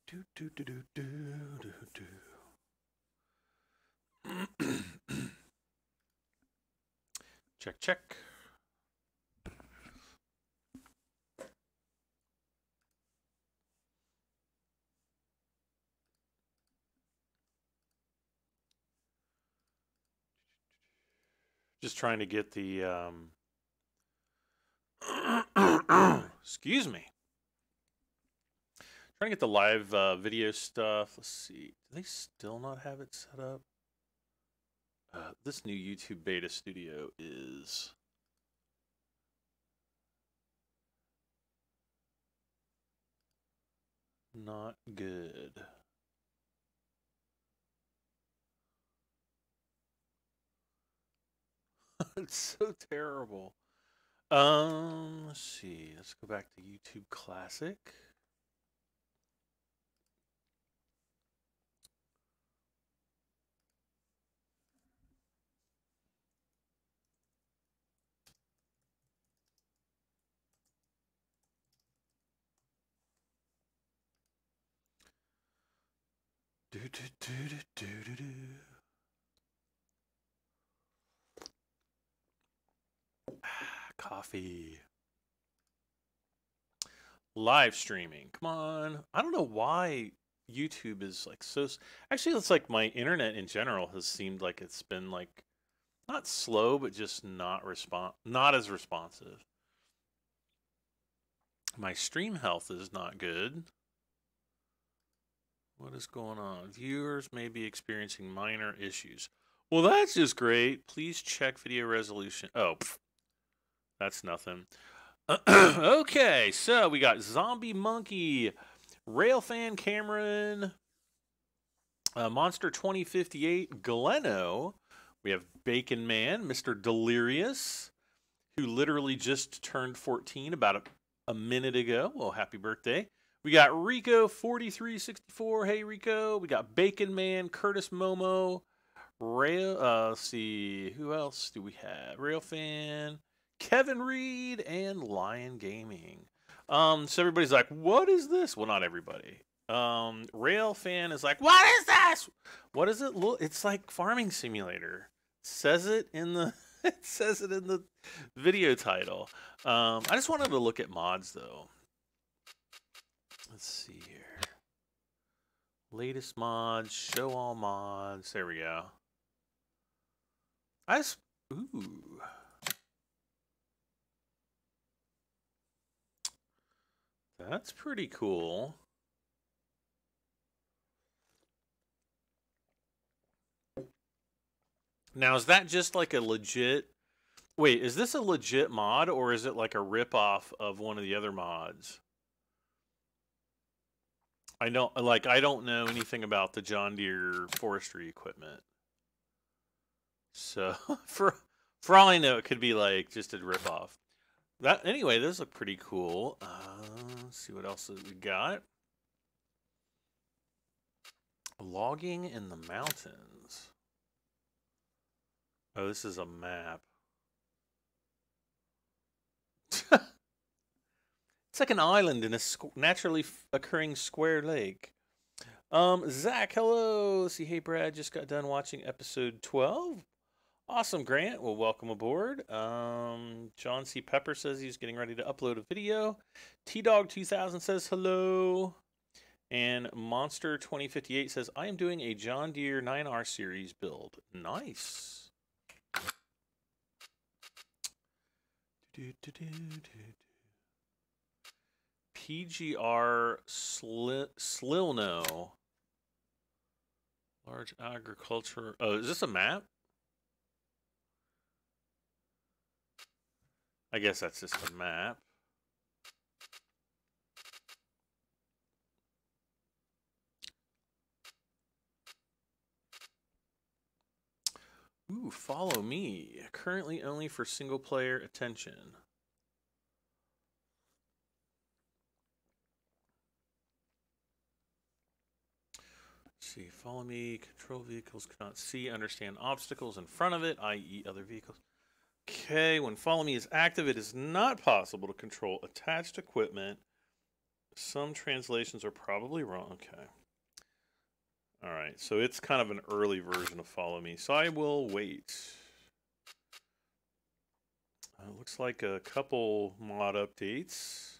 Do, do, do, do, do, do, do. Check, check. Just trying to get the excuse me. Trying to get the live video stuff. Let's see. Do they still not have it set up? This new YouTube beta studio is not good. It's so terrible. Let's see. Let's go back to YouTube Classic. Do do do do do do do. Coffee. Live streaming. Come on. I don't know why YouTube is like so. Actually, it's like my internet in general has seemed like it's been like not slow, but just not as responsive. My stream health is not good. What is going on? Viewers may be experiencing minor issues. Well, that's just great. Please check video resolution. Oh, that's nothing. Okay, so we got Zombie Monkey, Railfan Cameron, Monster 2058, Gleno. We have Bacon Man, Mr. Delirious, who literally just turned 14 about a minute ago. Well, happy birthday. We got Rico 4364. Hey Rico. We got Bacon Man, Curtis Momo, let's see, who else do we have? Railfan, Kevin Reed, and Lion Gaming. So everybody's like, what is this? Well, not everybody. Railfan is like, what is this? What is it? Look, it's like Farming Simulator. It says it in the it says it in the video title. I just wanted to look at mods though. Let's see here. Latest mods, show all mods. There we go. Ooh. That's pretty cool. Now, is that just like a legit... Wait, is this a legit mod, or is it like a ripoff of one of the other mods? I don't know anything about the John Deere forestry equipment. So, for all I know, it could be like just a ripoff. Anyway, those look pretty cool. Let's see what else we got. Logging in the mountains. Oh, this is a map. It's like an island in a naturally occurring square lake. Zach, hello. Let's see, hey Brad, just got done watching episode 12. Awesome, Grant. Well, welcome aboard. John C. Pepper says he's getting ready to upload a video. T-Dog2000 says hello. And Monster 2058 says, I am doing a John Deere 9R series build. Nice. PGR Slilno. Large agriculture. Oh, is this a map? I guess that's just a map. Ooh, follow me. Currently only for single player attention. Let's see, follow me. Control vehicles cannot see, understand obstacles in front of it, i.e. other vehicles. Okay, when follow me is active, it is not possible to control attached equipment Some translations are probably wrong. Okay. All right, so it's kind of an early version of Follow Me, so I will wait. Looks like a couple mod updates.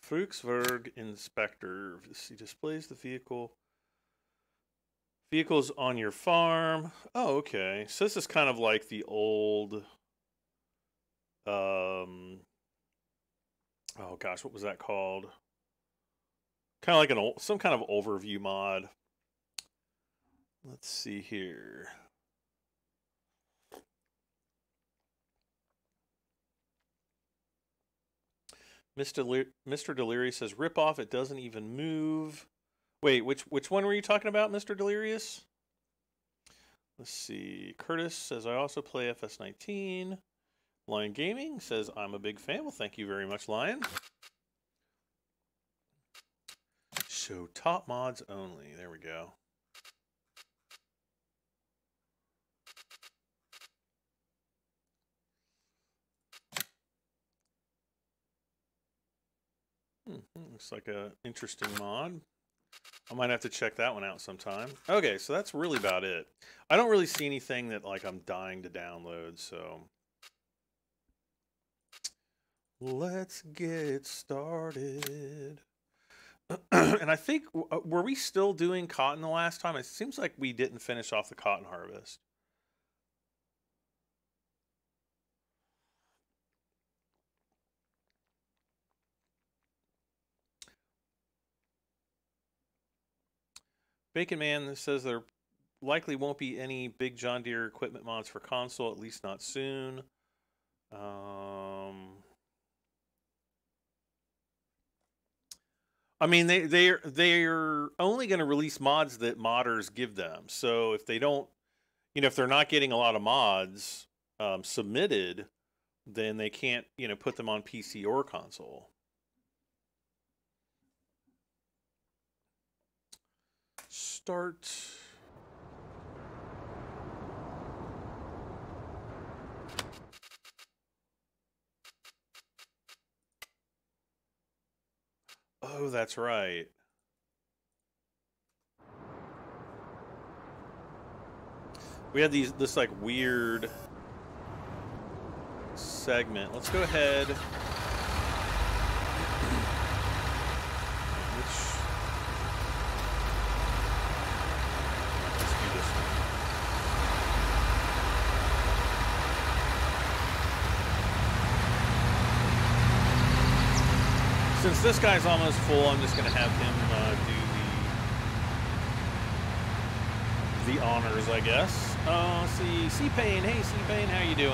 Fuchsberg Inspector. He displays the vehicles on your farm. Oh, okay. So this is kind of like the old... oh gosh, what was that called? Kind of like some kind of overview mod. Let's see here. Mr. Delirious says, rip off, it doesn't even move. Wait, which one were you talking about, Mr. Delirious? Let's see. Curtis says, I also play FS19. Lion Gaming says, I'm a big fan. Well, thank you very much, Lion. Show top mods only. There we go. Looks like an interesting mod. I might have to check that one out sometime. Okay, so that's really about it. I don't really see anything that like I'm dying to download, so let's get started. And I think, were we still doing cotton the last time? It seems like we didn't finish off the cotton harvest. Bacon Man says there likely won't be any big John Deere equipment mods for console, at least not soon. I mean, they're only going to release mods that modders give them. So if they don't, if they're not getting a lot of mods submitted, then they can't, put them on PC or console. Start. Oh, that's right. We had this like weird segment. Let's go ahead. Let's do this one. Since this guy's almost full, I'm just going to have him do the honors, I guess. Let's see. C-Pain. Hey, C-Pain, how you doing?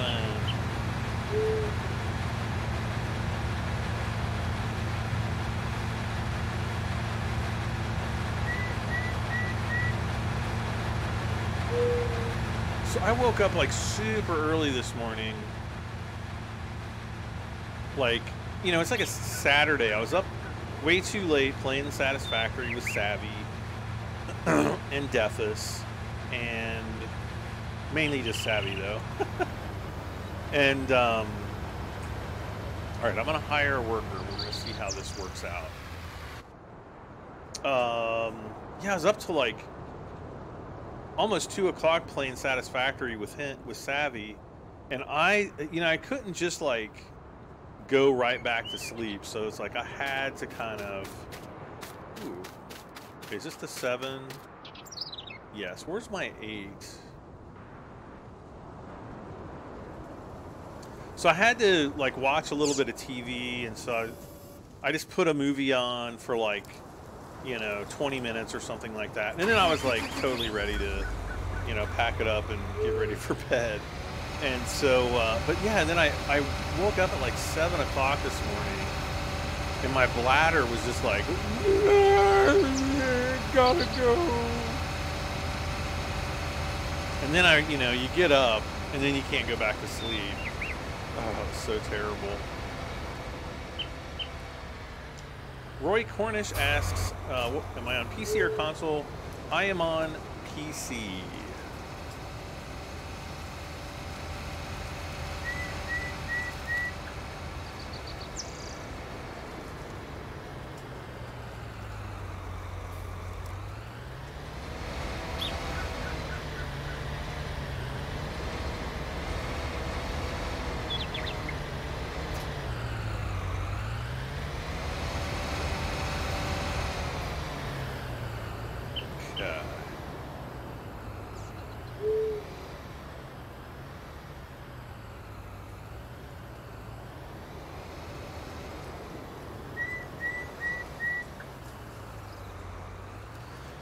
So I woke up like super early this morning. Like, it's like a Saturday. I was up way too late playing Satisfactory with Savvy and Defus, and mainly just Savvy though. And all right, I'm gonna hire a worker. We're gonna see how this works out. Yeah, I was up till like almost 2 o'clock playing Satisfactory with Savvy, and I couldn't just like go right back to sleep, so it's like I had to kind of... Ooh. Okay, is this the 7? Yes. Where's my 8? So I had to like watch a little bit of TV, and so I just put a movie on for like 20 minutes or something like that, and then I was like totally ready to pack it up and get ready for bed. And so, but yeah, and then I woke up at like 7 o'clock this morning, and my bladder was just like, gotta go. And then you get up, and then you can't go back to sleep. Oh, it's so terrible. Roy Cornish asks, am I on PC or console? I am on PC.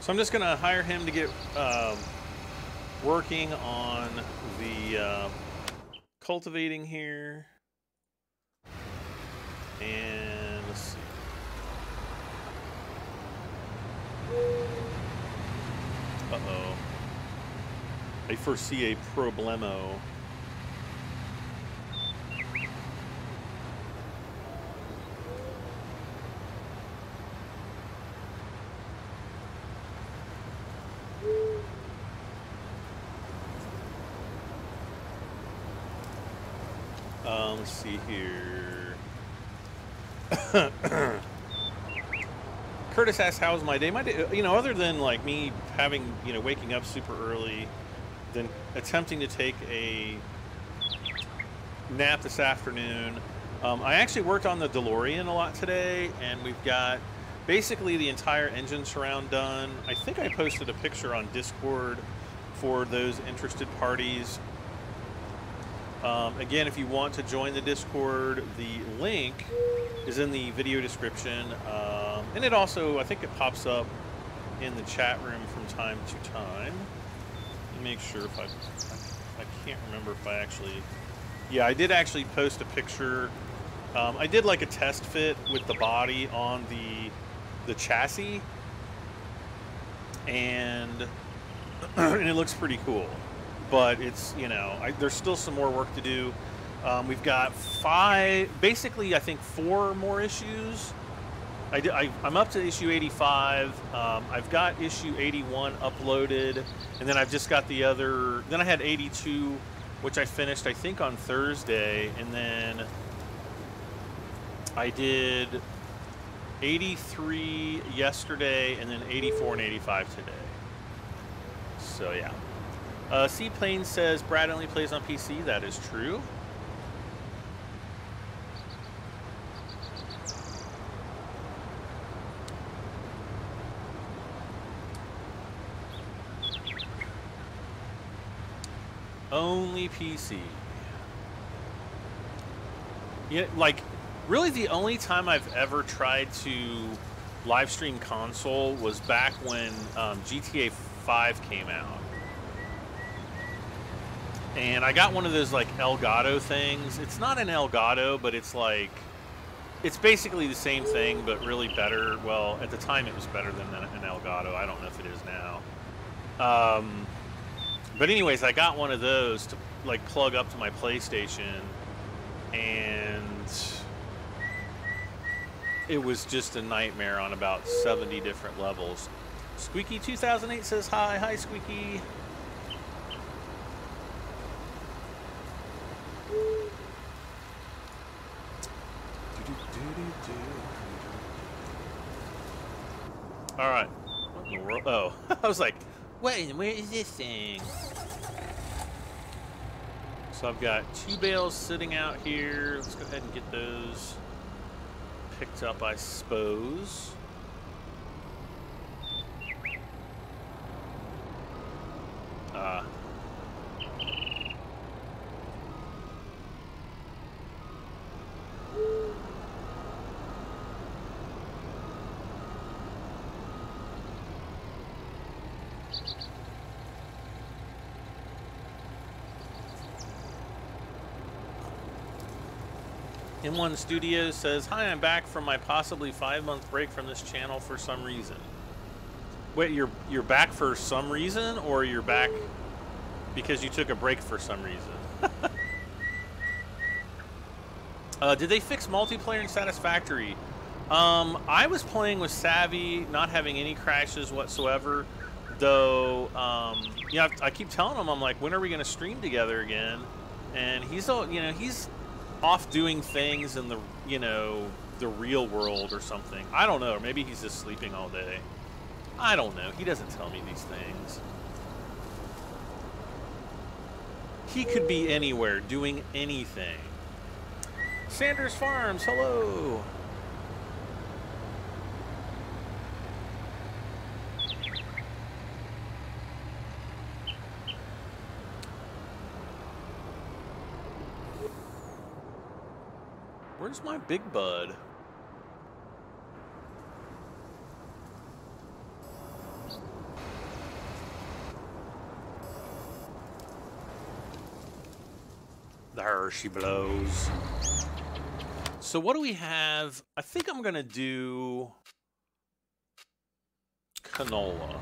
So I'm just going to hire him to get working on the cultivating here. And let's see. Uh-oh. I foresee a problemo. Let's see here. Curtis asks, how's my day? My day, you know, other than like me having, you know, waking up super early, then attempting to take a nap this afternoon. I actually worked on the DeLorean a lot today, and we've got basically the entire engine surround done. I think I posted a picture on Discord for those interested parties. Again, if you want to join the Discord, the link is in the video description. And it also, I think it pops up in the chat room from time to time. Let me make sure if I can't remember if I actually... Yeah, I did actually post a picture. I did like a test fit with the body on the chassis. And, and it looks pretty cool. But it's, you know, there's still some more work to do. We've got basically, I think 4 more issues. I'm up to issue 85. I've got issue 81 uploaded, and then I've just got the other. Then I had 82, which I finished, I think, on Thursday, and then I did 83 yesterday, and then 84 and 85 today. So yeah. Seaplane says Brad only plays on PC. That is true. Only PC. Yeah, like really the only time I've ever tried to live stream console was back when GTA 5 came out. And I got one of those like Elgato things. It's not an Elgato, but it's like, it's basically the same thing, but really better. Well, at the time it was better than an Elgato. I don't know if it is now. But anyways, I got one of those to like plug up to my PlayStation, and it was just a nightmare on about 70 different levels. Squeaky 2008 says hi. Hi, Squeaky. All right. What in the world? Oh, I was like, wait, where is this thing? So I've got 2 bales sitting out here. Let's go ahead and get those picked up, I suppose. M1 Studios says, hi, I'm back from my possibly 5-month break from this channel for some reason. Wait, you're back for some reason, or you're back because you took a break for some reason? Did they fix multiplayer in Satisfactory? I was playing with Savvy, not having any crashes whatsoever, though, yeah, I keep telling him, I'm like, when are we going to stream together again? And he's all, you know, he's off doing things in the, you know, the real world or something. I don't know. Or maybe he's just sleeping all day. I don't know. He doesn't tell me these things. He could be anywhere doing anything. Sanders Farms, hello. Where's my big bud? There she blows. So what do we have? I think I'm gonna do canola.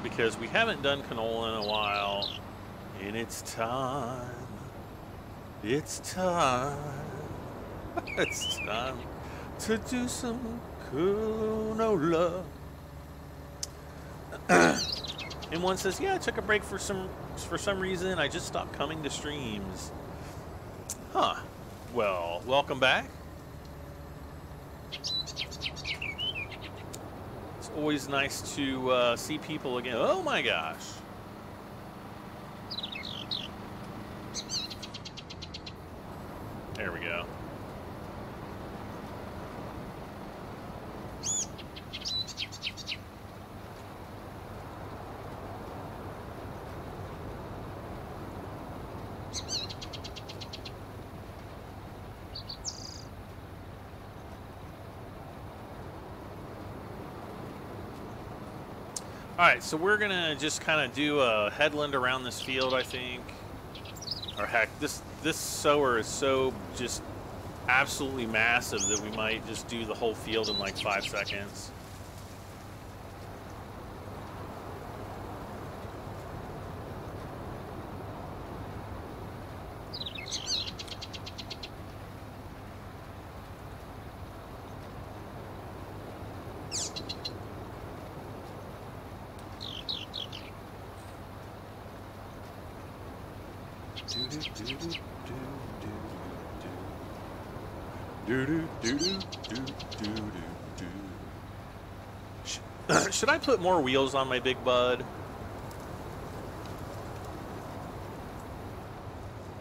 Because we haven't done canola in a while, and it's time. It's time. It's time to do some canola. And one says, "Yeah, I took a break for some reason. I just stopped coming to streams." Huh. Well, welcome back. It's always nice to see people again. Oh my gosh. There we go. All right, so we're gonna just kind of do a headland around this field, I think. Or heck, this sower is so just absolutely massive that we might just do the whole field in like 5 seconds. Should I put more wheels on my big bud?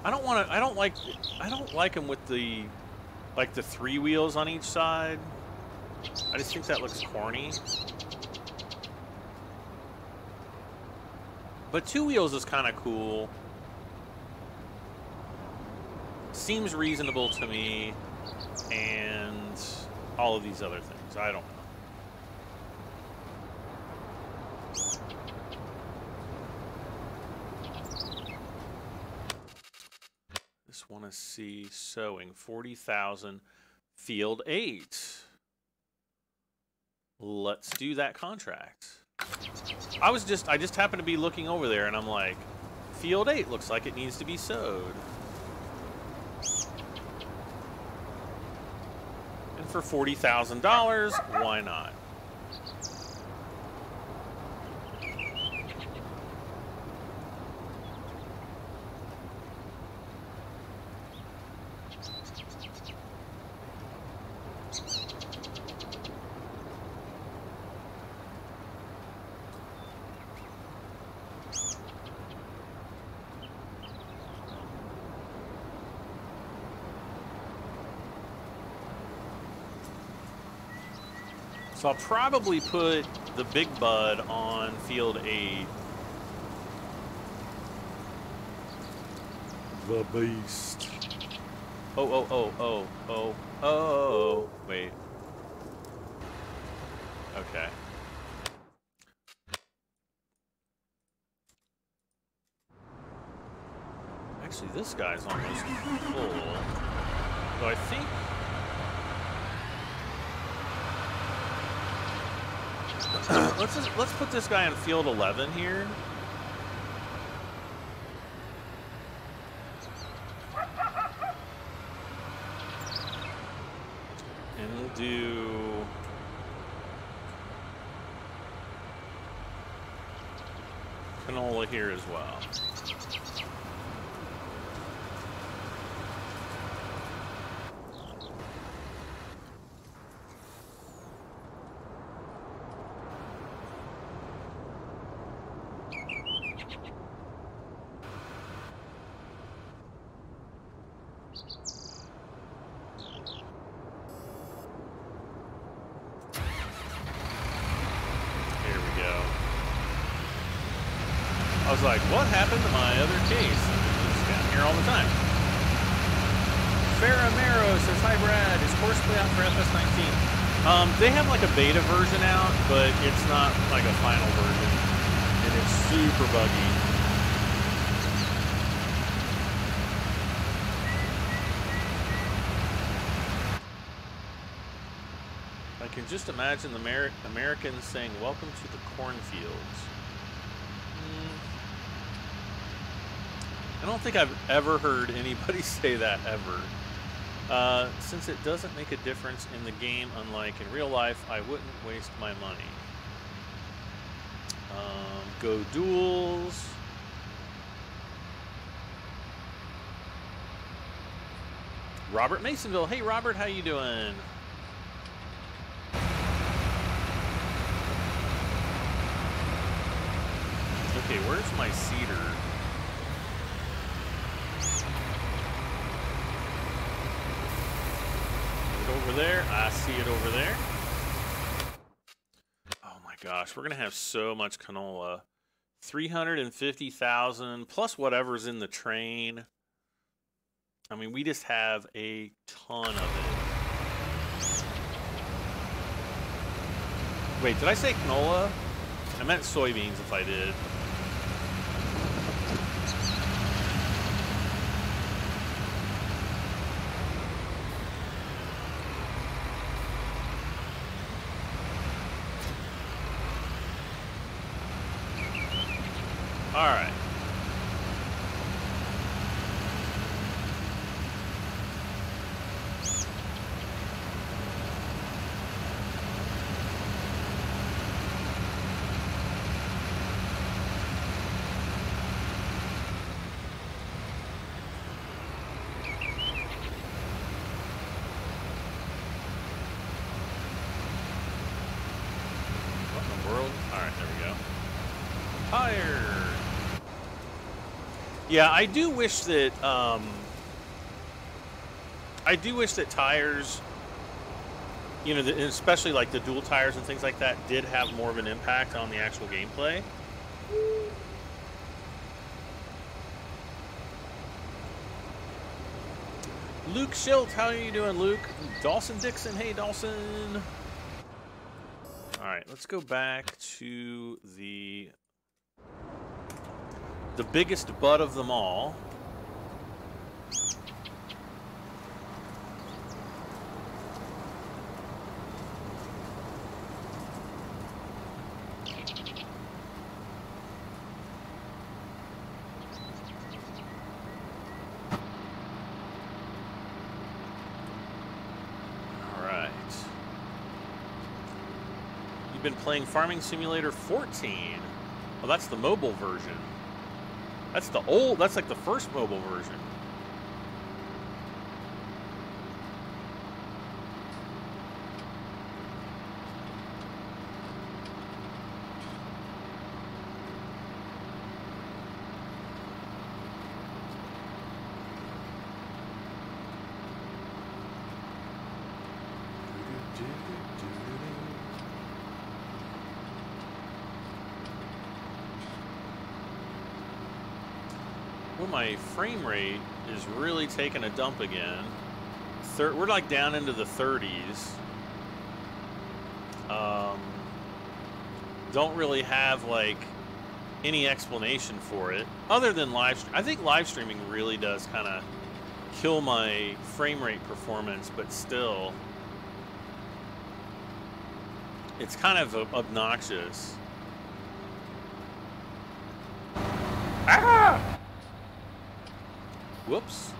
I don't want to. I don't like them with the 3 wheels on each side. I just think that looks corny. But 2 wheels is kind of cool. Seems reasonable to me, and all of these other things. I don't know. Just want to see sewing 40,000 field 8. Let's do that contract. I just happened to be looking over there and I'm like, field 8 looks like it needs to be sewed. And for $40,000, why not? So I'll probably put the big bud on field 8. The beast. Oh, wait. Okay. Actually, this guy's almost full. So I think... let's put this guy on field 11 here. And we'll do canola here as well. I was like, what happened to my other case? It's down here all the time. Faramero says, hi Brad, is Corsair out for FS19? They have like a beta version out, but it's not like a final version, and it's super buggy. I can just imagine the Americans saying, "Welcome to the cornfields." I don't think I've ever heard anybody say that ever. Since it doesn't make a difference in the game, unlike in real life, I wouldn't waste my money. Go duels. Robert Masonville. Hey, Robert, how you doing? Okay, where's my cedar? Over there. I see it over there. Oh my gosh, we're gonna have so much canola. 350,000 plus whatever's in the train. I mean, we just have a ton of it. Wait, did I say canola? I meant soybeans if I did. All right. What in the world? All right, there we go. Fire. Yeah, I do wish that tires, you know, especially like the dual tires and things like that, did have more of an impact on the actual gameplay. Luke Schilt, how are you doing, Luke? Dawson Dixon, hey Dawson. All right, let's go back to the biggest butt of them all. All right. You've been playing Farming Simulator 14. Well, that's the mobile version. That's the old, that's like the first mobile version. Well, my frame rate is really taking a dump again. We're like down into the 30s. Don't really have like any explanation for it other than live. I think live streaming really does kind of kill my frame rate performance, but still, it's kind of obnoxious. Ah! Whoops.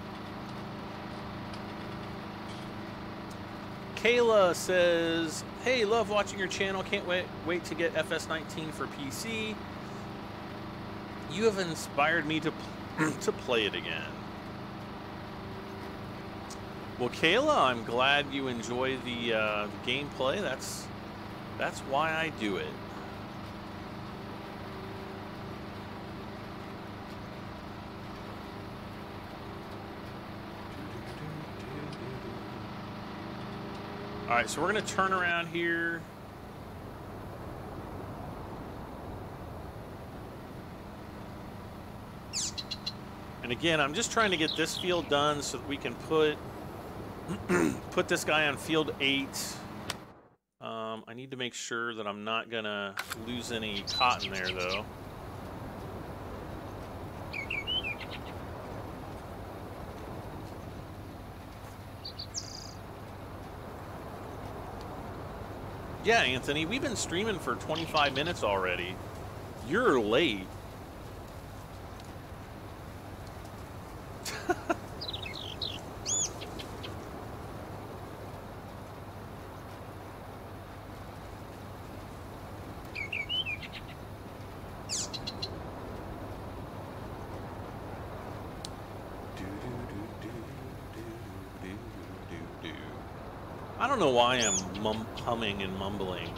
Kayla says, hey, love watching your channel. Can't wait to get FS19 for PC. You have inspired me to play it again. Well, Kayla, I'm glad you enjoy the gameplay. That's why I do it. All right, so we're going to turn around here. And again, I'm just trying to get this field done so that we can put this guy on field 8. need to make sure that I'm not gonna lose any cotton there, though. Yeah, Anthony, we've been streaming for 25 minutes already. You're late. I don't know why I'm humming and mumbling.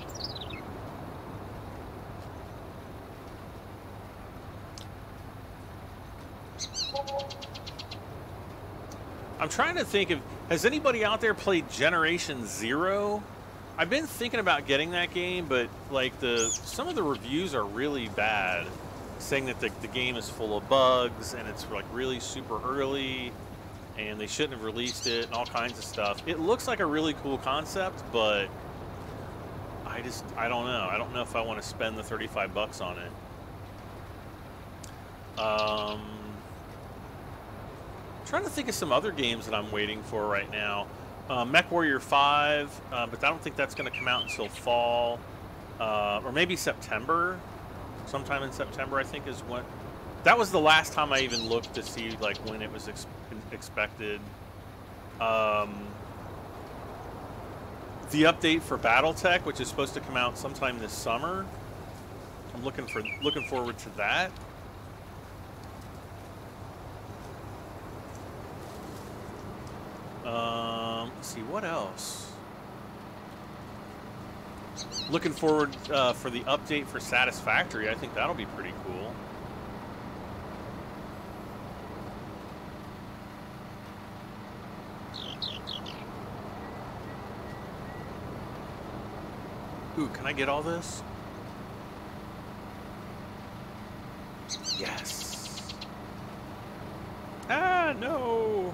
I'm trying to think of, has anybody out there played Generation Zero? I've been thinking about getting that game, but like some of the reviews are really bad, saying that the game is full of bugs and it's like really super early and they shouldn't have released it and all kinds of stuff. It looks like a really cool concept, but I don't know. I don't know if I want to spend the 35 bucks on it. Trying to think of some other games that I'm waiting for right now. MechWarrior 5, but I don't think that's going to come out until fall, or maybe September. Sometime in September, I think, is when. That was the last time I even looked to see like when it was expected. The update for BattleTech, which is supposed to come out sometime this summer. I'm looking forward to that. Let's see, what else? Looking forward for the update for Satisfactory. I think that'll be pretty cool. Ooh, can I get all this? Yes. Ah, no.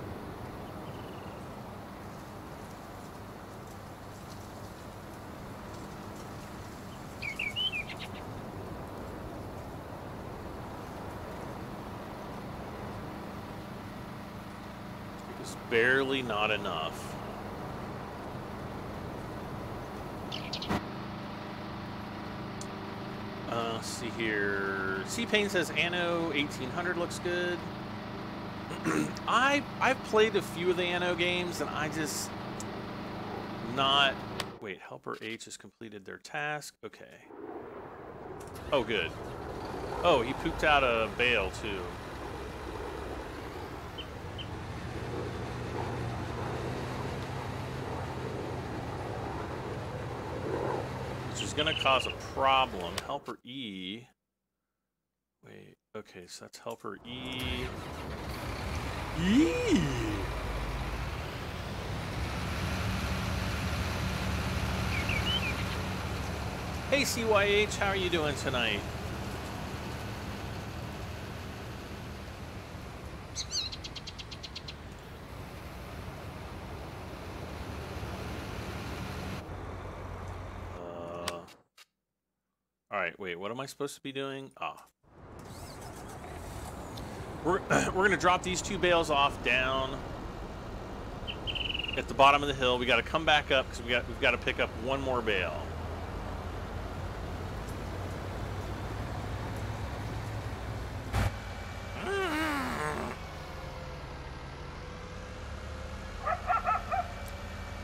Barely not enough. Let's see here. C-Pain says Anno 1800 looks good. I've played a few of the Anno games and I just not. Wait, Helper H has completed their task. Okay. Oh, good. Oh, he pooped out a Bale too. Gonna cause a problem. Helper E. Wait, okay, so that's Helper E. E. Hey CYH, how are you doing tonight? Alright, wait, what am I supposed to be doing? Ah. We're gonna drop these two bales off down at the bottom of the hill. We gotta come back up because we've got to pick up one more bale.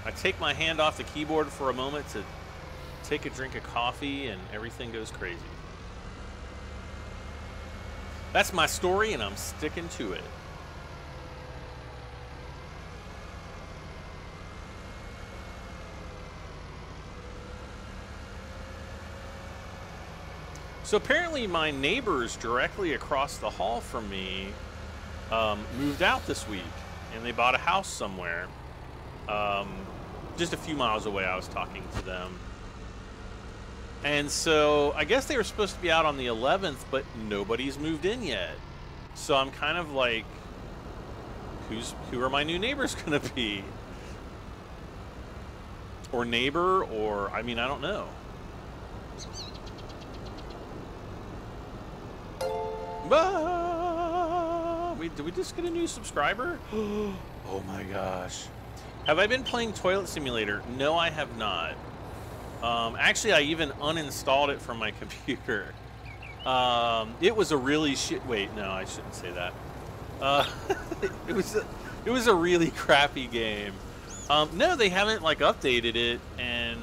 I take my hand off the keyboard for a moment to take a drink of coffee and everything goes crazy. That's my story and I'm sticking to it. So apparently my neighbors directly across the hall from me moved out this week and they bought a house somewhere. Just a few miles away. I was talking to them. And so I guess they were supposed to be out on the 11th, but nobody's moved in yet. So I'm kind of like, who are my new neighbors going to be? Or neighbor, or, I mean, I don't know. Did we just get a new subscriber? Oh my gosh. Have I been playing Toilet Simulator? No, I have not. Actually, I even uninstalled it from my computer. It was a really wait, no, I shouldn't say that. It was a really crappy game. No, they haven't like updated it, and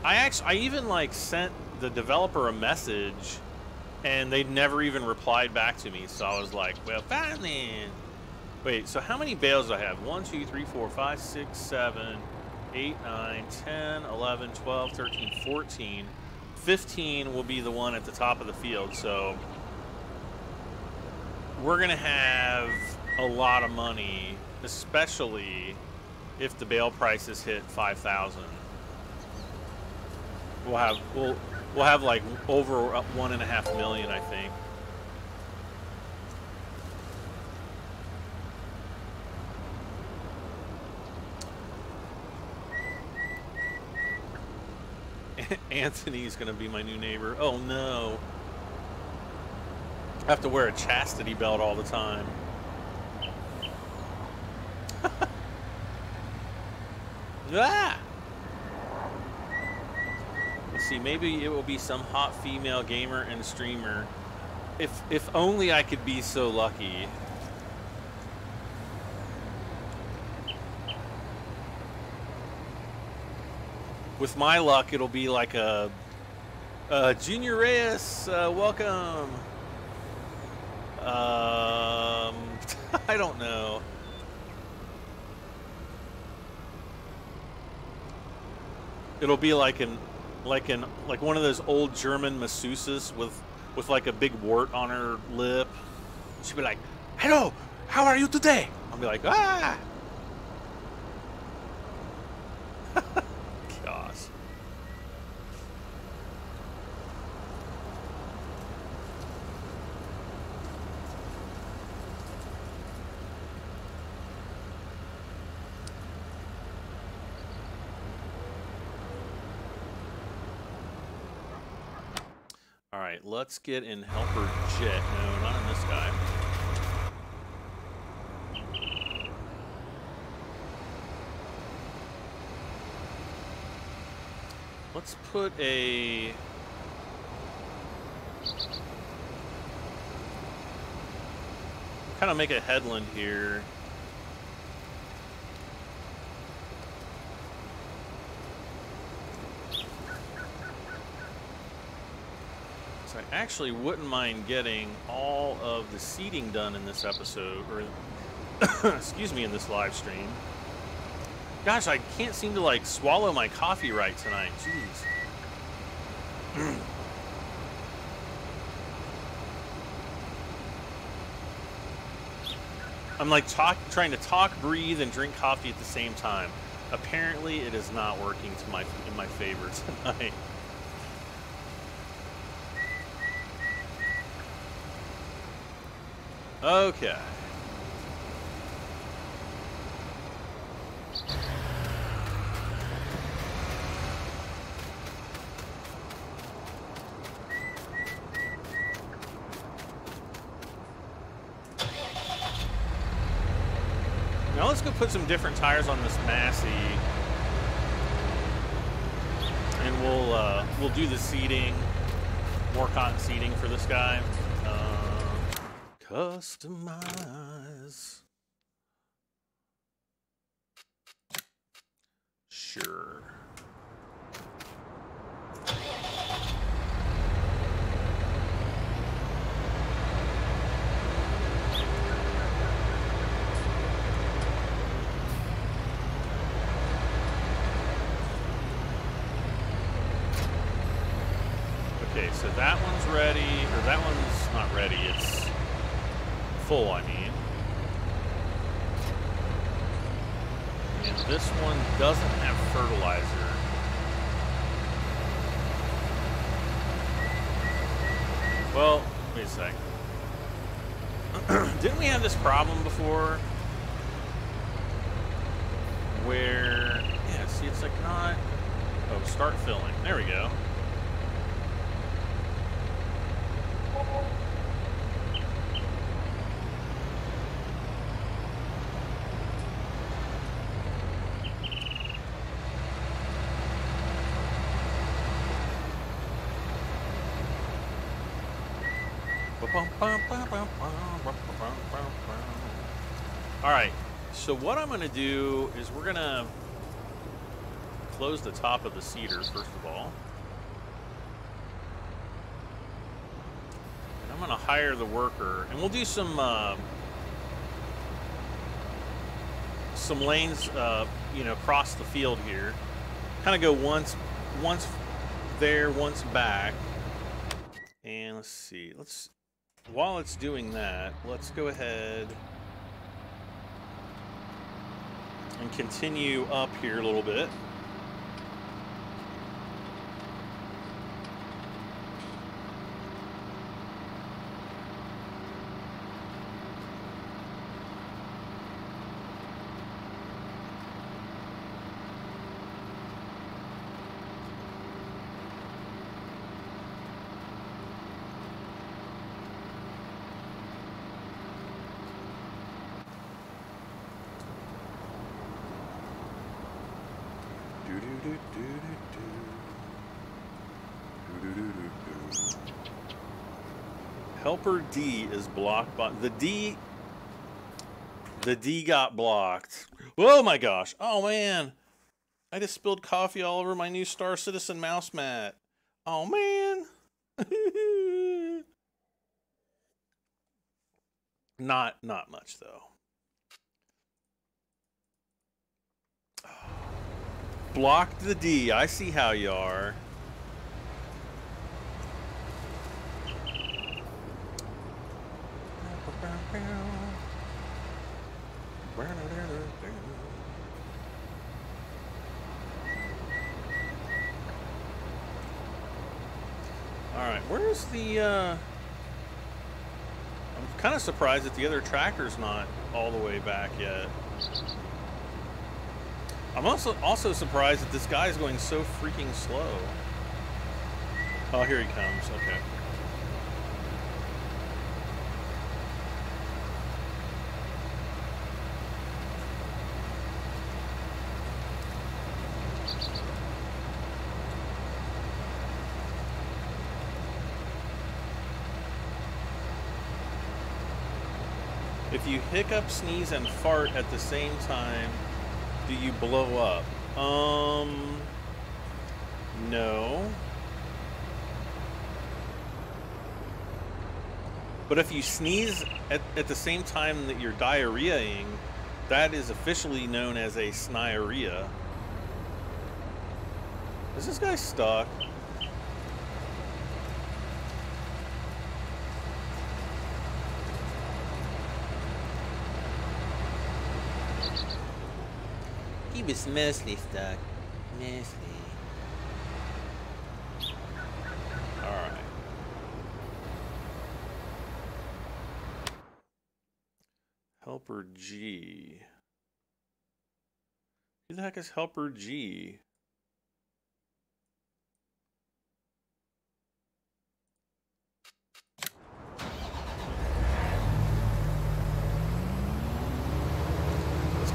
I even like sent the developer a message, and they never even replied back to me. So I was like, well, fine then. Wait, so how many bales do I have? 1, 2, 3, 4, 5, 6, 7, 8, 9, 10, 11, 12, 13, 14. 15 will be the one at the top of the field. So we're going to have a lot of money, especially if the bale prices hit 5,000. We'll have like over 1.5 million, I think. Anthony's gonna be my new neighbor. Oh no. I have to wear a chastity belt all the time. Ah! Let's see, maybe it will be some hot female gamer and streamer. If only I could be so lucky. With my luck, it'll be like a Junior Reyes, welcome. I don't know. It'll be like one of those old German masseuses with like a big wart on her lip. She'll be like, "Hello, how are you today?" I'll be like, "Ah." Gosh. All right, let's get in Helper Jet. No, not in this guy. Let's put a... kind of make a headland here. So I actually wouldn't mind getting all of the seating done in this episode, or excuse me, in this live stream. Gosh, I can't seem to like swallow my coffee right tonight. Jeez. I'm like trying to talk, breathe, and drink coffee at the same time. Apparently, it is not working in my favor tonight. Okay. Now let's go put some different tires on this Massey, and we'll do the seating, more cotton seating for this guy. Customize. Sure. Okay, so that one's ready, or that one's not ready, it's full, I mean. And this one doesn't have fertilizer. Well, wait a sec. Didn't we have this problem before? Where, yeah, see, it's like not... Oh, start filling. There we go. Alright, so what I'm going to do is we're going to close the top of the cedar, first of all. And I'm going to hire the worker, and we'll do some lanes, you know, across the field here. Kind of go once there, once back. And let's see, while it's doing that, let's go ahead and continue up here a little bit. Helper D is blocked by the D got blocked. Oh my gosh. Oh man. I just spilled coffee all over my new Star Citizen mouse mat. Oh man. Not much though. Blocked the D. I see how you are. Alright, where's the, I'm kind of surprised that the other tractor's not all the way back yet. I'm also surprised that this guy's going so freaking slow. Oh, here he comes. Okay. If you hiccup, sneeze, and fart at the same time, do you blow up? No. But if you sneeze at the same time that you're diarrheaing, that is officially known as a sniorrhea. Is this guy stuck? He was mostly stuck. Mostly. Alright. Helper G. Who the heck is Helper G?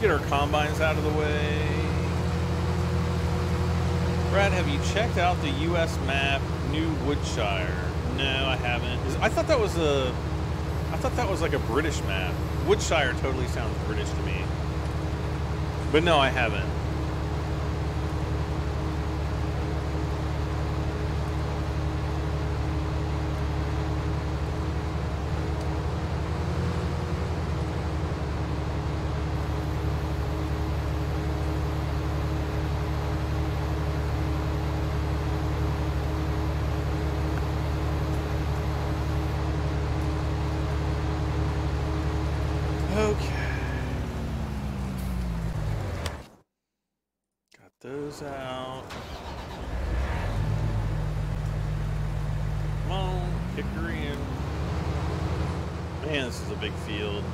Get our combines out of the way. Brad, have you checked out the U.S. map, New Woodshire? No, I haven't. I thought that was like a British map. Woodshire totally sounds British to me. But no, I haven't. Out. Come on, kick her in. Man, this is a big field.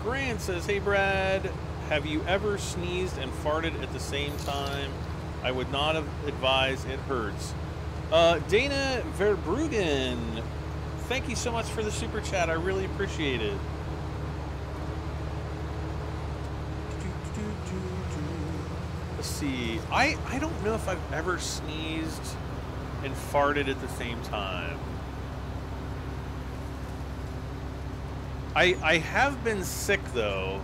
Grant says, hey Brad, have you ever sneezed and farted at the same time? I would not have advised, it hurts. Dana Verbruggen, thank you so much for the super chat. I really appreciate it. Let's see. I don't know if I've ever sneezed and farted at the same time. I have been sick, though,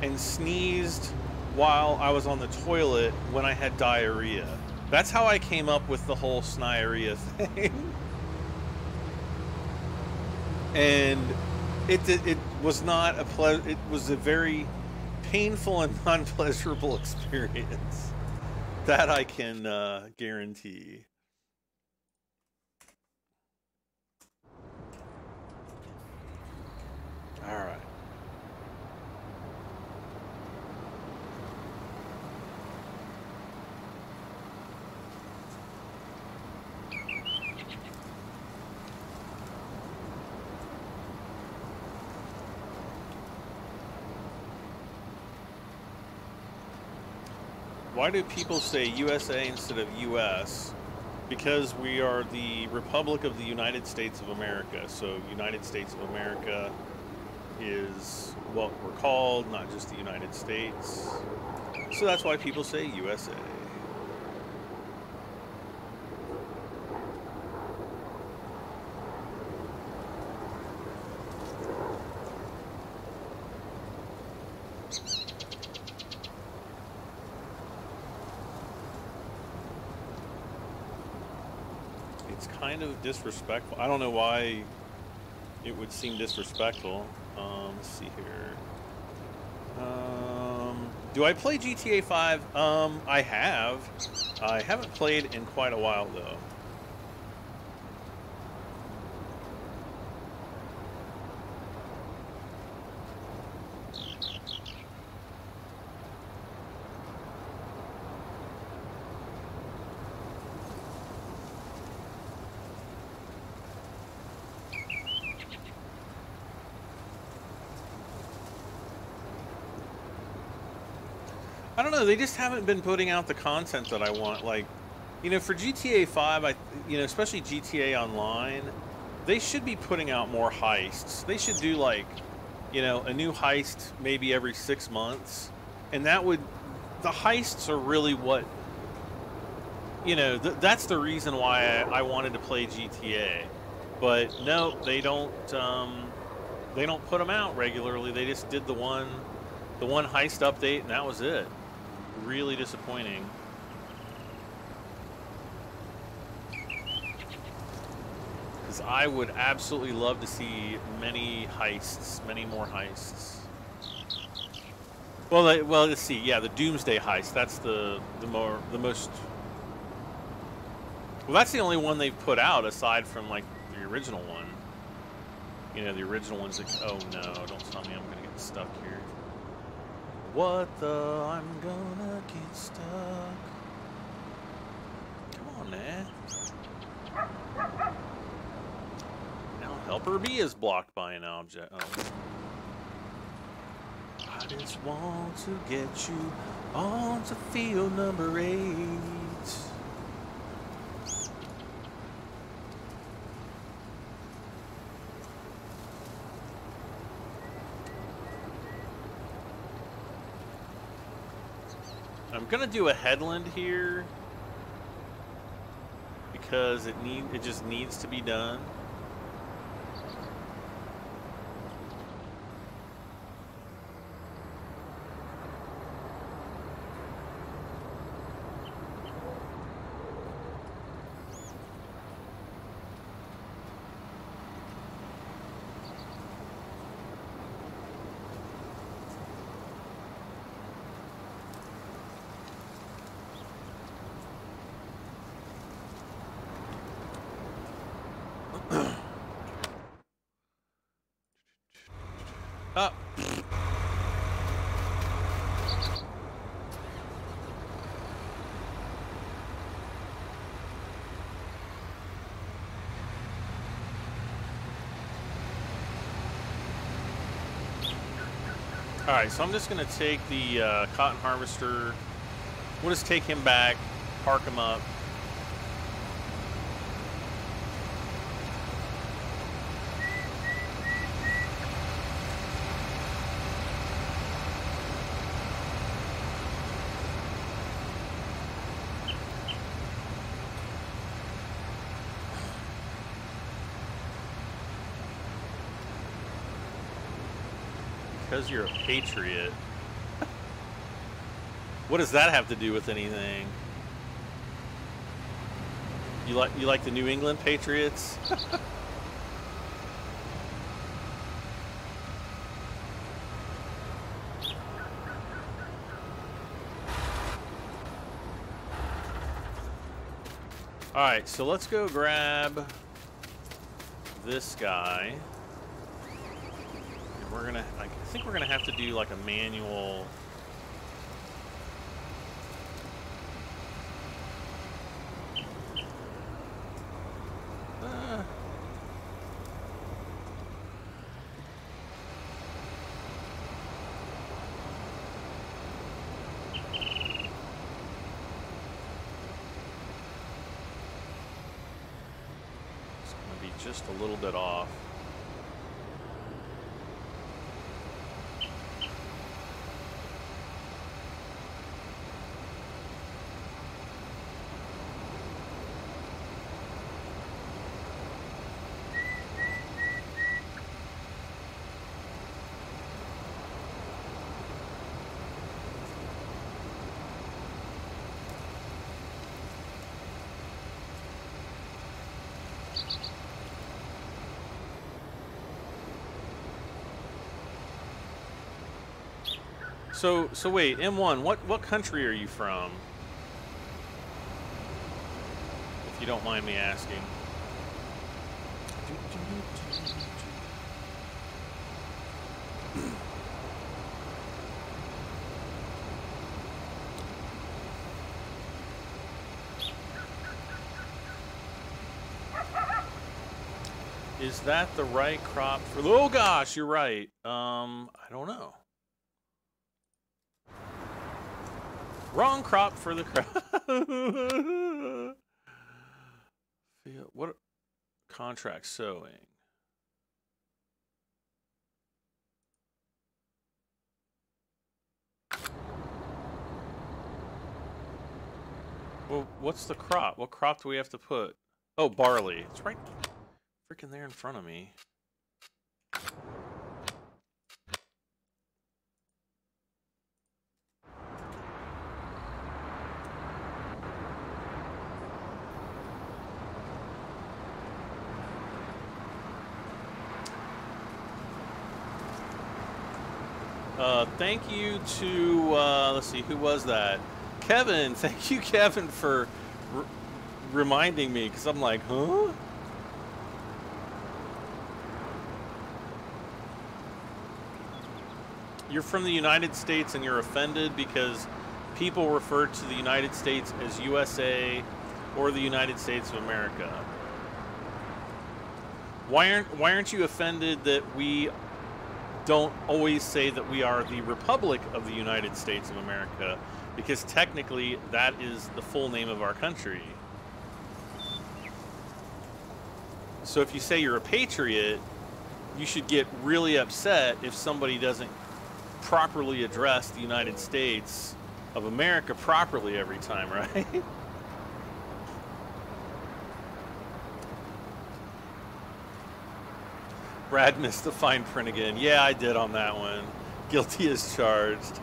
and sneezed while I was on the toilet when I had diarrhea. That's how I came up with the whole sniarrhea thing. And it was not a it was a very painful and non-pleasurable experience. That I can guarantee. All right. Why do people say USA instead of US? Because we are the Republic of the United States of America. So United States of America is what we're called, not just the United States. So that's why people say USA. It's kind of disrespectful. I don't know why it would seem disrespectful. Let's see here. Do I play GTA 5? I have. I haven't played in quite a while, though. I don't know, they just haven't been putting out the content that I want. Like, you know, for GTA 5, you know, especially GTA Online, they should be putting out more heists. They should do, like, you know, a new heist maybe every 6 months. And that would, the heists are really what, you know, that's the reason why I wanted to play GTA. But no, they don't put them out regularly. They just did the one heist update, and that was it. Really disappointing. Because I would absolutely love to see many heists, many more heists. Well, let's see. Yeah, the Doomsday heist. That's the most. Well, that's the only one they've put out aside from like the original one. You know, the original one's like, oh no, don't tell me I'm gonna get stuck here. What the? I'm gonna get stuck. Come on, man. Now, helper B is blocked by an object. Oh. I just want to get you onto field number 8. I'm gonna do a headland here because it just needs to be done. All right, so I'm just going to take the cotton harvester. We'll just take him back, park him up. Because you're a patriot. What does that have to do with anything? You like the New England Patriots? All right, so let's go grab this guy. We're gonna, I think we're gonna have to do like a manual. It's gonna be just a little bit off. So wait, M1, what country are you from? If you don't mind me asking. Is that the right crop for? Oh gosh, you're right. I don't know. Wrong crop for the crop. What contract sewing? Well, what's the crop? What crop do we have to put? Oh, barley. It's right freaking there in front of me. Thank you to, let's see, who was that? Kevin. Thank you, Kevin, for reminding me, because I'm like, huh? You're from the United States and you're offended because people refer to the United States as USA or the United States of America. Why aren't you offended that we don't always say that we are the Republic of the United States of America, because technically that is the full name of our country. So if you say you're a patriot, you should get really upset if somebody doesn't properly address the United States of America properly every time, right? Brad missed the fine print again. Yeah, I did on that one. Guilty as charged.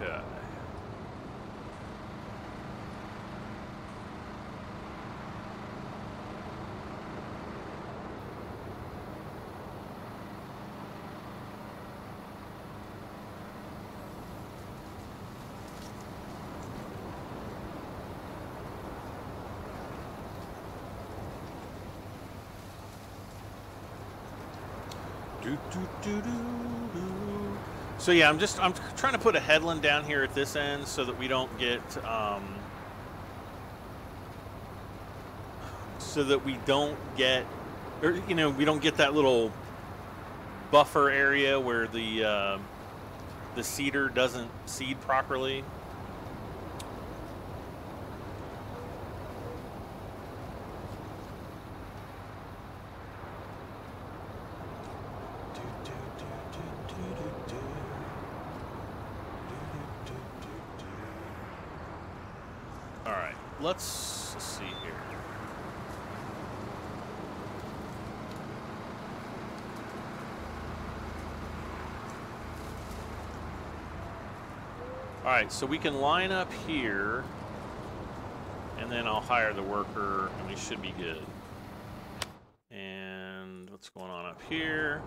Okay. So yeah, I'm trying to put a headland down here at this end so that we don't get or you know, we don't get that little buffer area where the seeder doesn't seed properly. All right, let's see here. All right, so we can line up here, and then I'll hire the worker, and we should be good. And what's going on up here?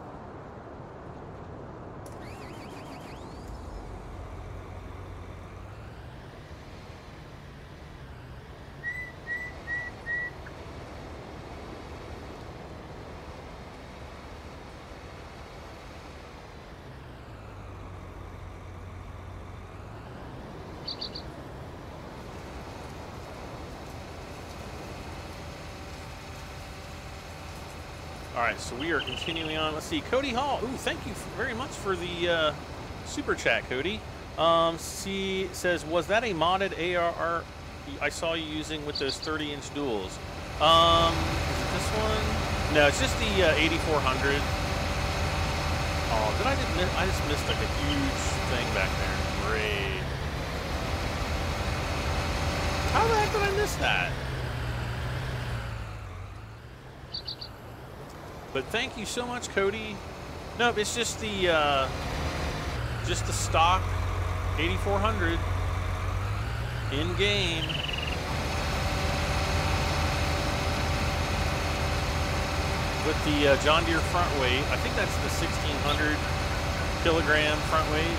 All right, so we are continuing on. Let's see, Cody Hall. Ooh, thank you very much for the super chat, Cody. C says, was that a modded ARR I saw you using with those 30-inch duals? Is it this one? No, it's just the 8400. Oh, did I just missed like a huge thing back there. Great. How the heck did I miss that? But thank you so much, Cody. Nope, it's just the stock 8400 in game. With the John Deere front weight. I think that's the 1600 kilogram front weight.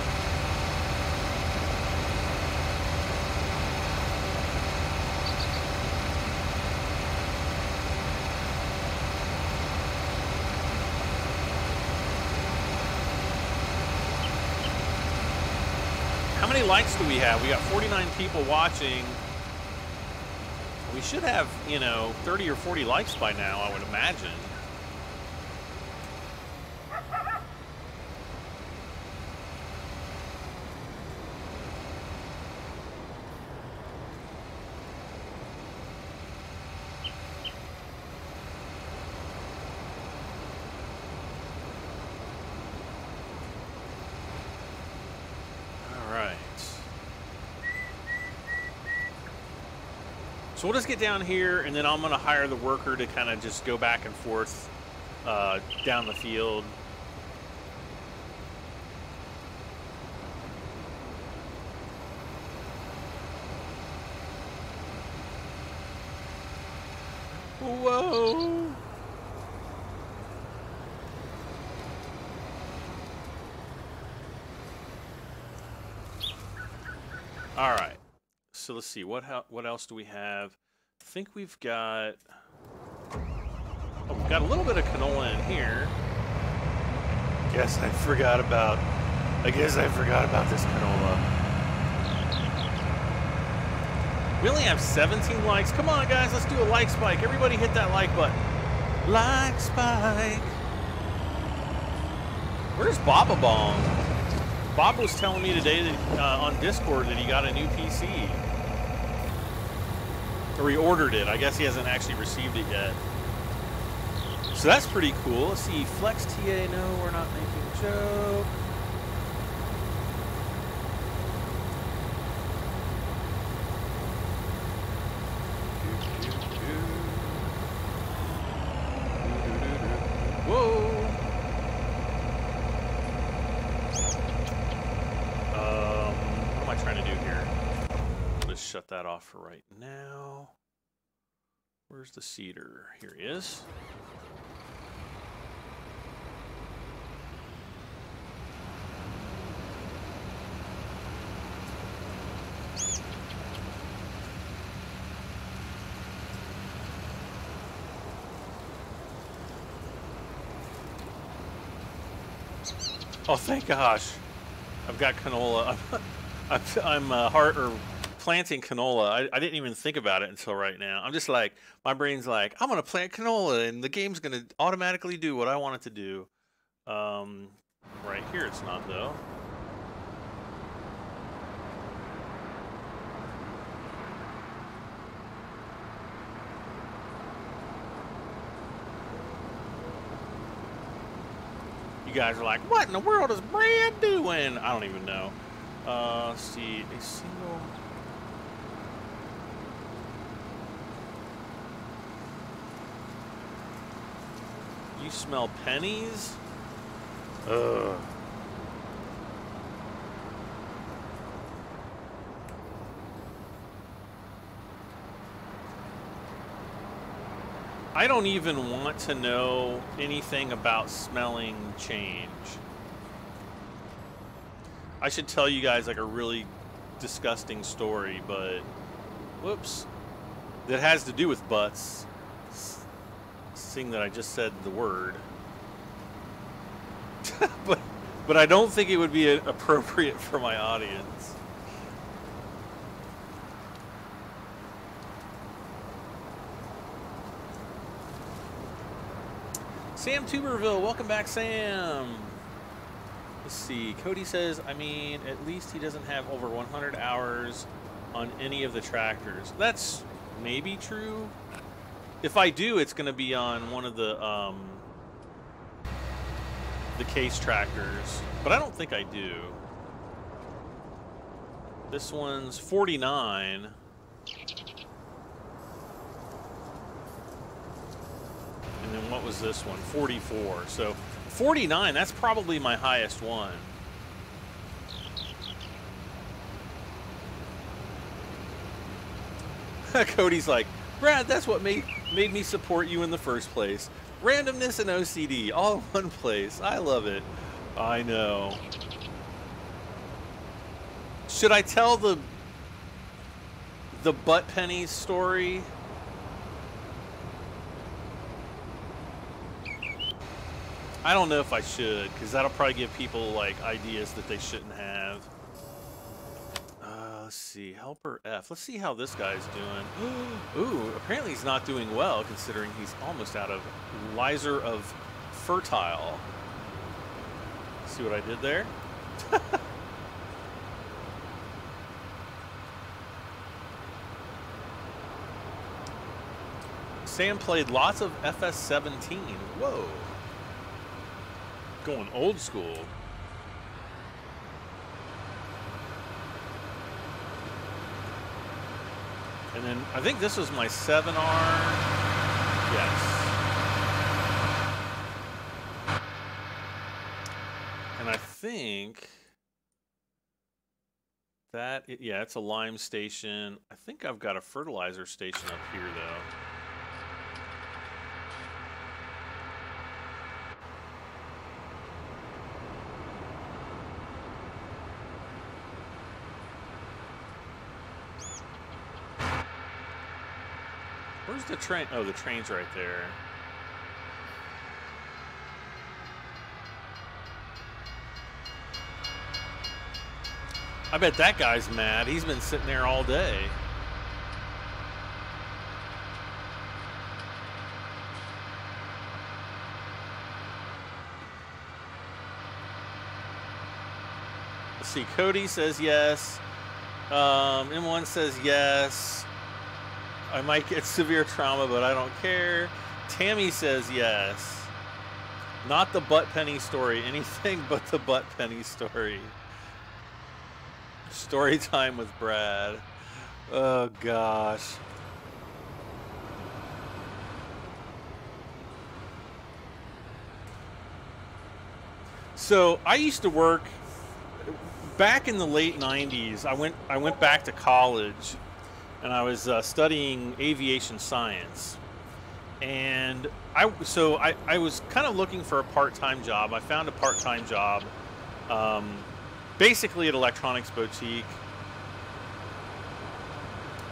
How many likes do we have? We got 49 people watching. We should have, you know, 30 or 40 likes by now, I would imagine. So we'll just get down here, and then I'm going to hire the worker to kind of just go back and forth down the field. Whoa! All right. So let's see, what else do we have? I think we've got, oh, we've got a little bit of canola in here. I guess I forgot about this canola. We only have 17 likes. Come on, guys, let's do a like spike. Everybody hit that like button. Like spike. Where's Baba Bong? Bob was telling me today that, on Discord that he got a new PC. Or he ordered it. I guess he hasn't actually received it yet. So that's pretty cool. Let's see. Flex TA, no, we're not making a joke. Whoa. What am I trying to do here? I'll just shut that off for right now. Where's the seeder? Here he is. Oh, thank gosh. I've got canola. I'm planting canola. I didn't even think about it until right now. I'm just like, my brain's like, I'm gonna plant canola, and the game's gonna automatically do what I want it to do. Right here, it's not though. You guys are like, what in the world is Brad doing? I don't even know. Let's see, a single. You smell pennies? Ugh. I don't even want to know anything about smelling change. I should tell you guys like a really disgusting story, but whoops. That has to do with butts. Seeing that I just said the word. but I don't think it would be appropriate for my audience. Sam Tuberville, welcome back, Sam. Let's see. Cody says, I mean, at least he doesn't have over 100 hours on any of the tractors. That's maybe true. If I do, it's going to be on one of the case tractors, but I don't think I do. This one's 49. And then what was this one? 44. So 49, that's probably my highest one. Cody's like, Brad, that's what made me support you in the first place. Randomness and OCD, all in one place. I love it. I know. Should I tell the butt pennies story? I don't know if I should, because that'll probably give people like ideas that they shouldn't have. Let's see, Helper F. Let's see how this guy's doing. Ooh, apparently he's not doing well, considering he's almost out of Lizer of Fertile. See what I did there? Sam played lots of FS17. Whoa. Going old school. And then I think this was my 7R. Yes. And I think that, yeah, it's a lime station. I think I've got a fertilizer station up here, though. Where's the train? Oh, the train's right there. I bet that guy's mad. He's been sitting there all day. Let's see. Cody says yes. M1 says yes. I might get severe trauma, but I don't care. Tammy says yes. Not the butt penny story. Anything but the butt penny story. Story time with Brad. Oh, gosh. So I used to work back in the late 90s. I went back to college. And I was studying aviation science, and I was kind of looking for a part-time job. I found a part-time job, basically at Electronics Boutique.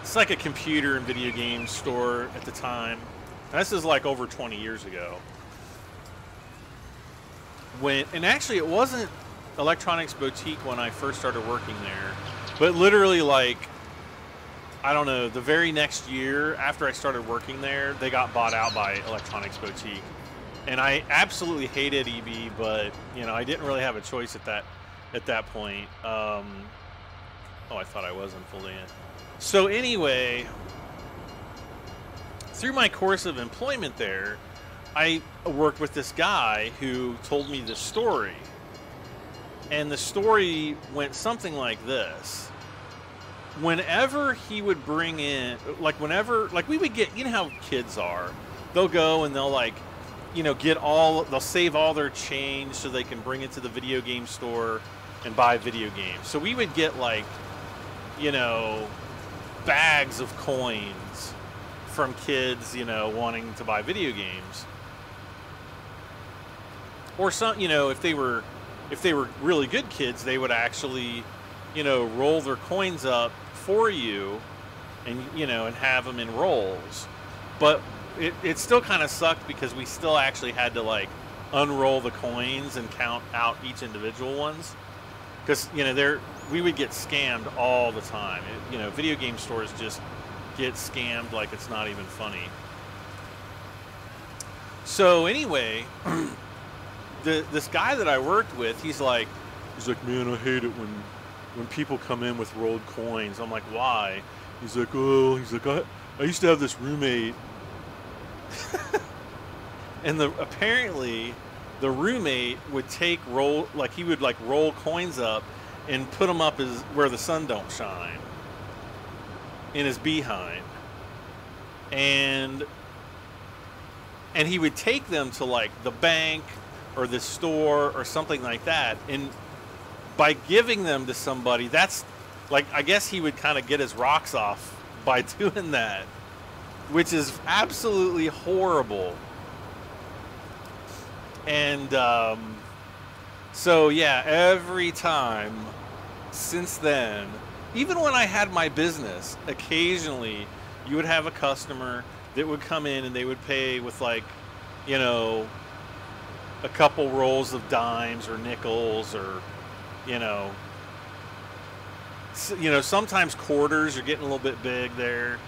It's like a computer and video game store at the time. And this is like over 20 years ago. and actually it wasn't Electronics Boutique when I first started working there, but literally like, I don't know, the very next year after I started working there, they got bought out by Electronics Boutique. And I absolutely hated EB, but, you know, I didn't really have a choice at that point. Oh, I thought I was unfolding it. So anyway, through my course of employment there, I worked with this guy who told me this story. And the story went something like this. Whenever he would bring in, like we would get, you know how kids are. They'll go and they'll like, you know, they'll save all their change so they can bring it to the video game store and buy video games. So we would get like, you know, bags of coins from kids, you know, wanting to buy video games. Or some, you know, if they were really good kids, they would actually, you know, roll their coins up for you and, you know, and have them in rolls. But it still kind of sucked because we still actually had to like unroll the coins and count out each individual ones. Because, you know, we would get scammed all the time. You know, video game stores just get scammed like it's not even funny. So anyway, this guy that I worked with, he's like, man, I hate it when people come in with rolled coins. I'm like, why? He's like, I used to have this roommate. And apparently the roommate would he would roll coins up and put them up where the sun don't shine in his behind, and he would take them to like the bank or the store or something like that, and by giving them to somebody, that's like, I guess he would kind of get his rocks off by doing that, which is absolutely horrible. And so yeah, every time since then, even when I had my business, occasionally you would have a customer that would come in and they would pay with like, you know, a couple rolls of dimes or nickels, or you know, sometimes quarters are getting a little bit big there.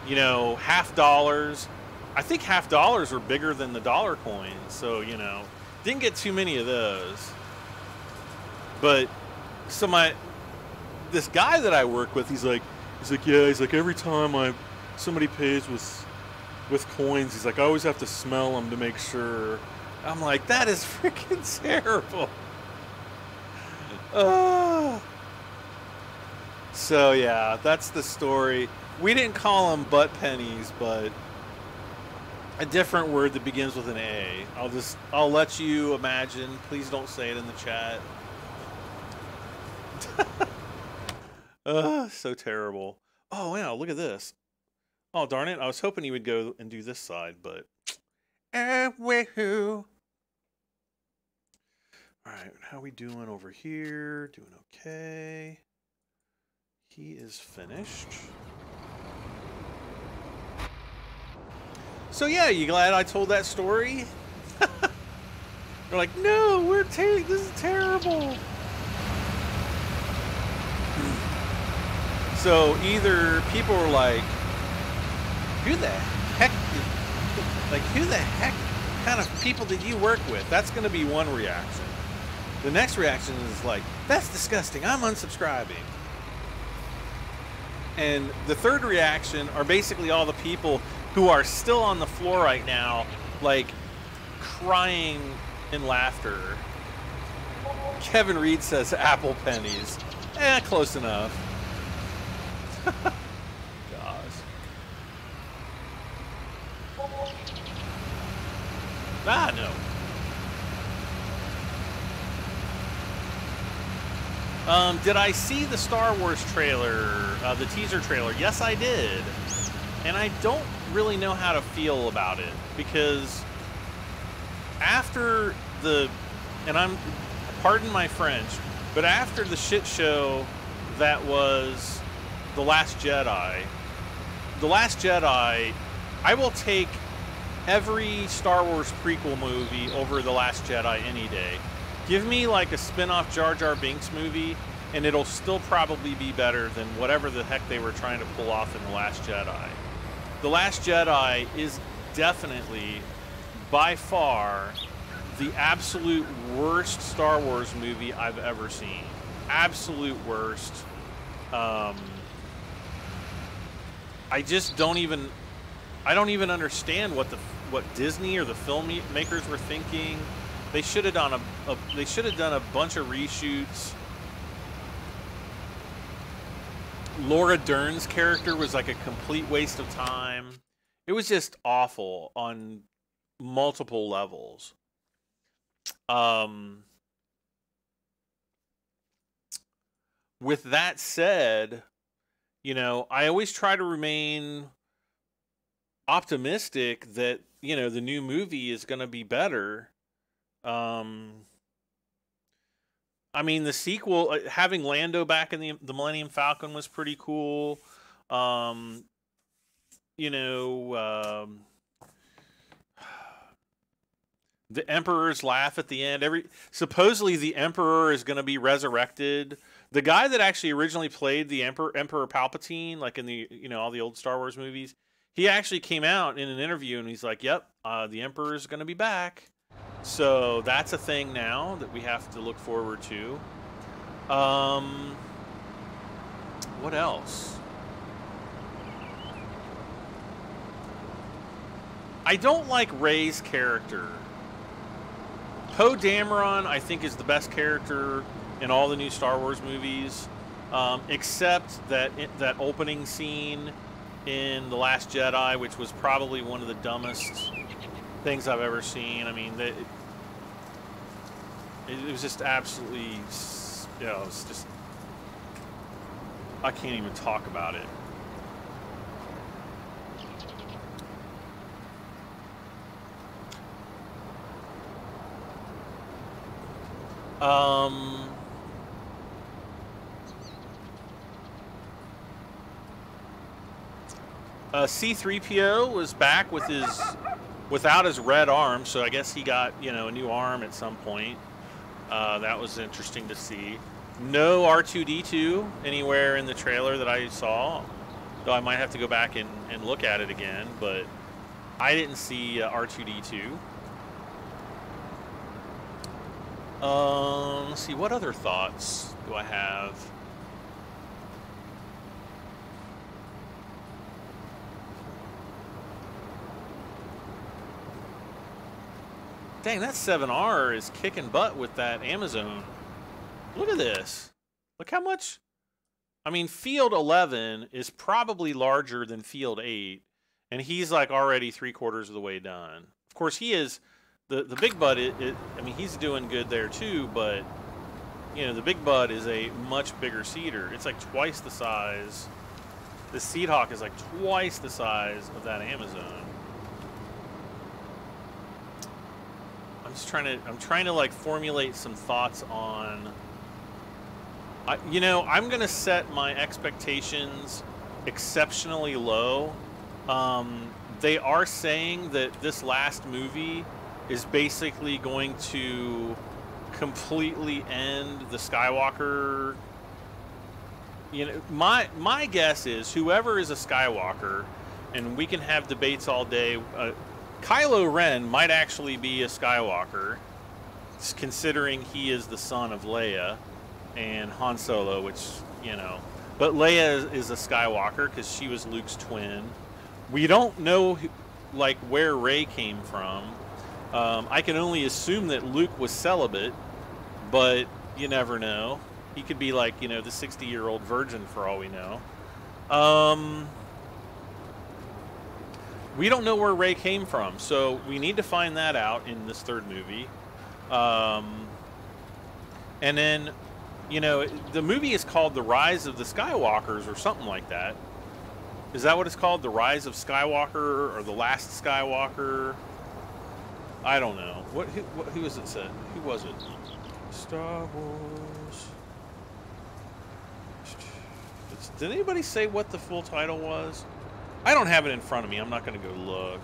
You know, $50. I think $50 are bigger than the dollar coins, so you know, didn't get too many of those. But so this guy that I work with, he's like every time somebody pays with coins, he's like, I always have to smell them to make sure. I'm like, that is freaking terrible. So yeah, that's the story. We didn't call them butt pennies, but a different word that begins with an A. I'll let you imagine. Please don't say it in the chat. So terrible. Oh yeah, look at this. Oh darn it! I was hoping he would go and do this side, but woohoo! All right, how we doing over here? Doing okay. He is finished. So yeah, you glad I told that story? They're like, no, this is terrible. So either people were like, who the heck kind of people did you work with? That's going to be one reaction. The next reaction is like, that's disgusting, I'm unsubscribing. And the third reaction are basically all the people who are still on the floor right now, like crying in laughter. Kevin Reed says apple pennies. Close enough. Gosh. Ah, no. Did I see the Star Wars trailer, the teaser trailer? Yes, I did. And I don't really know how to feel about it, because after pardon my French, but after the shit show that was The Last Jedi, I will take every Star Wars prequel movie over The Last Jedi any day. Give me like a spin-off Jar Jar Binks movie, and it'll still probably be better than whatever the heck they were trying to pull off in The Last Jedi. The Last Jedi is definitely, by far, the absolute worst Star Wars movie I've ever seen. Absolute worst. I just don't even... I don't even understand what Disney or the filmmakers were thinking. They should have done a bunch of reshoots. Laura Dern's character was like a complete waste of time. It was just awful on multiple levels. With that said, you know, I always try to remain optimistic that, you know, the new movie is going to be better. I mean, the sequel, having Lando back in the Millennium Falcon was pretty cool. You know, the Emperor's laugh at the end. Supposedly the Emperor is going to be resurrected. The guy that actually originally played the Emperor Palpatine, like in the, you know, all the old Star Wars movies, he actually came out in an interview and he's like, "Yep, the Emperor is going to be back." So that's a thing now that we have to look forward to. What else? I don't like Rey's character. Poe Dameron, I think, is the best character in all the new Star Wars movies, except that opening scene in The Last Jedi, which was probably one of the dumbest things I've ever seen. I mean, it was just absolutely, you know, it's just, I can't even talk about it. C-3PO was back with without his red arm, so I guess he got, you know, a new arm at some point. That was interesting to see. No R2-D2 anywhere in the trailer that I saw, though I might have to go back and look at it again, but I didn't see R2-D2. Let's see, what other thoughts do I have? Dang, that 7R is kicking butt with that Amazon. Look at this. Look how much... I mean, Field 11 is probably larger than Field 8, and he's like already 3/4 of the way done. Of course, he is... The Big Bud, I mean, he's doing good there too, but, you know, the Big Bud is a much bigger seeder. It's like twice the size. The Seedhawk is like twice the size of that Amazon. I'm trying to like formulate some thoughts on, you know, I'm going to set my expectations exceptionally low. They are saying that this last movie is basically going to completely end the Skywalker. You know, my guess is whoever is a Skywalker, and we can have debates all day, Kylo Ren might actually be a Skywalker, considering he is the son of Leia and Han Solo, which, you know, but Leia is a Skywalker because she was Luke's twin. We don't know, like, where Rey came from. I can only assume that Luke was celibate, but you never know. He could be like, you know, the 60-year-old virgin for all we know. We don't know where Rey came from, so we need to find that out in this third movie. And then, you know, the movie is called The Rise of the Skywalkers or something like that. Is that what it's called? The Rise of Skywalker or The Last Skywalker? I don't know. Who was it said? Who was it? Star Wars. Did anybody say what the full title was? I don't have it in front of me. I'm not going to go look.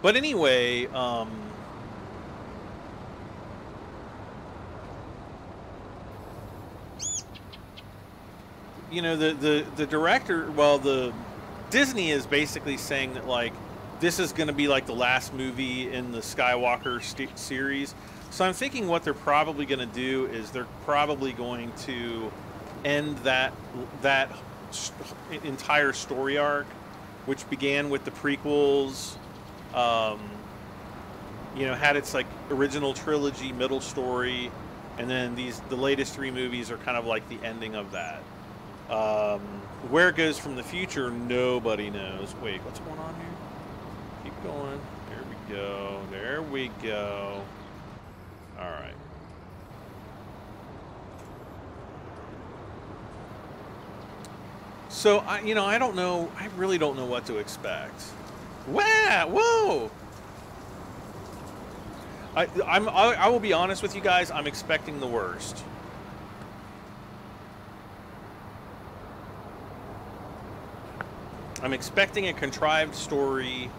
But anyway, you know, the director, well, the Disney is basically saying that, like, this is going to be like the last movie in the Skywalker series. So I'm thinking what they're probably going to do is they're probably going to end that entire story arc, which began with the prequels. You know, had its like original trilogy middle story, and then the latest 3 movies are kind of like the ending of that. Where it goes from the future, nobody knows. Wait, what's going on here? Keep going. There we go. There we go. All right. So you know, I don't know. I really don't know what to expect. Wow! Whoa! I will be honest with you guys. I'm expecting the worst. I'm expecting a contrived story,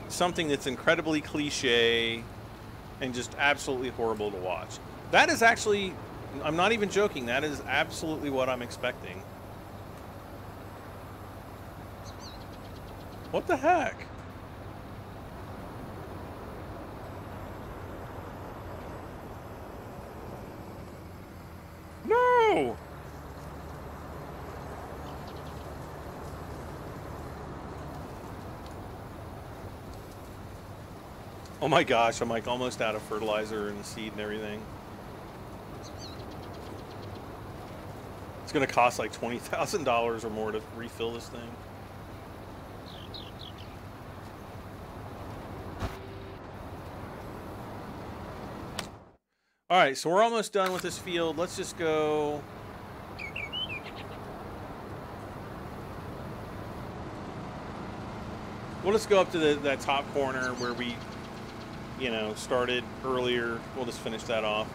something that's incredibly cliche, and just absolutely horrible to watch. That is actually, I'm not even joking, that is absolutely what I'm expecting. What the heck? No! Oh my gosh, I'm like almost out of fertilizer and seed and everything. It's gonna cost like $20,000 or more to refill this thing. Alright, so we're almost done with this field. Let's just go. We'll just go up to that top corner where we, you know, started earlier. We'll just finish that off.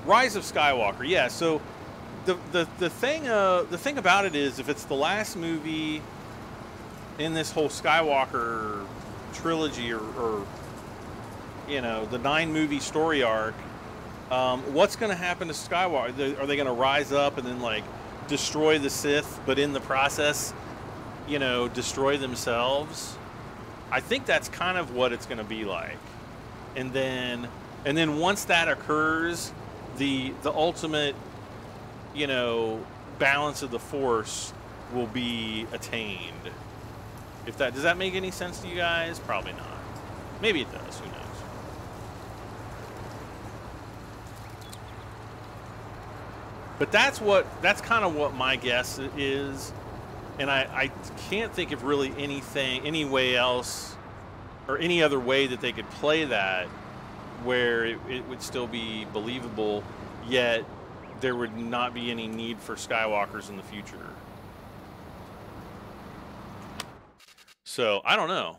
Rise of Skywalker. Yeah, so the thing about it is, if it's the last movie in this whole Skywalker trilogy, or you know, the 9-movie story arc, what's going to happen to Skywalker? Are they going to rise up and then like destroy the Sith, but in the process, you know, destroy themselves? I think that's kind of what it's going to be like. And then once that occurs, the ultimate, you know, balance of the Force will be attained. If that, does that make any sense to you guys? Probably not. Maybe it does. Who knows? But that's kind of what my guess is. And I can't think of really any way else, or any other way that they could play that where it would still be believable, yet there would not be any need for Skywalkers in the future. So, I don't know.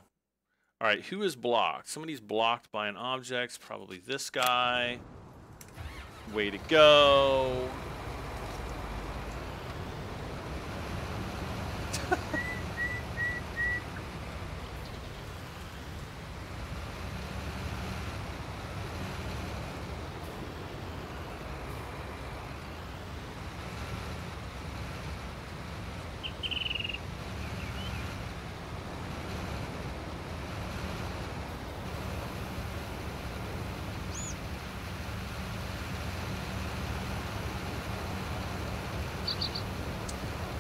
All right, who is blocked? Somebody's blocked by an object, probably this guy. Way to go.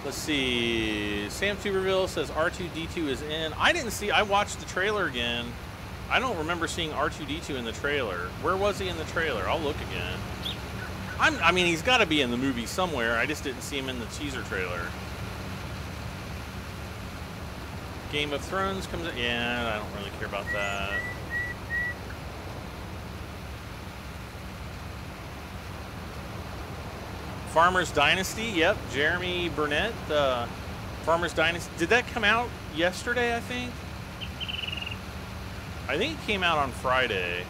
Let's see. Sam Tuberville says R2-D2 is in. I didn't see. I watched the trailer again. I don't remember seeing R2-D2 in the trailer. Where was he in the trailer? I'll look again. I mean, he's got to be in the movie somewhere. I just didn't see him in the teaser trailer. Game of Thrones comes in. Yeah, I don't really care about that. Farmer's Dynasty, yep, Jeremy Burnett, Farmer's Dynasty. Did that come out yesterday, I think? I think it came out on Friday.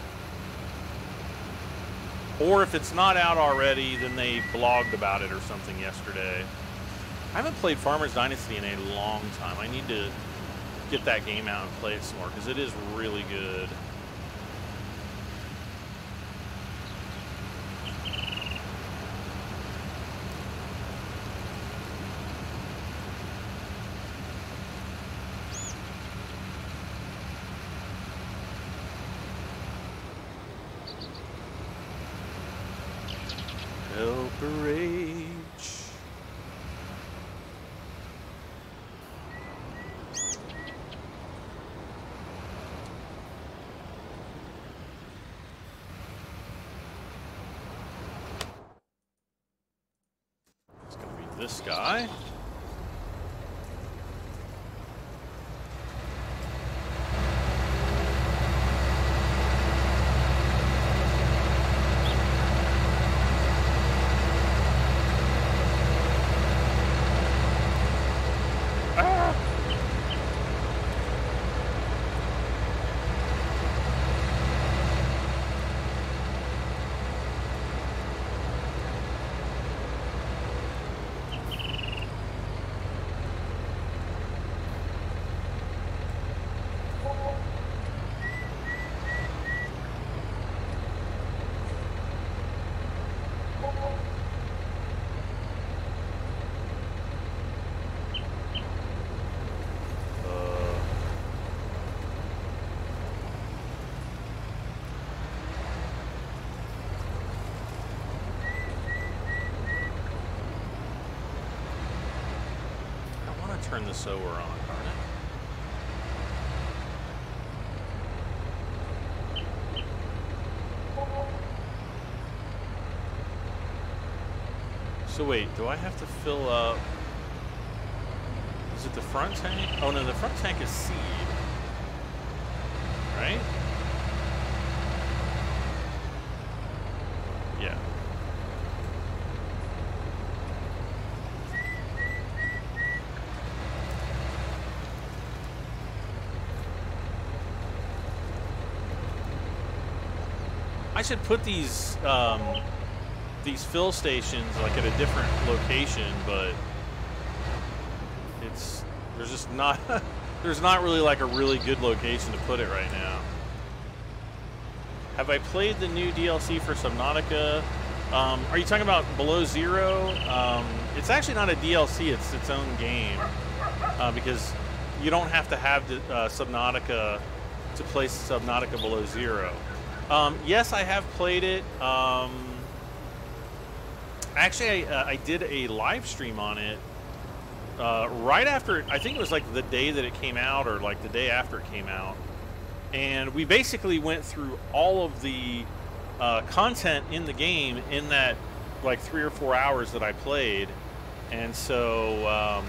Or if it's not out already, then they blogged about it or something yesterday. I haven't played Farmer's Dynasty in a long time. I need to get that game out and play it some more, because it is really good. This guy. Turn the sower on, darn it. So wait, do I have to fill up? Is it the front tank? Oh no, the front tank is seed. Right? Yeah. I should put these fill stations like at a different location, but there's just not there's not really like a really good location to put it right now. Have I played the new DLC for Subnautica? Are you talking about Below Zero? It's actually not a DLC; it's its own game because you don't have to have Subnautica to play Subnautica Below Zero. Yes, I have played it. Actually, I did a live stream on it right after, I think it was like the day that it came out or like the day after it came out. And we basically went through all of the content in the game in that like 3 or 4 hours that I played. And so,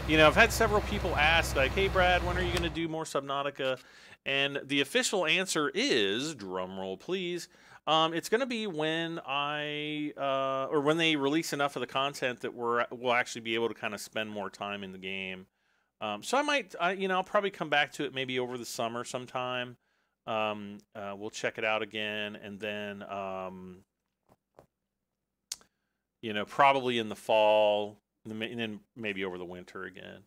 you know, I've had several people ask like, hey, Brad, when are you going to do more Subnautica? And the official answer is, drumroll please, it's going to be when or when they release enough of the content that we'll actually be able to kind of spend more time in the game. So I might, you know, I'll probably come back to it maybe over the summer sometime. We'll check it out again, and then, you know, probably in the fall, and then maybe over the winter again.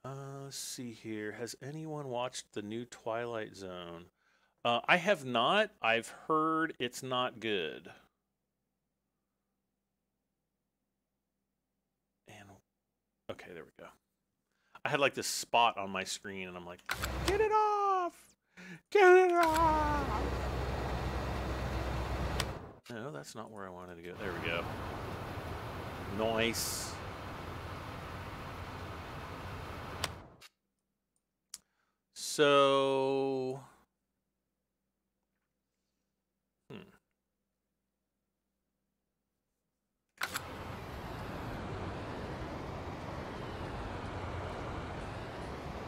Let's see here. Has anyone watched the new Twilight Zone? I have not. I've heard it's not good. And okay, there we go. I had like this spot on my screen, and I'm like, get it off! Get it off! No, that's not where I wanted to go. There we go. Nice. So,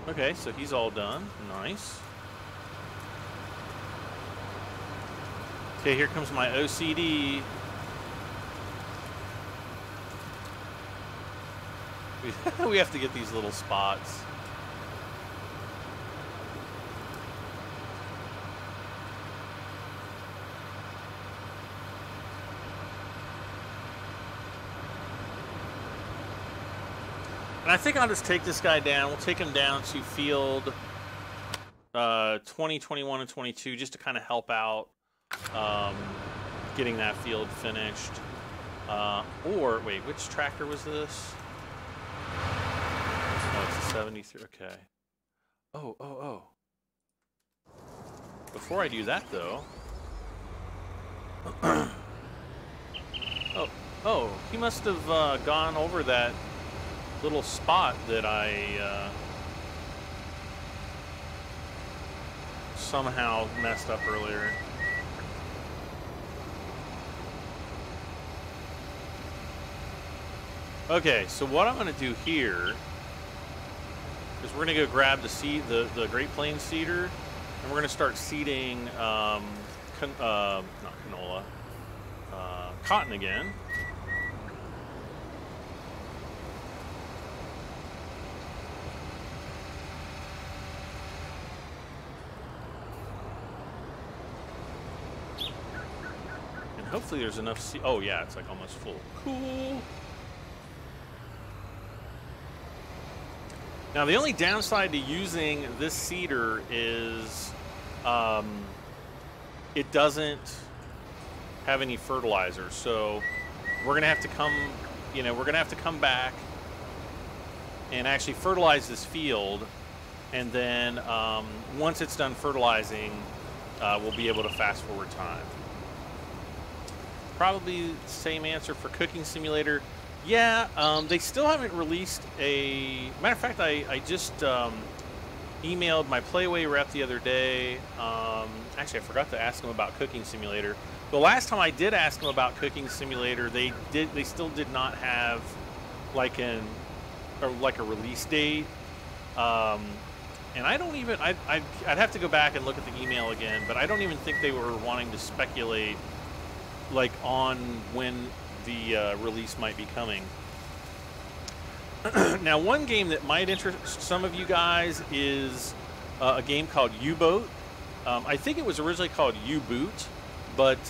okay, so he's all done. Nice. Okay, here comes my OCD. We have to get these little spots. And I think I'll just take this guy down. We'll take him down to field 20, 21, and 22 just to kind of help out getting that field finished. Or, wait, which tractor was this? Oh, it's a 73. Okay. Oh. Before I do that, though... oh, he must have gone over that little spot that I somehow messed up earlier. Okay, so what I'm going to do here is we're going to go grab the Great Plains seeder, and we're going to start seeding not canola, cotton again. And hopefully there's enough seed. Oh yeah, it's like almost full. Cool. Now the only downside to using this seeder is it doesn't have any fertilizer, so we're gonna have to come back and actually fertilize this field, and then once it's done fertilizing, we'll be able to fast forward time. Probably the same answer for Cooking Simulator. Yeah, they still haven't released a... Matter of fact, I just emailed my Playway rep the other day. Actually, I forgot to ask them about Cooking Simulator. The last time I did ask them about Cooking Simulator, they still did not have like a release date. And I don't even... I'd have to go back and look at the email again, but I don't even think they were wanting to speculate like on when the release might be coming. Now, one game that might interest some of you guys is a game called U-Boat. I think it was originally called U-Boot, but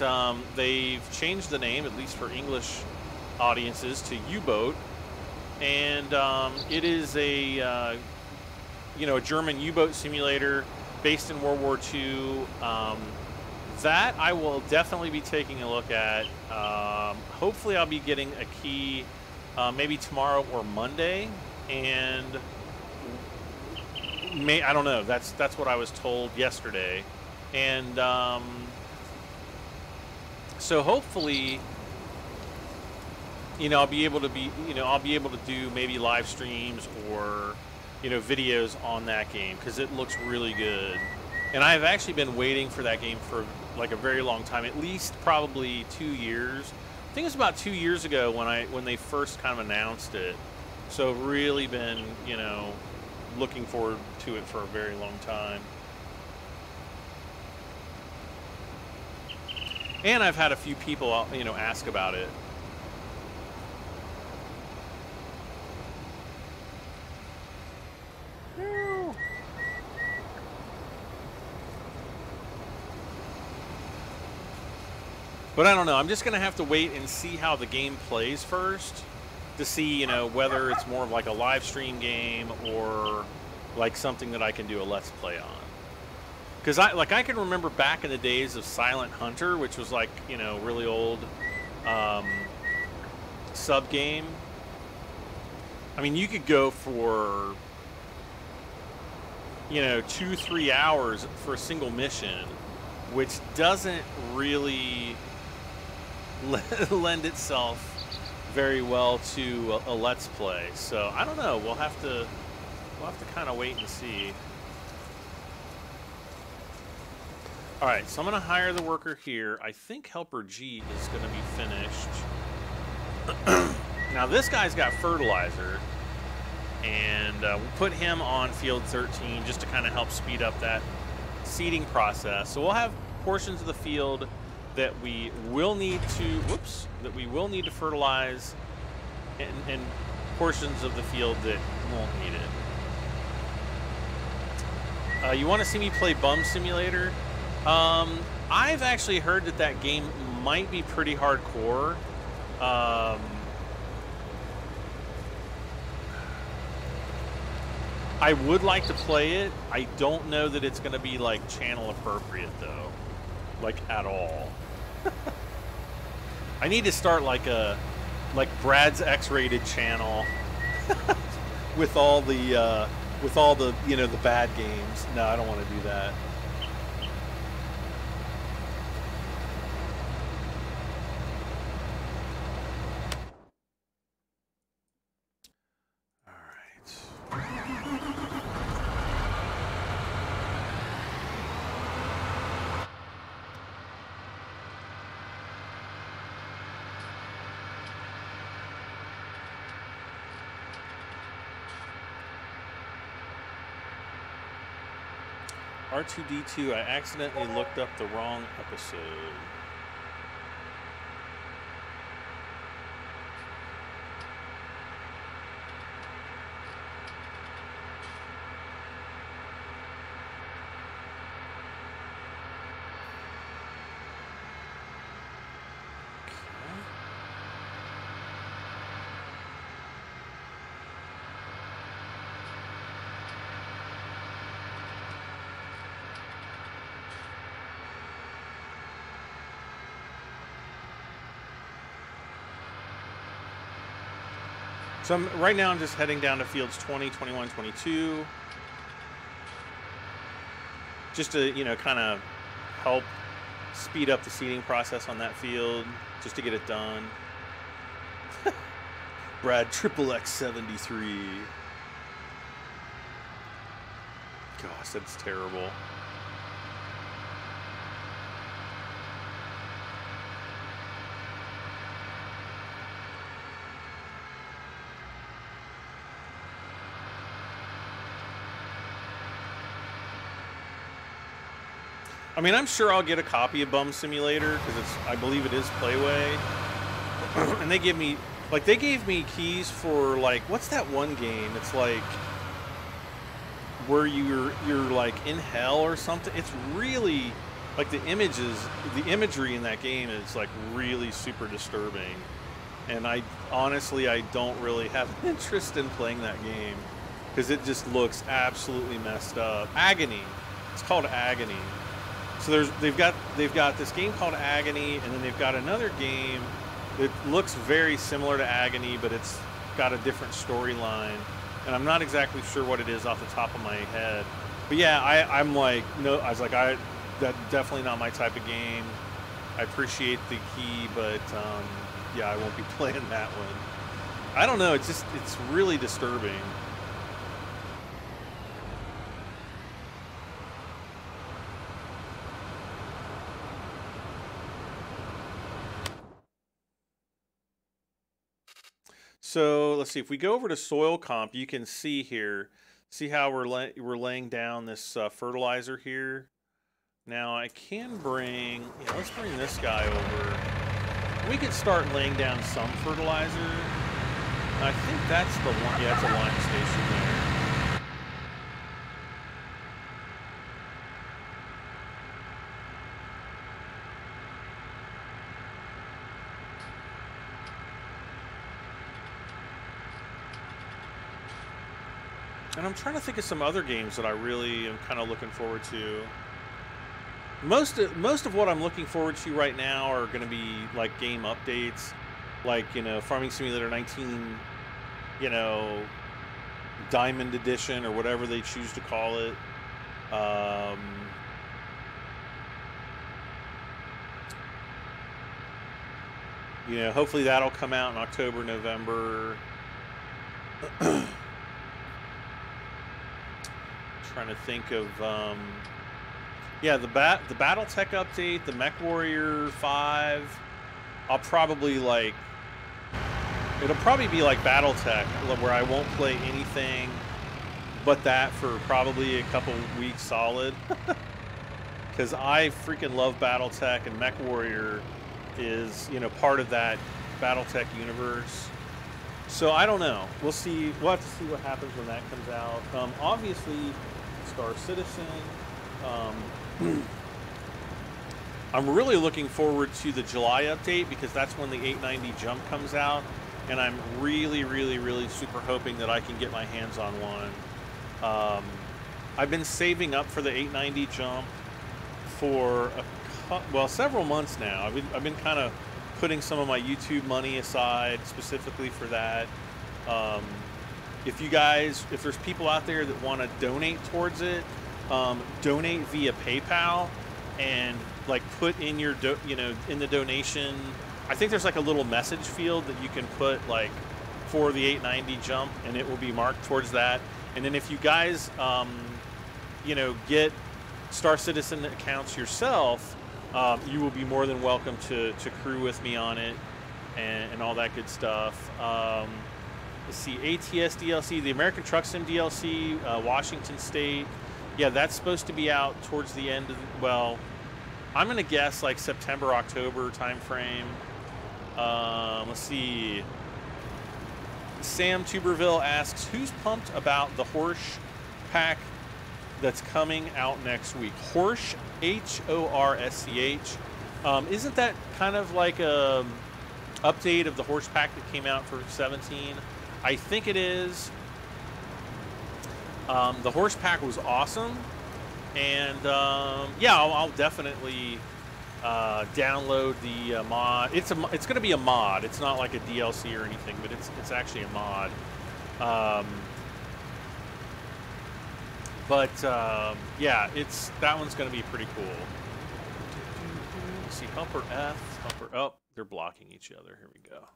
they've changed the name, at least for English audiences, to U-Boat. And it is a a German U-boat simulator based in World War II. That I will definitely be taking a look at. Hopefully I'll be getting a key maybe tomorrow or Monday, and I don't know. That's what I was told yesterday, and so hopefully I'll be able to do maybe live streams or videos on that game, because it looks really good. And I've actually been waiting for that game for like a very long time, at least probably 2 years. I think it was about 2 years ago when they first kind of announced it. So really been, looking forward to it for a very long time. And I've had a few people, ask about it. But I don't know. I'm just going to have to wait and see how the game plays first to see, whether it's more of like a live stream game or like something that I can do a Let's Play on. Because I can remember back in the days of Silent Hunter, which was like, really old sub game. I mean, you could go for, 2-3 hours for a single mission, which doesn't really lend itself very well to a Let's Play. So I don't know. We'll have to kind of wait and see. All right, so I'm going to hire the worker here. I think Helper G is going to be finished. Now this guy's got fertilizer, and we'll put him on field 13 just to kind of help speed up that seeding process. So we'll have portions of the field that we will need to fertilize, and portions of the field that won't need it. You want to see me play Bum Simulator? I've actually heard that game might be pretty I would like to play it. I don't know that it's going to be like channel appropriate though, like at all. I need to start like Brad's X-rated channel with all the you know, the bad games. No, I don't want to do that. R2-D2, I accidentally looked up the wrong episode. So right now I'm just heading down to fields 20, 21, 22. Just to, you know, kind of help speed up the seeding process on that field, just to get it done. Brad XXX73. Gosh, that's terrible. I mean, I'm sure I'll get a copy of Bum Simulator because I believe it is Playway, and they gave me keys for like, what's that one game? It's like where you're like in hell or something. It's really like the imagery in that game is like really super disturbing, and I honestly don't really have an interest in playing that game because it just looks absolutely messed up. Agony. It's called Agony. So they've got this game called Agony, and then they've got another game that looks very similar to Agony, but it's got a different storyline, and I'm not exactly sure what it is off the top of my head. But yeah, I'm like, no, I was like, that's definitely not my type of game. I appreciate the key, but yeah, I won't be playing that one. I don't know. It's really disturbing. So let's see, if we go over to soil comp, you can see here, see how we're laying down this fertilizer here. Now I can bring, yeah, let's bring this guy over. We can start laying down some fertilizer. I think that's the one, yeah, it's a line station there. And I'm trying to think of some other games that I really am kind of looking forward to. Most of what I'm looking forward to right now are going to be like game updates, like, you know, Farming Simulator 19, you know, Diamond Edition or whatever they choose to call it. You know, hopefully that'll come out in October, November. Trying to think of, yeah, the BattleTech update, the MechWarrior 5. I'll probably like, it'll probably be like BattleTech, where I won't play anything but that for probably a couple weeks solid. Because I freaking love BattleTech, and MechWarrior is, you know, part of that BattleTech universe. So I don't know. We'll see. We'll have to see what happens when that comes out. Obviously, Star Citizen. I'm really looking forward to the July update because that's when the 890 Jump comes out, and I'm really, really, really super hoping that I can get my hands on one. I've been saving up for the 890 jump for several months now. I've been kind of putting some of my YouTube money aside specifically for that. If there's people out there that want to donate towards it, donate via PayPal and like put in your in the donation. I think there's like a little message field that you can put like for the 890 jump, and it will be marked towards that. And then if you guys get Star Citizen accounts yourself, you will be more than welcome to crew with me on it and all that good stuff. Let's see, ATS DLC, the American Truck Sim DLC, Washington State. Yeah, that's supposed to be out towards the end of I'm going to guess like September, October time frame. Let's see. Sam Tuberville asks, who's pumped about the Horsch pack that's coming out next week? Horsch, H-O-R-S-C-H. Isn't that kind of like a update of the Horsch pack that came out for 17? I think it is. The Horsch pack was awesome, and yeah, I'll definitely download the mod. It's going to be a mod. It's not like a DLC or anything, but it's actually a mod. Yeah, that one's going to be pretty cool. Let's see, Humper F, Humper. Oh, they're blocking each other. Here we go.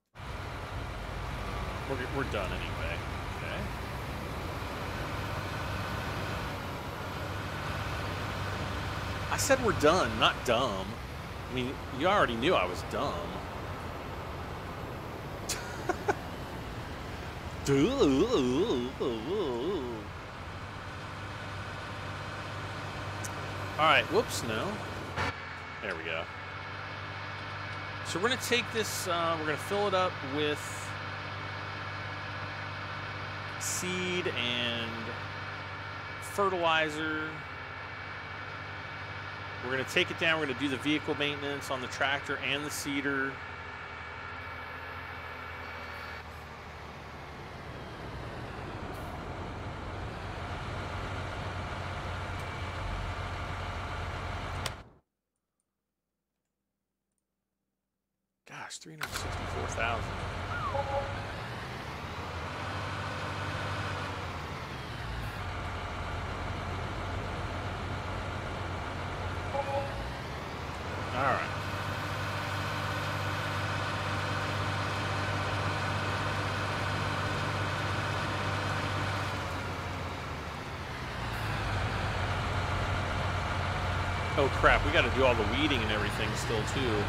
We're done anyway. Okay. I said we're done, not dumb. I mean, you already knew I was dumb. All right, whoops, no. There we go. So we're going to take this, we're going to fill it up with seed and fertilizer. We're going to take it down. We're going to do the vehicle maintenance on the tractor and the seeder. Gosh, 364,000. All right. Oh crap, we got to do all the weeding and everything still too.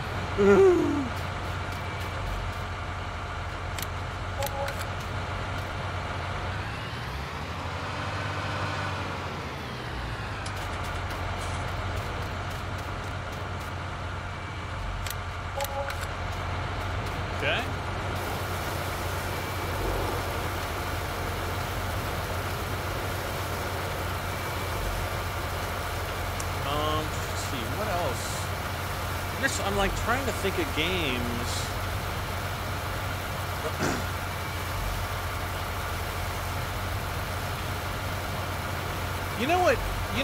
Okay. Let's see, what else? I'm like trying to think of games. You know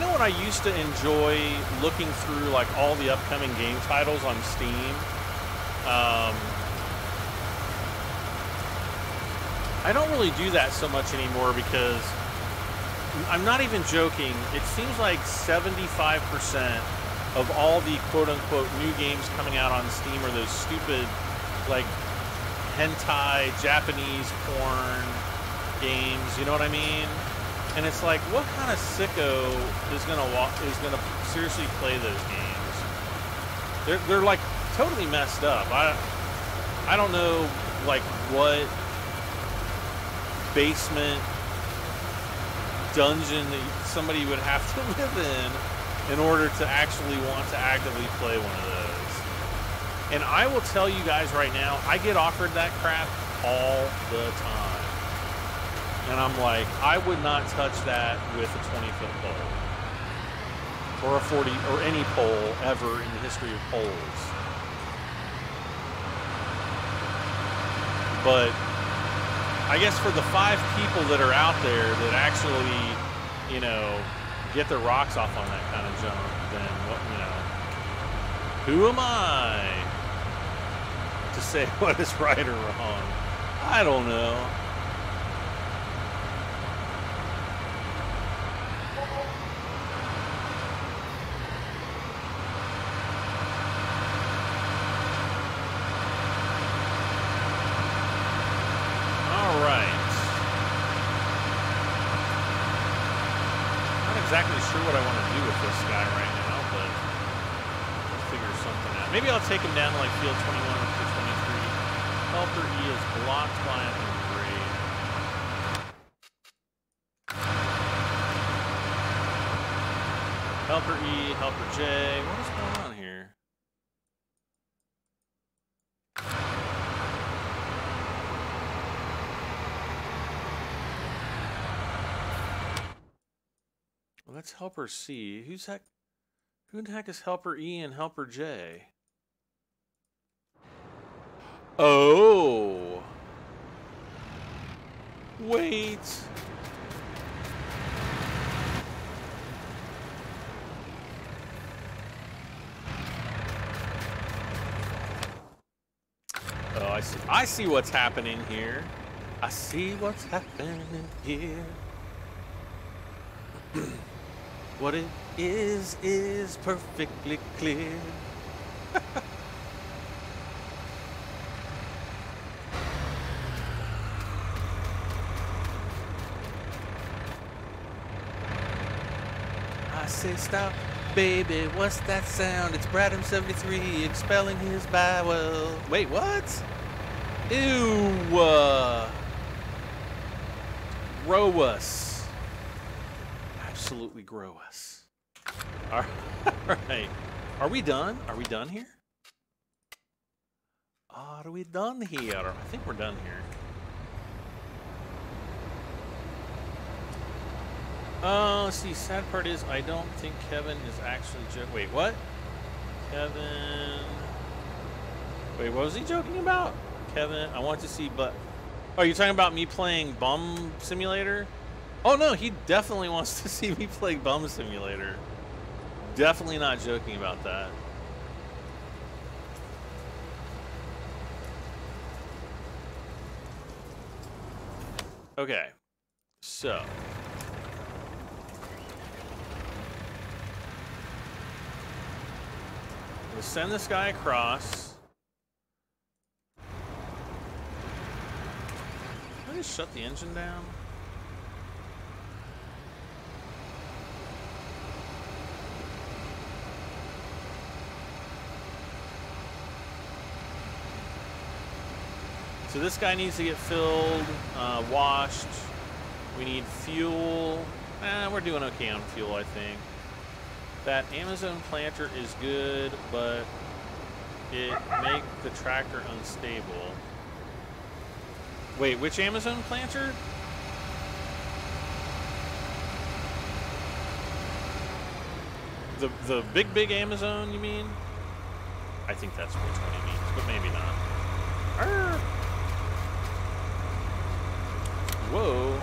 what I used to enjoy looking through like all the upcoming game titles on Steam? I don't really do that so much anymore because I'm not even joking. It seems like 75% of all the quote-unquote new games coming out on Steam are those stupid, like, hentai, Japanese porn games. You know what I mean? And it's like, what kind of sicko is gonna seriously play those games? They're like totally messed up. I don't know like what basement dungeon that somebody would have to live in order to actually want to actively play one of those. And I will tell you guys right now, I get offered that crap all the time. And I'm like, I would not touch that with a 20-foot pole. Or a 40, or any pole ever in the history of poles. But I guess for the 5 people that are out there that actually you know, get their rocks off on that kind of junk, then what, you know, who am I to say what is right or wrong? I don't know. Exactly sure what I want to do with this guy right now, but we'll figure something out. Maybe I'll take him down to like field 21 to 23. Helper E is blocked by an upgrade. Helper E, Helper J. What is going on here? Well, that's Helper C. Who in the heck is Helper E and Helper J? Oh. Wait. Oh, I see. I see what's happening here. I see what's happening here. What it is perfectly clear. I say stop, baby, what's that sound? It's Bradham73 expelling his bowel. Wait, what? Ew. Grow us. Absolutely grow us. All right. Are we done? Are we done here? Are we done here? I think we're done here. Let's see. Sad part is I don't think Kevin is actually joking. Wait, what? Kevin. Wait, what was he joking about? Kevin, I want to see, but. Oh, you're talking about me playing Bum Simulator? Oh no, he definitely wants to see me play Bum Simulator. Definitely not joking about that. Okay, so. We'll send this guy across. Can I just shut the engine down? So this guy needs to get filled, washed. We need fuel. We're doing okay on fuel, I think. That Amazon planter is good, but it makes the tractor unstable. Wait, which Amazon planter? The big Amazon, you mean? I think that's which one he means, but maybe not. Arr! Whoa.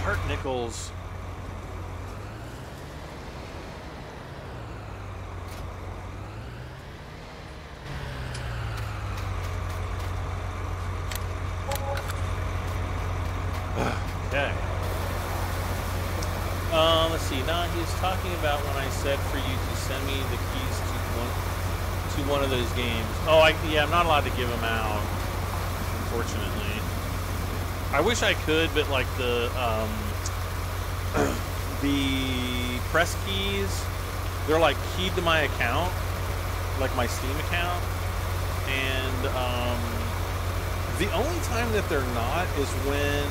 Fart nickels. Okay. Let's see. Now he's talking about when I said for you to send me the keys to one of those games. Oh, yeah, I'm not allowed to give them out, unfortunately. I wish I could, but like the press keys, they're like keyed to my account, like my Steam account, and the only time that they're not is when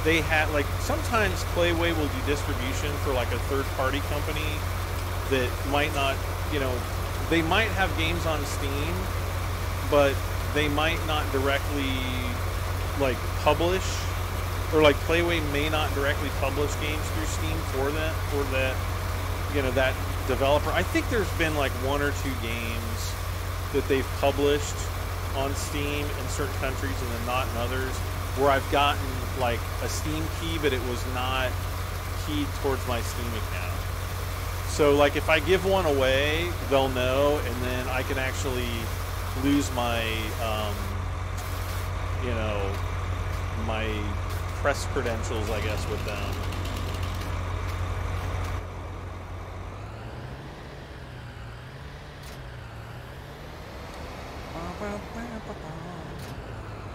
they had, like, sometimes Clayway will do distribution for like a third-party company that might not, you know, they might have games on Steam, but they might not directly like publish, or like Playway may not directly publish games through Steam for that, you know, that developer. I think there's been like 1 or 2 games that they've published on Steam in certain countries and then not in others, where I've gotten like a Steam key, but it was not keyed towards my Steam account. So like if I give one away, they'll know, and then I can actually lose my, you know, my press credentials, I guess, with them.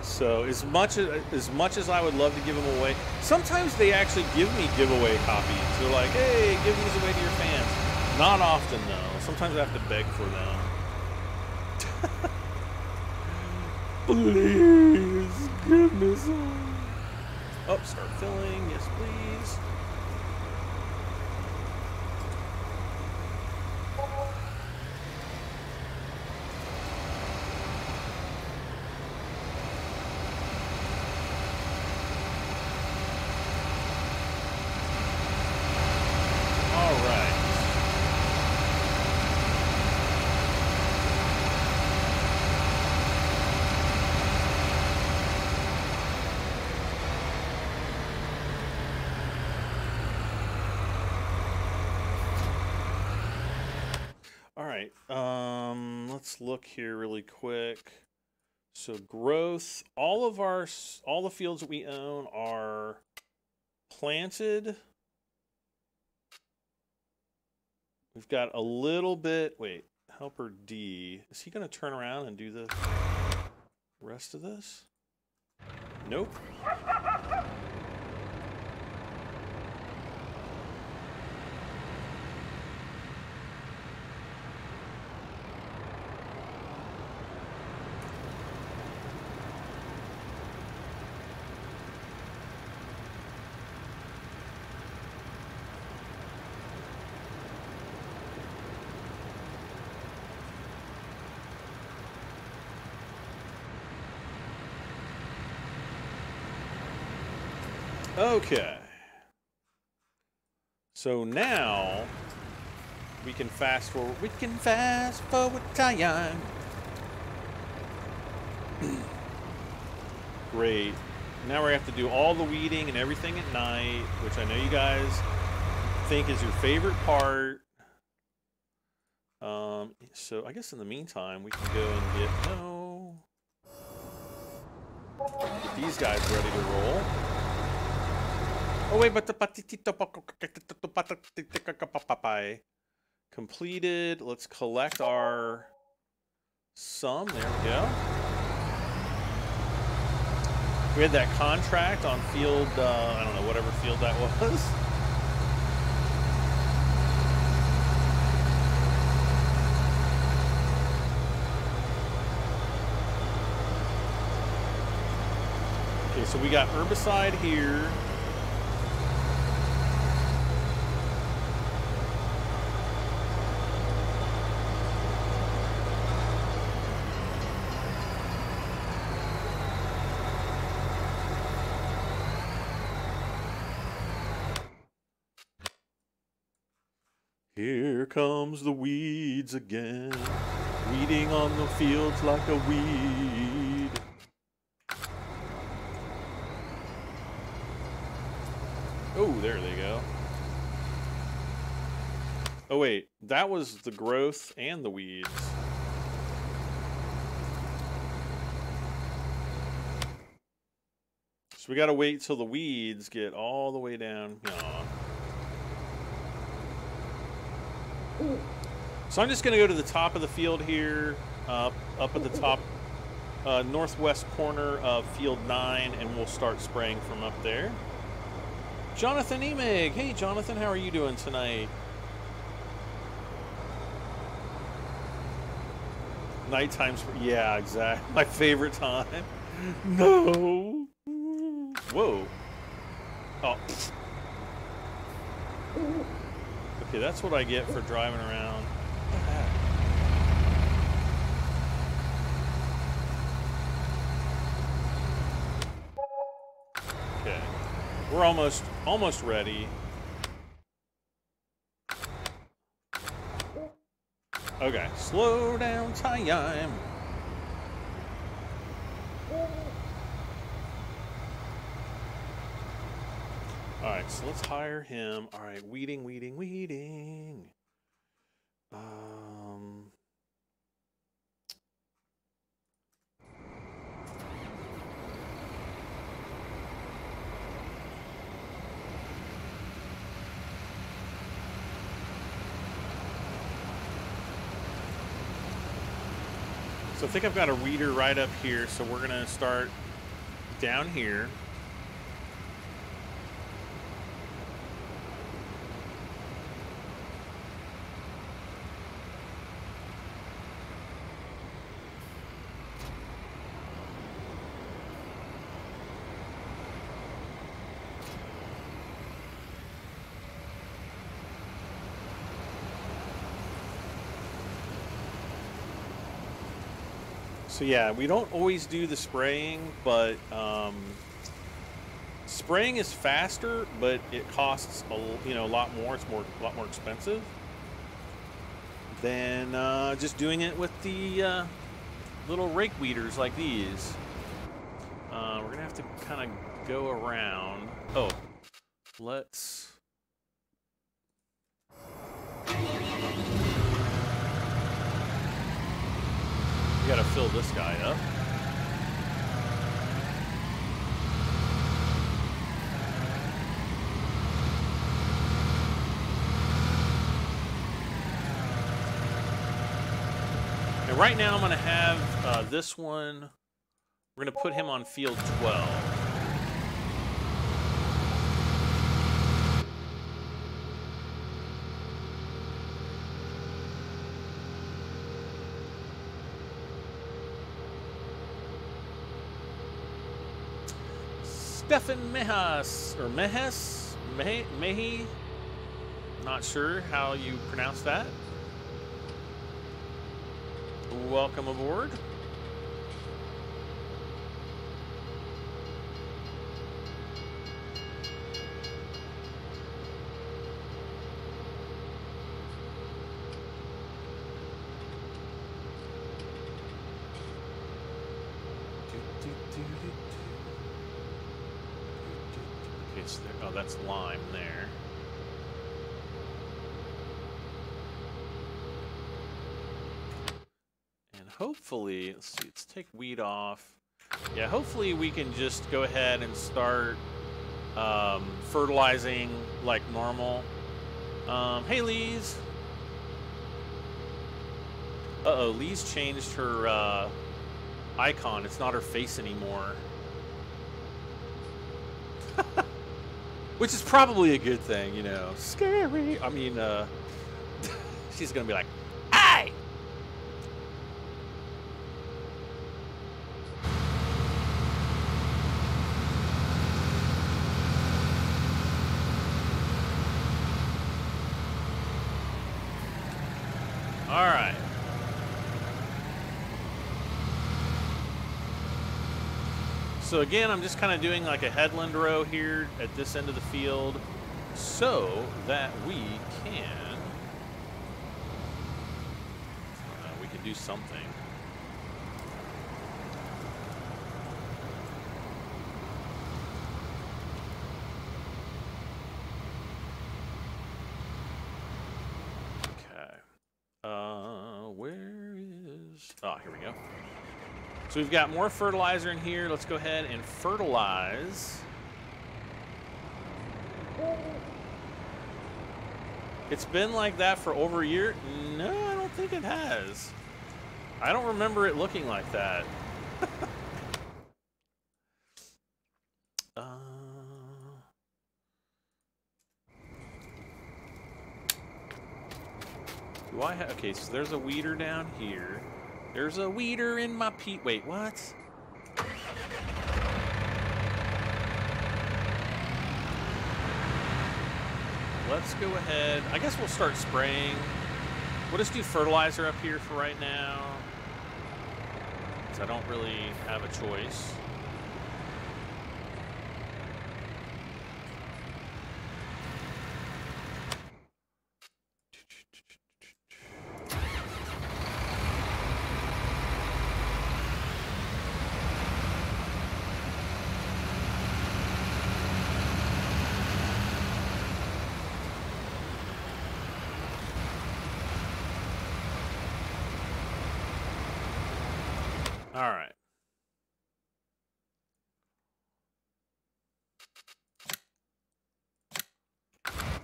So as much as I would love to give them away, sometimes they actually give me giveaway copies. They're like, hey, give these away to your fans. Not often, though. Sometimes I have to beg for them. Please, goodness. Oh, start filling. Yes, please. Let's look here really quick. So growth, all the fields that we own are planted. We've got a little bit, wait, helper D. Is he going to turn around and do the rest of this? Nope. Okay. So now we can fast forward. We can fast forward time. Great. Now we have to do all the weeding and everything at night, which I know you guys think is your favorite part. So I guess in the meantime we can go and get these guys ready to roll. Oh wait, but the completed. Let's collect our sum. There we go. We had that contract on field, I don't know, whatever field that was. Okay, so we got herbicide here. Here comes the weeds again, weeding on the fields like a weed. Oh, there they go. Oh wait, that was the growth and the weeds. So we gotta wait till the weeds get all the way down. Aw. So I'm just going to go to the top of the field here, up at the top northwest corner of field 9, and we'll start spraying from up there. Jonathan Emig. Hey, Jonathan, how are you doing tonight? Nighttime's, yeah, exactly. My favorite time. No. Whoa. Oh. Okay, that's what I get for driving around. What the heck? We're almost ready. Okay, slow down time. All right, so let's hire him. All right, weeding. So I think I've got a weeder right up here, so we're gonna start down here. So yeah, we don't always do the spraying, but spraying is faster, but it costs a lot more. It's a lot more expensive than just doing it with the little rake weeders like these. We're gonna have to kind of go around. Oh, let's. We gotta fill this guy up. And right now I'm gonna have this one, we're gonna put him on field 12. Stefan Mehi, not sure how you pronounce that. Welcome aboard. Oh, that's lime there. And hopefully, let's see, let's take weed off. Yeah, hopefully we can just go ahead and start fertilizing like normal. Hey, Lee's. Uh-oh, Lee's changed her icon. It's not her face anymore. Which is probably a good thing, you know. Scary. I mean, she's gonna be like, "Hey!" All right. So again, I'm just kind of doing like a headland row here at this end of the field so that we can do something. Okay. Where is... Oh, here we go. So we've got more fertilizer in here. Let's go ahead and fertilize. It's been like that for over a year? No, I don't think it has. I don't remember it looking like that. Do I have... Okay, so there's a weeder down here. There's a weeder in my peat. Wait, what? Let's go ahead. I guess we'll start spraying. We'll just do fertilizer up here for right now, because I don't really have a choice. All right.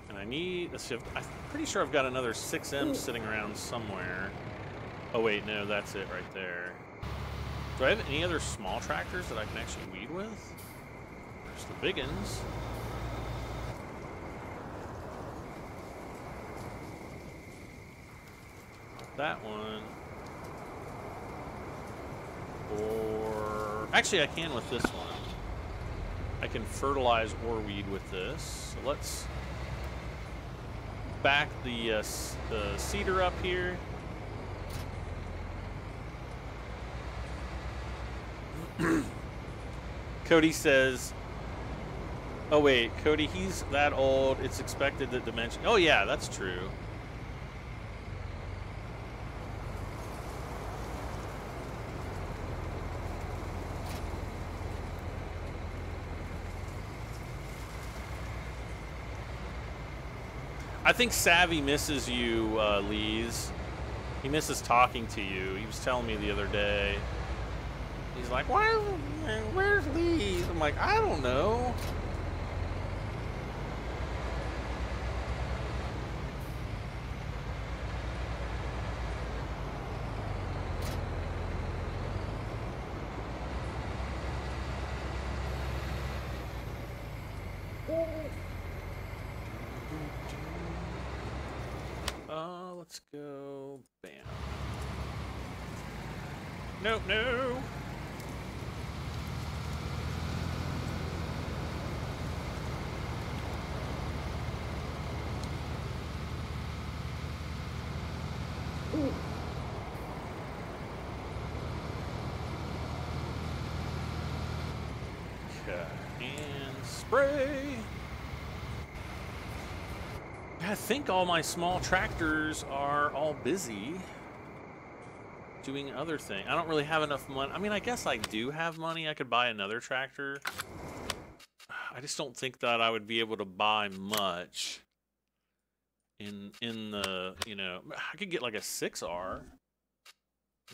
And I need a shift. I'm pretty sure I've got another 6M sitting around somewhere. Oh, wait, no, that's it right there. Do I have any other small tractors that I can actually weed with? There's the big uns. That one. Or actually I can with this one. I can fertilize or weed with this. So let's back the seeder up here. Cody says, oh wait, Cody, he's that old, it's expected that dimension. Oh yeah, that's true. I think Savvy misses you, Lees. He misses talking to you. He was telling me the other day. He's like, where's Lees? I'm like, I don't know. Let's go. Bam. Nope, no. Okay, and spray. I think all my small tractors are all busy doing other things. I don't really have enough money. I mean, I guess I do have money. I could buy another tractor. I just don't think that I would be able to buy much in the, you know, I could get like a 6R.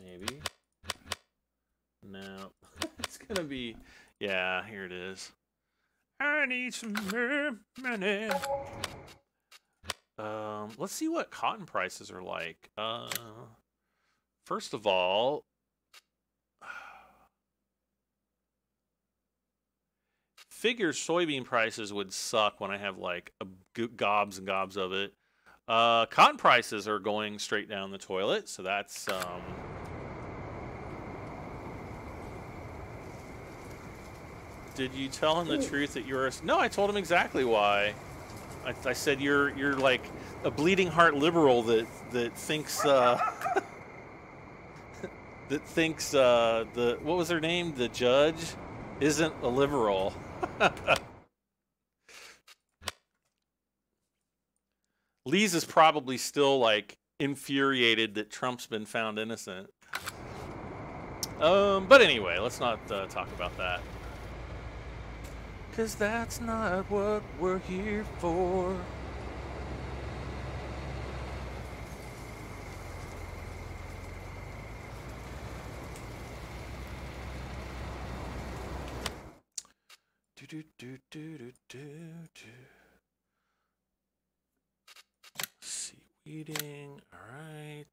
Maybe. No. It's gonna be, yeah, here it is. I need some more money. Let's see what cotton prices are like. First of all, figure soybean prices would suck when I have like gobs and gobs of it. Cotton prices are going straight down the toilet, so that's Did you tell him the truth that you're no, I told him exactly why. I said you're like a bleeding heart liberal that thinks that thinks the what was her name, the judge isn't a liberal. Lee's is probably still like infuriated that Trump's been found innocent. But anyway, let's not talk about that. 'Cause that's not what we're here for. Seaweeding, all right.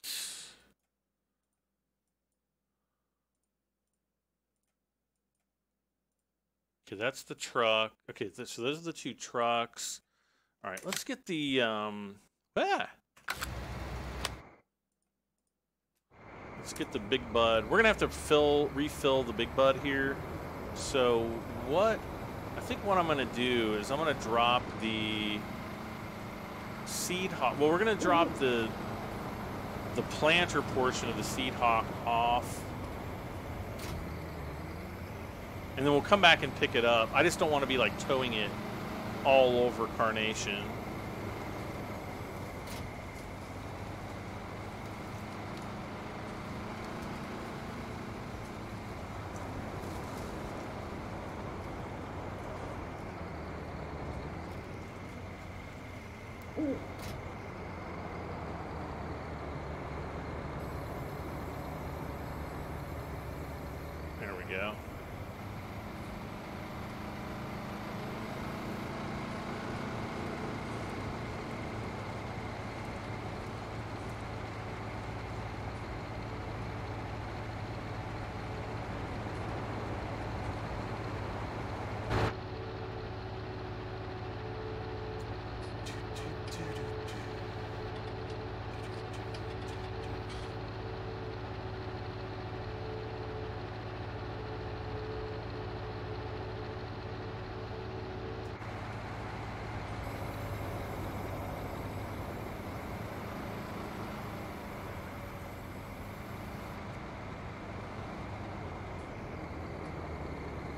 Okay, that's the truck. Okay, so those are the two trucks. All right, let's get the let's get the big bud. We're gonna have to refill the big bud here. So I think what I'm gonna do is I'm gonna drop the seed hawk. Well, we're gonna drop the planter portion of the seed hawk off. And then we'll come back and pick it up. I just don't want to be like towing it all over Carnation. we go.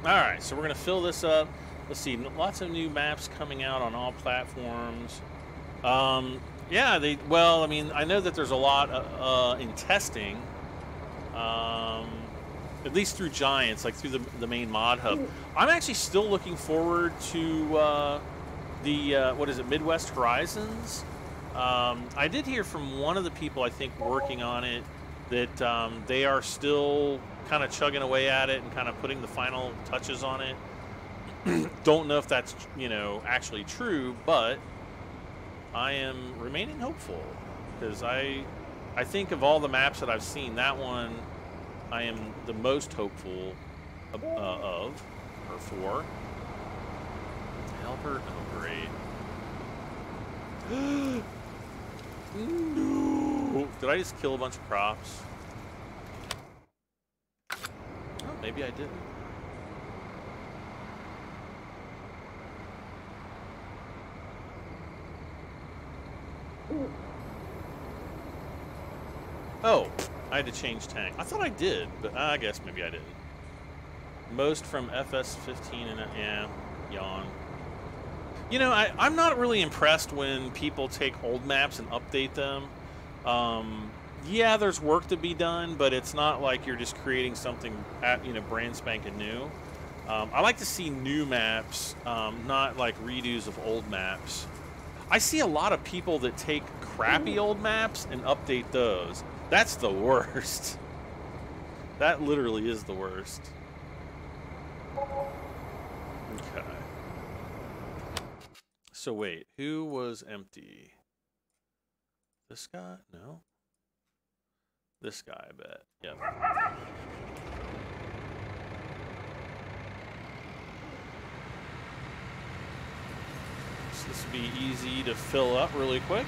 Alright, so we're going to fill this up. Let's see, lots of new maps coming out on all platforms. Yeah, well, I mean, I know that there's a lot in testing, at least through Giants, like through the main mod hub. I'm actually still looking forward to what is it, Midwest Horizons? I did hear from one of the people, I think, working on it, that they are still kind of chugging away at it and kind of putting the final touches on it. Don't know if that's, you know, actually true, but I am remaining hopeful because I think of all the maps that I've seen, that one I am the most hopeful of or for. Helper, oh great. No. Did I just kill a bunch of crops? Oh, maybe I didn't. Oh, I had to change tank. I thought I did, but I guess maybe I didn't. Most from FS15 and yeah, yawn. You know, I'm not really impressed when people take old maps and update them. Yeah, there's work to be done, but it's not like you're just creating something brand spanking new. I like to see new maps, not like redos of old maps. I see a lot of people that take crappy old maps and update those. That's the worst. That literally is the worst. Okay. So wait, who was empty? This guy? No. This guy, I bet. Yep. So this would be easy to fill up really quick.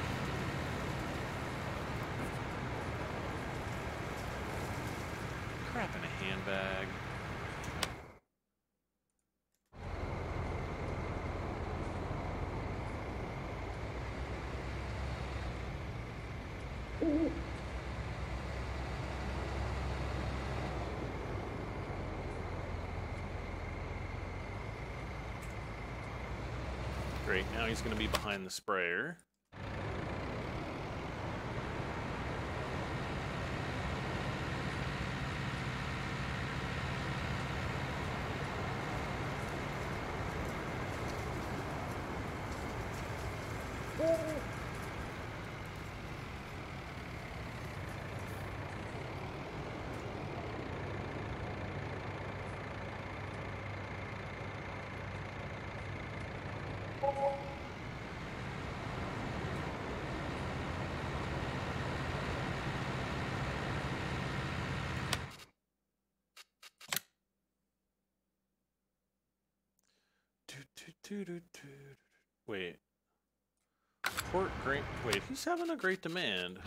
Crap in a handbag. Great, now he's going to be behind the sprayer. Wait. Wait, who's having a great demand?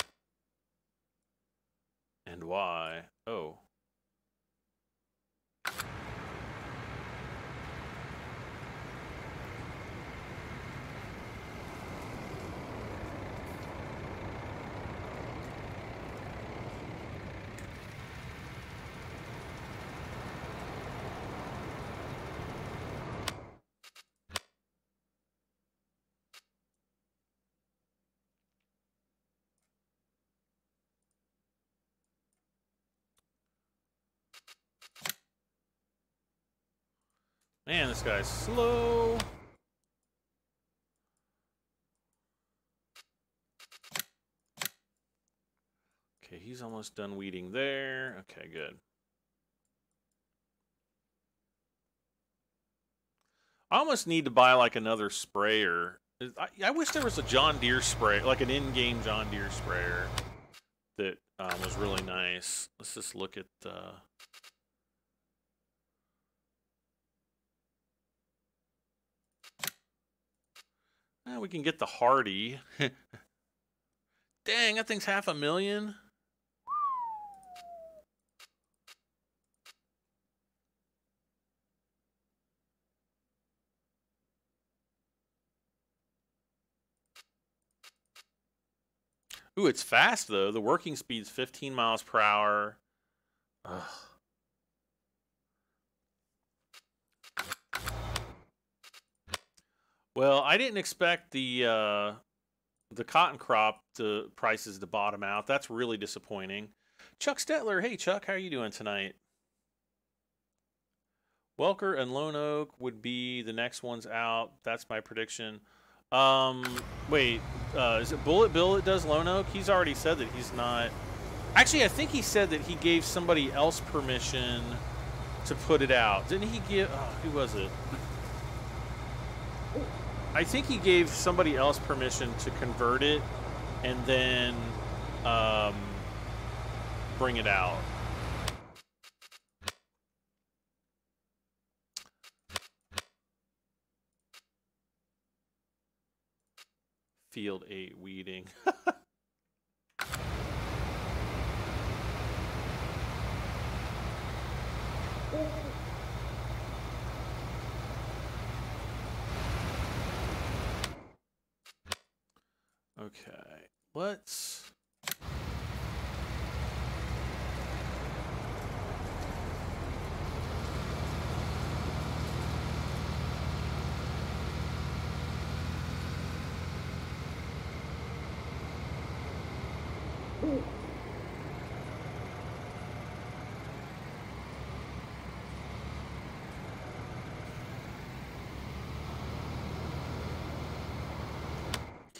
And why? Oh. Man, this guy's slow. Okay, he's almost done weeding there. Okay, good. I almost need to buy like another sprayer. I wish there was a John Deere spray, like an in-game John Deere sprayer that was really nice. Let's just look at we can get the Hardy. Dang, that thing's $500,000. Ooh, it's fast though. The working speed's 15 miles per hour. Ugh. Well, I didn't expect the cotton crop prices to bottom out. That's really disappointing. Chuck Stetler, hey Chuck, how are you doing tonight? Welker and Lone Oak would be the next ones out. That's my prediction. Wait, is it Bullet Bill that does Lone Oak? He's already said that he's not. Actually, I think he said that he gave somebody else permission to put it out. Didn't he give? Who was it? I think he gave somebody else permission to convert it and then bring it out. Field 8 weeding. Okay, let's...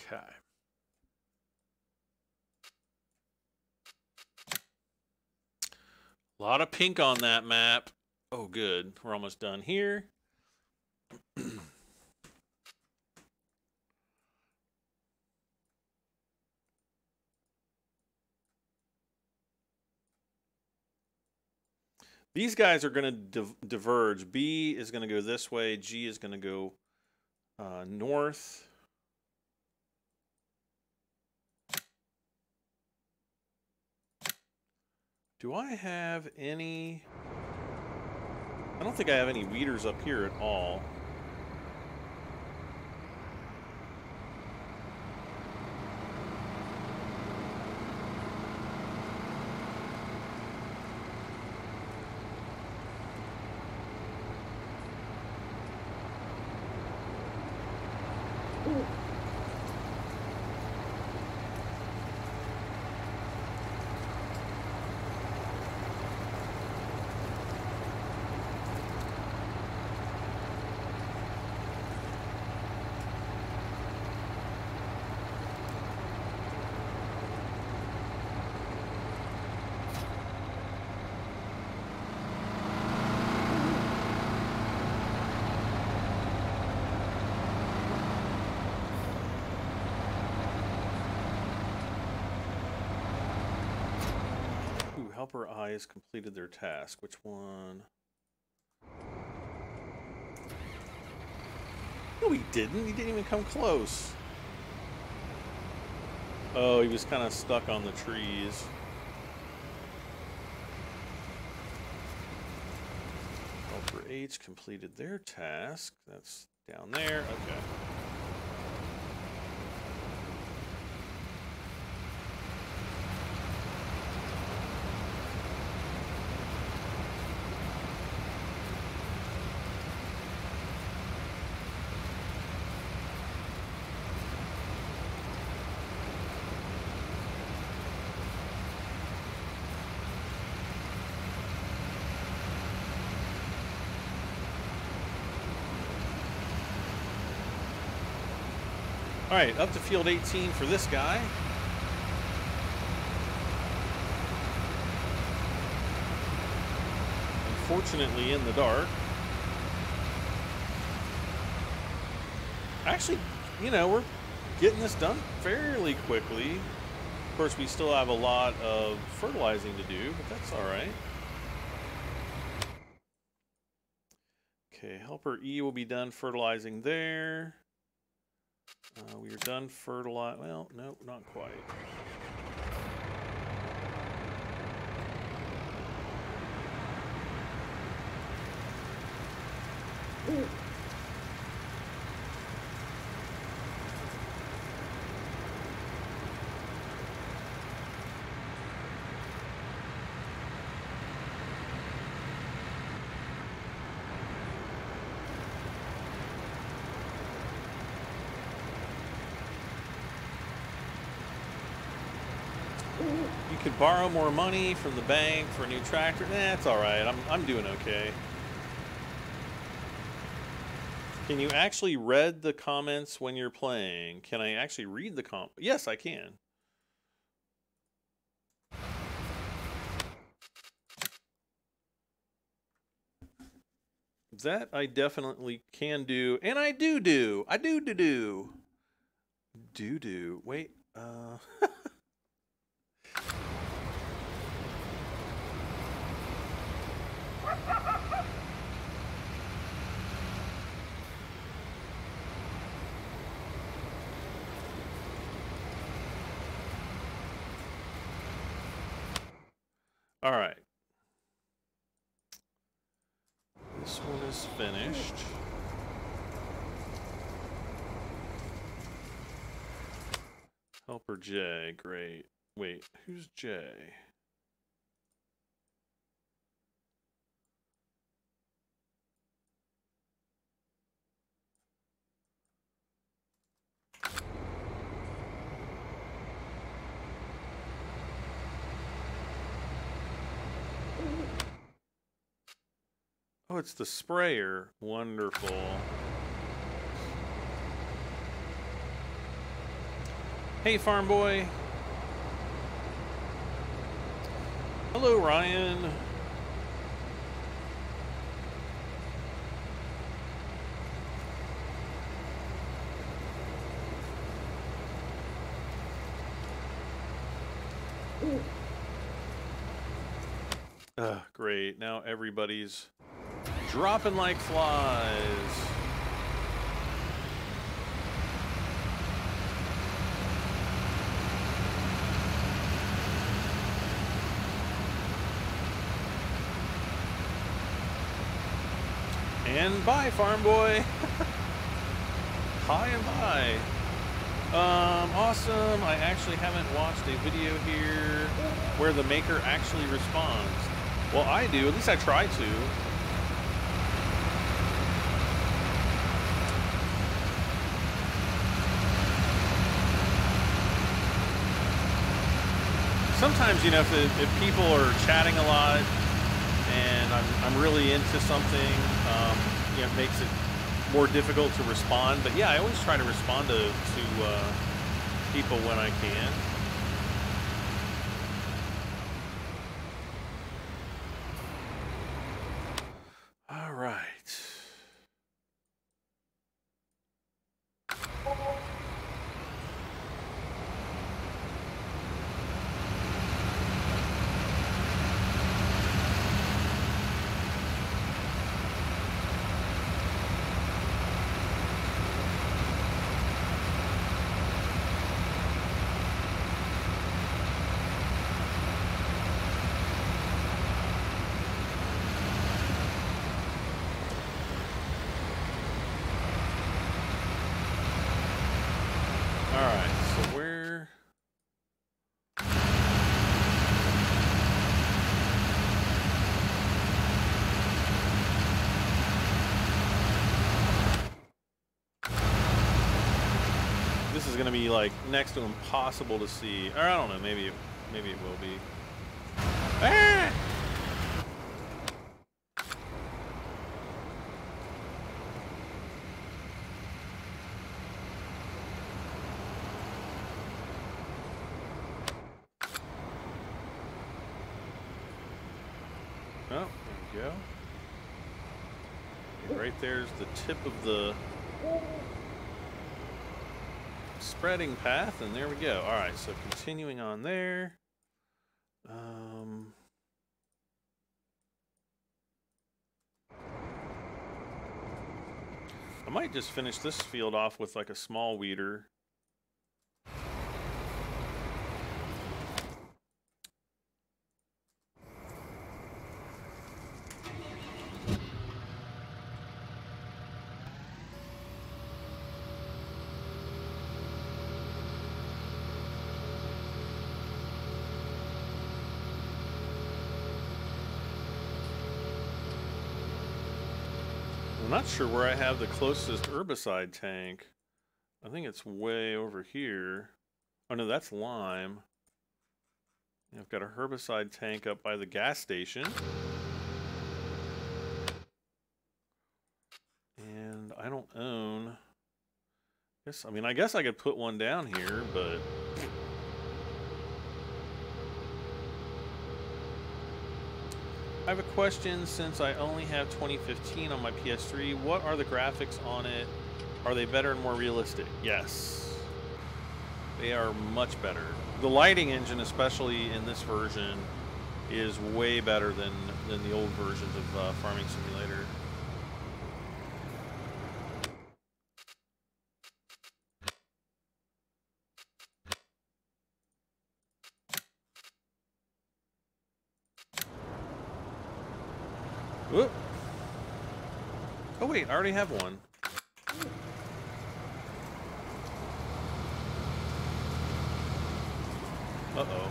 Okay. A lot of pink on that map. Oh, good. We're almost done here. These guys are going to diverge. B is going to go this way. G is going to go north. Do I have any... I don't think I have any weeders up here at all. Helper eyes completed their task. Which one? No, he didn't. He didn't even come close. Oh, he was kind of stuck on the trees. Helper H completed their task. That's down there. Okay. All right, up to field 18 for this guy. Unfortunately in the dark. Actually, you know, we're getting this done fairly quickly. Of course, we still have a lot of fertilizing to do, but that's all right. Okay, helper E will be done fertilizing there. We are done fertilizing. Well, no, not quite. Ooh. You could borrow more money from the bank for a new tractor. That's all right. I'm doing okay. Can you actually read the comments when you're playing? Can I actually read the Yes, I can. That I definitely can do, and I do. I do. Wait, all right. This one is finished. Helper J, great. Wait, who's J? Oh, it's the sprayer. Wonderful. Hey, farm boy. Hello, Ryan. Great. Now everybody's dropping like flies. And bye, farm boy. Hi and bye. Awesome. I actually haven't watched a video here where the maker actually responds. Well, I do. At least I try to. Sometimes, you know, if people are chatting a lot and I'm really into something, you know, it makes it more difficult to respond. But yeah, I always try to respond to people when I can. All right. Is going to be like next to impossible to see. Or I don't know, maybe it will be. Ah! Oh, there we go. Okay, right there's the tip of the spreading path, and there we go. All right, so continuing on there. I might just finish this field off with like a small weeder. I'm not sure where I have the closest herbicide tank. I think it's way over here. Oh no, that's lime. I've got a herbicide tank up by the gas station. And I don't own... I guess I could put one down here, but... I have a question. Since I only have 2015 on my PS3, what are the graphics on it? Are they better and more realistic? Yes. They are much better. The lighting engine, especially in this version, is way better than the old versions of Farming Simulator. Whoop. Oh wait, I already have one. Uh-oh.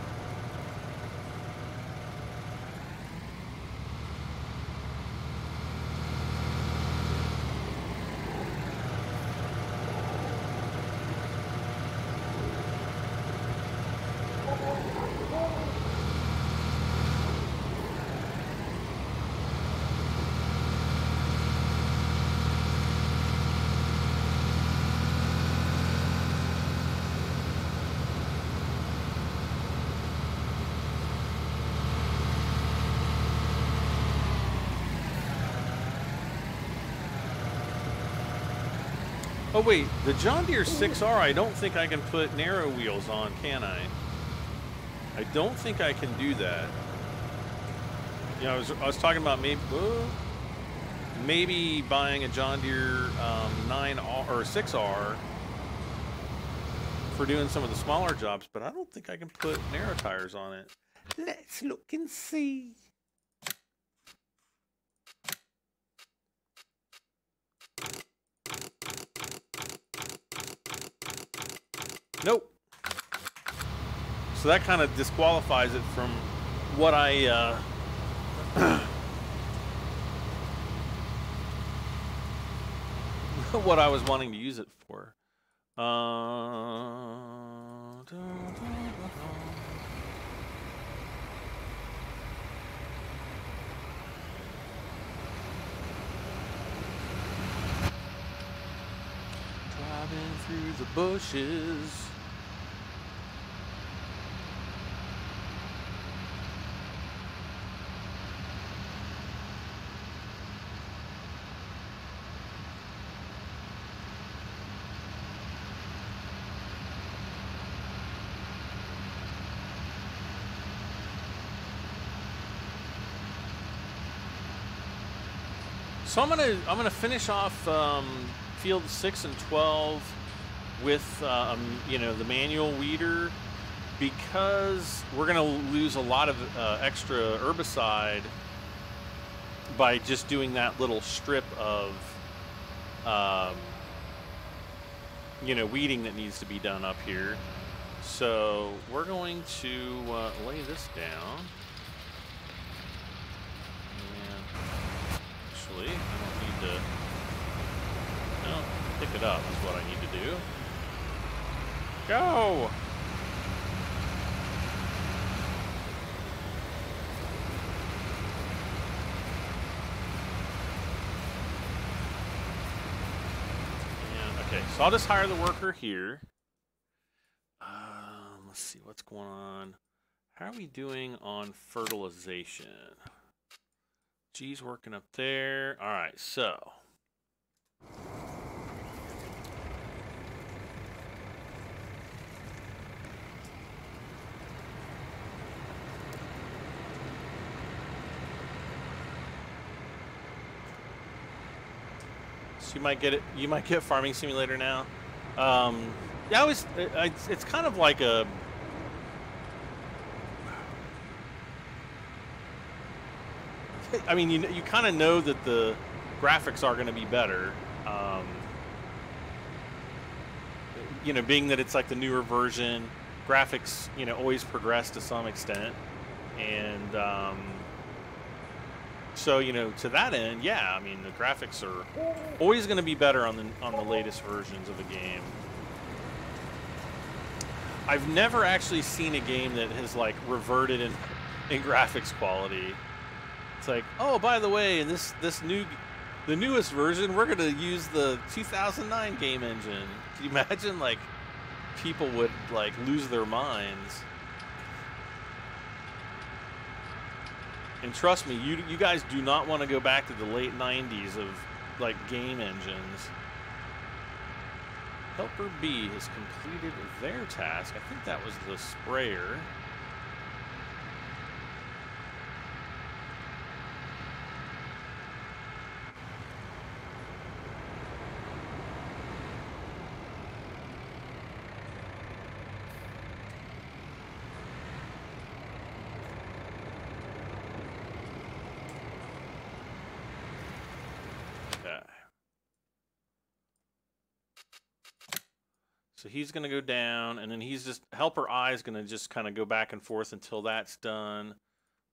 Oh wait, the John Deere 6R, I don't think I can put narrow wheels on, can I? I don't think I can do that. You know, I was talking about maybe buying a John Deere 9R or 6R for doing some of the smaller jobs, but I don't think I can put narrow tires on it. Let's look and see. Nope. So that kind of disqualifies it from what I what I was wanting to use it for. Driving through the bushes. So I'm gonna finish off field 6 and 12 with you know, the manual weeder, because we're gonna lose a lot of extra herbicide by just doing that little strip of you know, weeding that needs to be done up here. So we're going to lay this down. I don't need to, no, pick it up is what I need to do. Go! And, okay, so I'll just hire the worker here. Let's see what's going on. How are we doing on fertilization? G's working up there. All right, so You might get it. You might get Farming Simulator now. Yeah, it's kind of like a. I mean, you kind of know that the graphics are going to be better. You know, being that it's like the newer version, graphics, you know, always progress to some extent, and so, you know, to that end, yeah, I mean, the graphics are always going to be better on the latest versions of a game. I've never actually seen a game that has like reverted in graphics quality. It's like, oh, by the way, in the newest version, we're going to use the 2009 game engine. Can you imagine, like, people would, like, lose their minds? And trust me, you guys do not want to go back to the late 90s of, like, game engines. Helper B has completed their task. I think that was the sprayer. So he's going to go down, and then Helper I is going to just kind of go back and forth until that's done.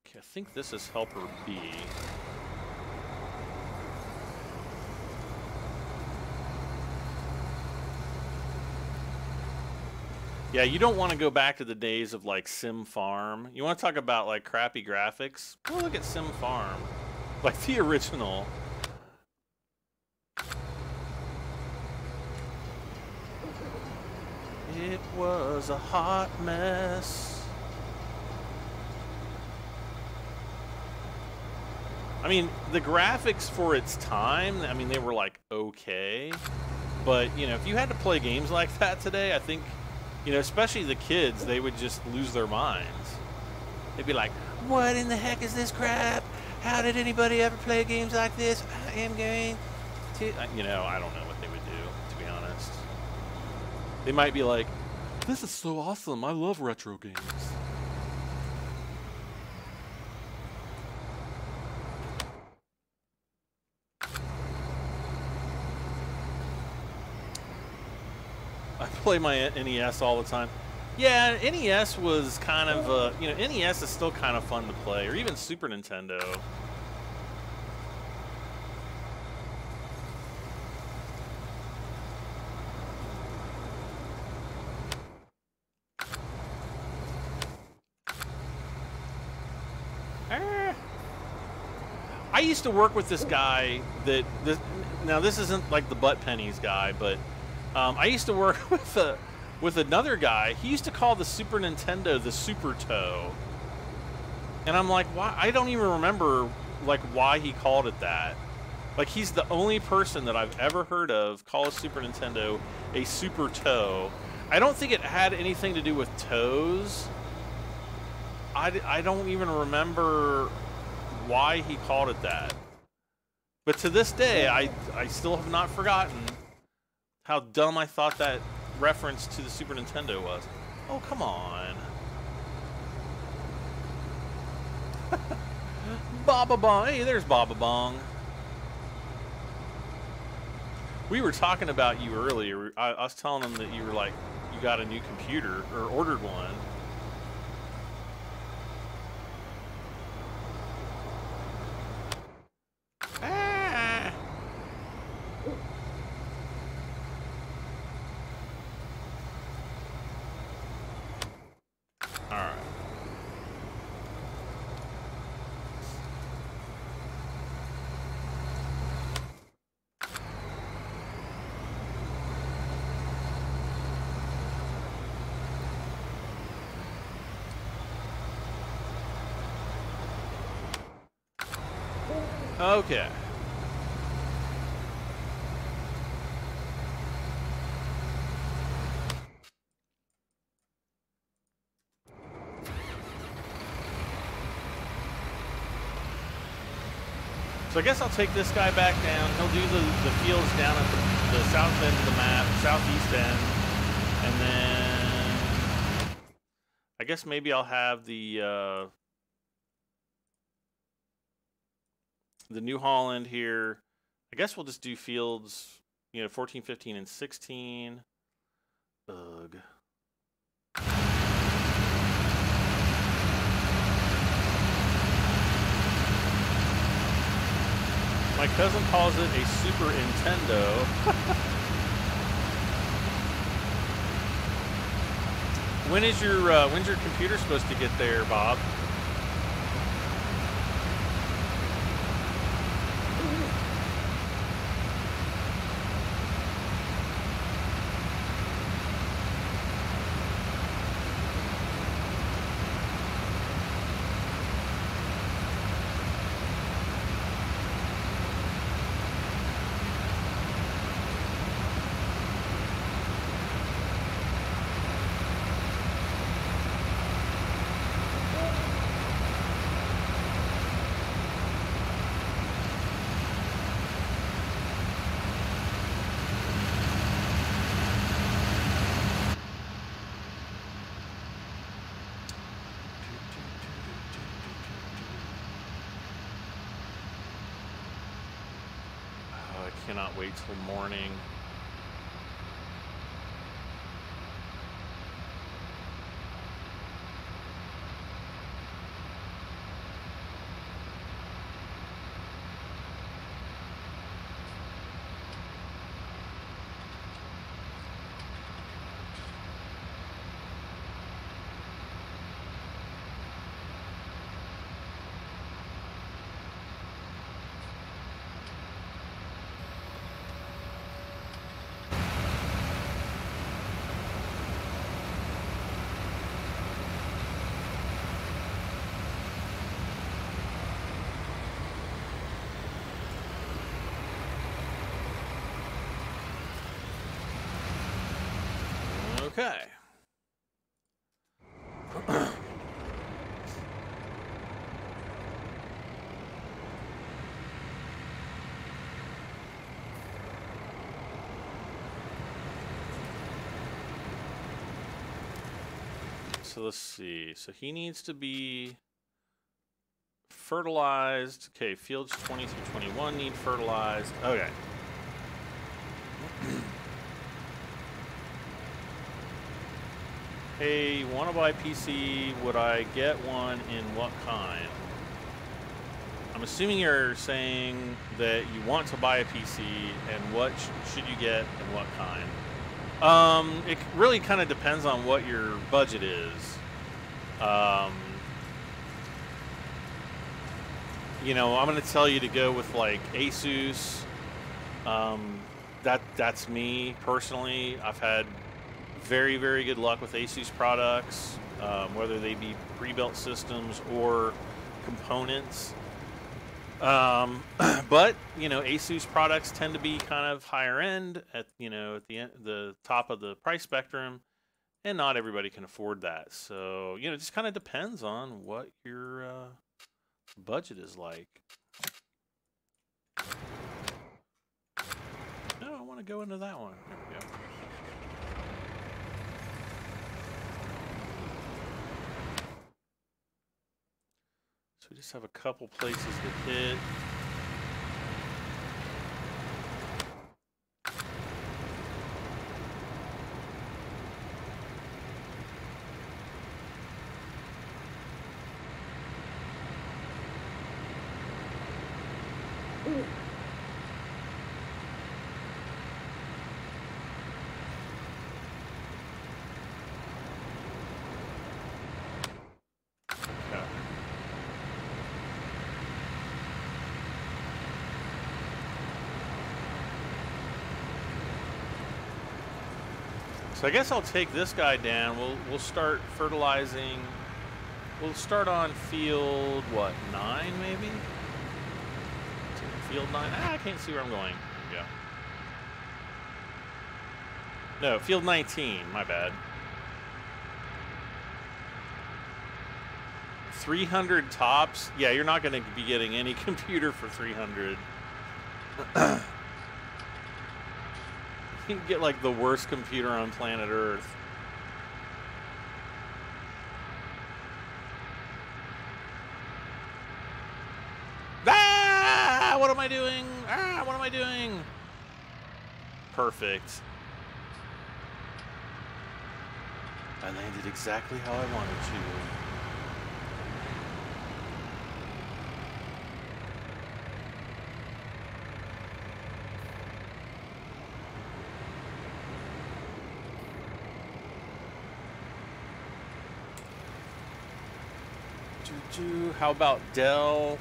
Okay, I think this is Helper B. Yeah, you don't want to go back to the days of, like, Sim Farm. You want to talk about, like, crappy graphics? Go look at Sim Farm. Like, the original. It was a hot mess. I mean, the graphics for its time, I mean, they were, like, okay. But, you know, if you had to play games like that today, I think, you know, especially the kids, they would just lose their minds. They'd be like, what in the heck is this crap? How did anybody ever play games like this? I am going to... You know, I don't know what they would do, to be honest. They might be like, this is so awesome. I love retro games. I play my NES all the time. Yeah, NES was kind of, you know, NES is still kind of fun to play, or even Super Nintendo. I used to work with this guy now this isn't like the butt pennies guy, but I used to work with another guy. He used to call the Super Nintendo the Super Toe, and I'm like, why? I don't even remember like why he called it that. Like, he's the only person that I've ever heard of call a Super Nintendo a Super Toe. I don't think it had anything to do with toes. I don't even remember why he called it that. But to this day, I still have not forgotten how dumb I thought that reference to the Super Nintendo was. Oh, come on. Baba Bong. Hey, there's Baba Bong. We were talking about you earlier. I was telling him that you were like, you got a new computer, or ordered one. Okay. So I guess I'll take this guy back down. He'll do the fields down at the south end of the map, southeast end. And then I guess maybe I'll have the New Holland here. I guess we'll just do fields, you know, 14, 15, and 16. Ugh. My cousin calls it a Super Nintendo. When's your computer supposed to get there, Bob? Cannot wait till morning. Okay. So let's see. So he needs to be fertilized. Okay, fields 20 through 21 need fertilized. Okay. Hey, want to buy PC? Would I get one in what kind? I'm assuming you're saying that you want to buy a PC, and what should you get and what kind? It really kind of depends on what your budget is. You know, I'm going to tell you to go with like Asus. That's me personally. I've had very, very good luck with Asus products, whether they be pre-built systems or components. But you know, Asus products tend to be kind of higher end at the top of the price spectrum, and not everybody can afford that. So you know, it just kind of depends on what your budget is like. No, I want to go into that one. There we go. So we just have a couple places to hit. So I guess I'll take this guy down. We'll start fertilizing. We'll start on field, what, 9 maybe? Field 9? I can't see where I'm going. There we go. No, field 19, my bad. 300 tops. Yeah, you're not going to be getting any computer for 300. You can get like the worst computer on planet Earth. Ah! What am I doing? Ah! What am I doing? Perfect. I landed exactly how I wanted to. How about Dell?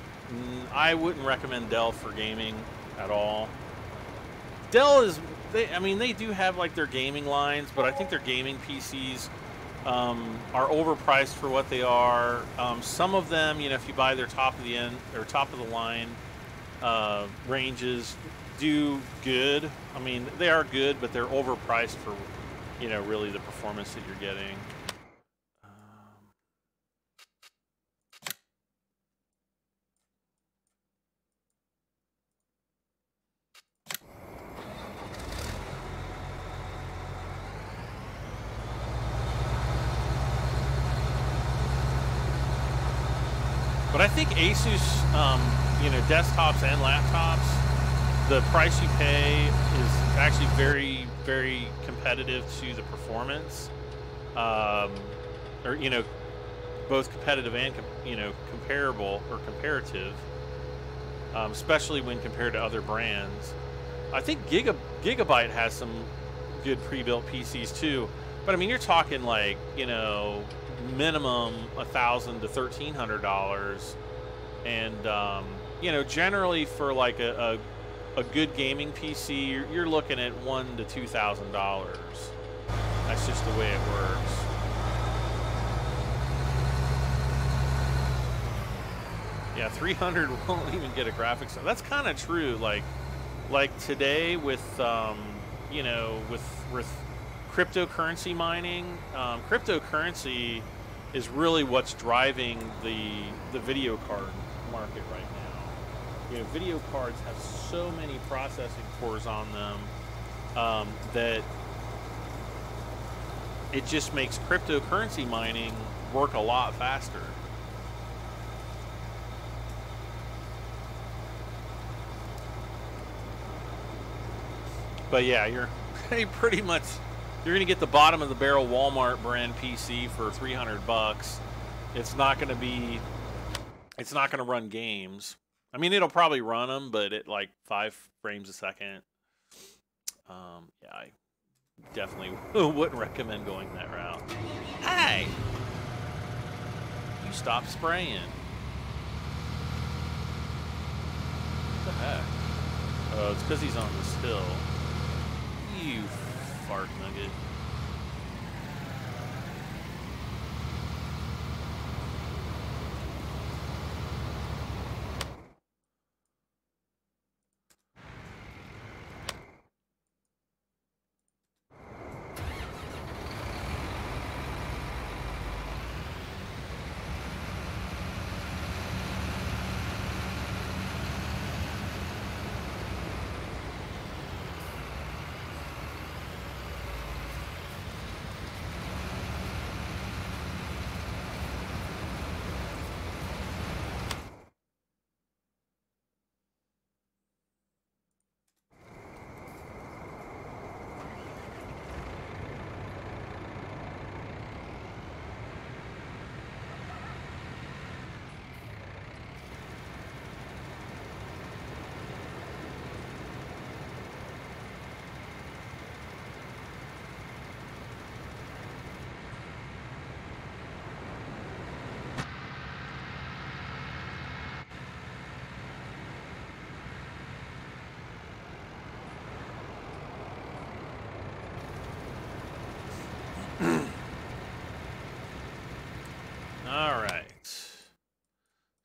I wouldn't recommend Dell for gaming at all. Dell is, I mean, they do have like their gaming lines, but I think their gaming PCs are overpriced for what they are. Some of them, you know, if you buy their top of the end or top of the line ranges, do good. I mean, they are good, but they're overpriced for, you know, really the performance that you're getting. But I think Asus, you know, desktops and laptops, the price you pay is actually very, very competitive to the performance, or, you know, both competitive and, you know, comparable or comparative, especially when compared to other brands. I think Gigabyte has some good pre-built PCs too, but I mean, you're talking like, you know, minimum $1,000 to $1,300, and you know, generally for like a good gaming PC, you're looking at $1,000 to $2,000. That's just the way it works. Yeah, 300 won't even get a graphics. That's kind of true. Like today with you know, with cryptocurrency mining, cryptocurrency is really what's driving the video card market right now. You know, video cards have so many processing cores on them that it just makes cryptocurrency mining work a lot faster. But yeah, you're pretty much, you're going to get the bottom of the barrel Walmart brand PC for $300. It's not going to run games. I mean, it'll probably run them, but at like 5 frames a second. Yeah, I definitely wouldn't recommend going that route. Hey! You stop spraying. What the heck? Oh, it's because he's on this hill. You fart nugget.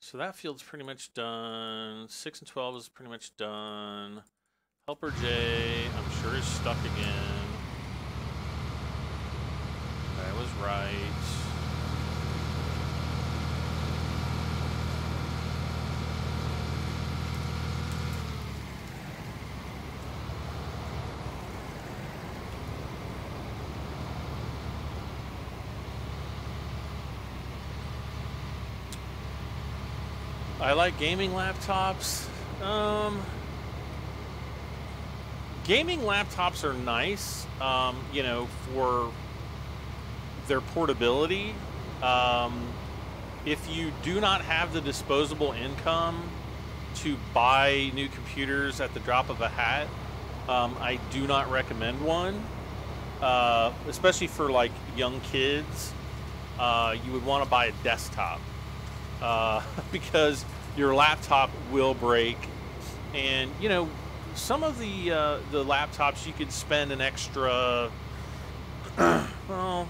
So that field's pretty much done. 6 and 12 is pretty much done. Helper J, I'm sure is stuck again. I was right. I like gaming laptops. Gaming laptops are nice, you know, for their portability. If you do not have the disposable income to buy new computers at the drop of a hat, I do not recommend one, especially for like young kids. You would want to buy a desktop because your laptop will break, and you know, some of the laptops you could spend an extra well,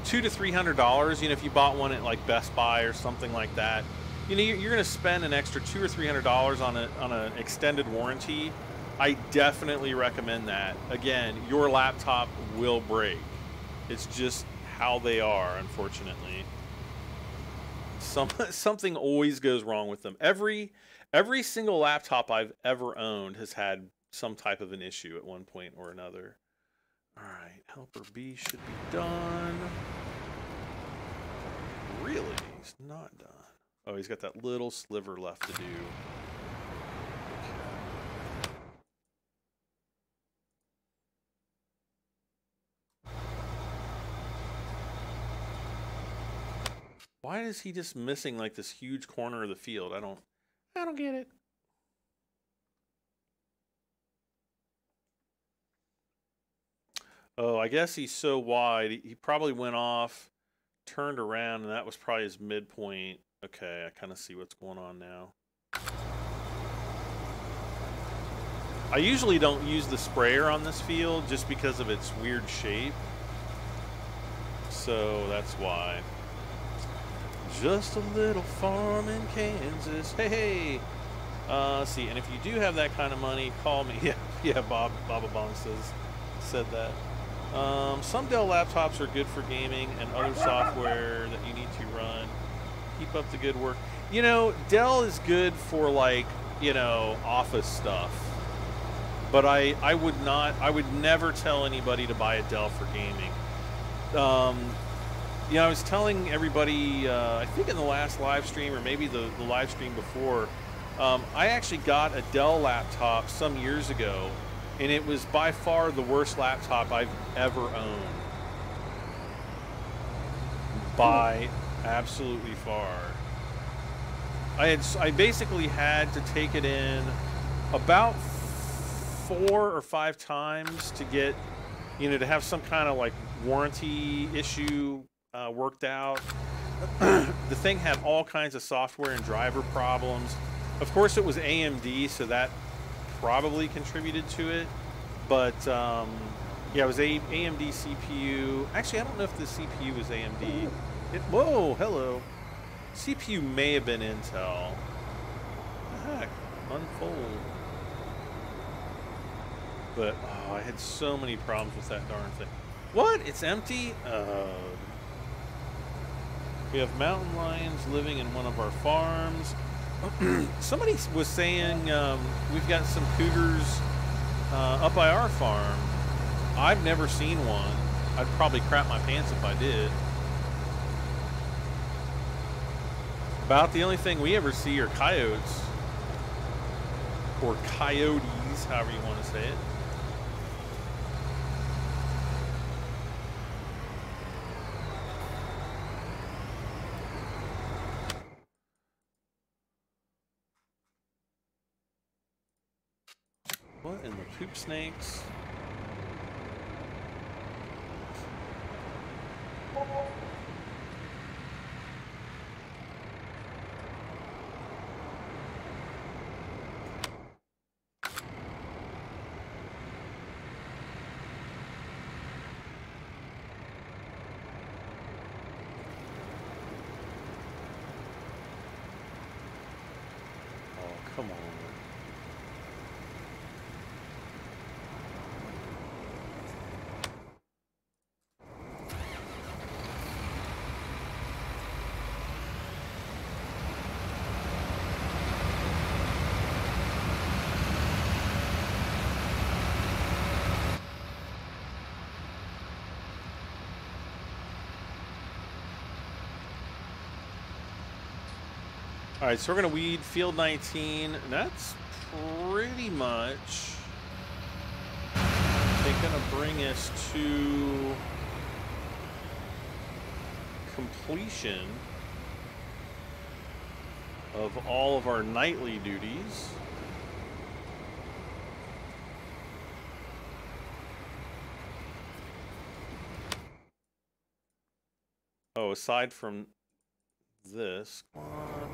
$200 to $300. You know, if you bought one at like Best Buy or something like that, you know, you're going to spend an extra $200 or $300 on an extended warranty. I definitely recommend that. Again, your laptop will break. It's just how they are, unfortunately. Something always goes wrong with them. Every single laptop I've ever owned has had some type of an issue at one point or another. All right, helper B should be done. Really? He's not done. Oh, he's got that little sliver left to do. Why is he just missing like this huge corner of the field? I don't get it. Oh, I guess he's so wide. He probably went off, turned around, and that was probably his midpoint. Okay, I kind of see what's going on now. I usually don't use the sprayer on this field just because of its weird shape. So that's why. Just a little farm in Kansas. Hey. Let's see, and if you do have that kind of money, call me. Yeah, Baba Bong said that. Some Dell laptops are good for gaming and other software that you need to run. Keep up the good work. You know, Dell is good for like, you know, office stuff. But I would never tell anybody to buy a Dell for gaming. You know, I was telling everybody, I think in the last live stream or maybe the live stream before, I actually got a Dell laptop some years ago, and it was by far the worst laptop I've ever owned. By absolutely far. I basically had to take it in about 4 or 5 times to get, you know, to have some kind of like warranty issue worked out. The thing had all kinds of software and driver problems. Of course, it was AMD, so that probably contributed to it. But yeah, it was AMD CPU. Actually, I don't know if the CPU was AMD. Whoa, hello. CPU may have been Intel. What the heck? Unfold. But oh, I had so many problems with that darn thing. What? It's empty? We have mountain lions living in one of our farms. Somebody was saying we've got some cougars up by our farm. I've never seen one. I'd probably crap my pants if I did. About the only thing we ever see are coyotes. Or coyotes, however you want to say it. What in the poop snakes? Oh, come on. All right, so we're going to weed field 19, and that's pretty much, I think, going to bring us to completion of all of our nightly duties. Oh, aside from this, come on.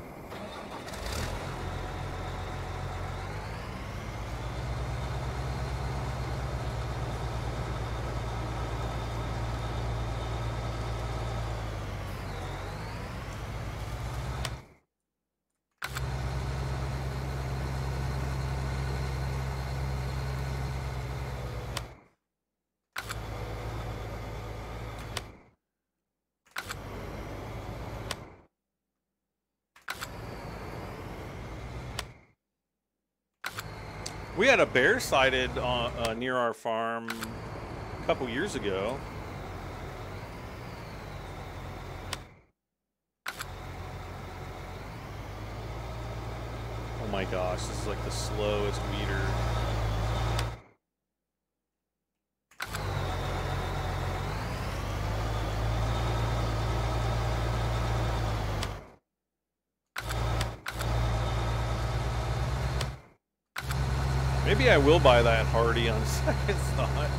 We had a bear sighted near our farm a couple years ago. Oh my gosh, this is like the slowest weeder. Maybe I will buy that Hardy on second thought.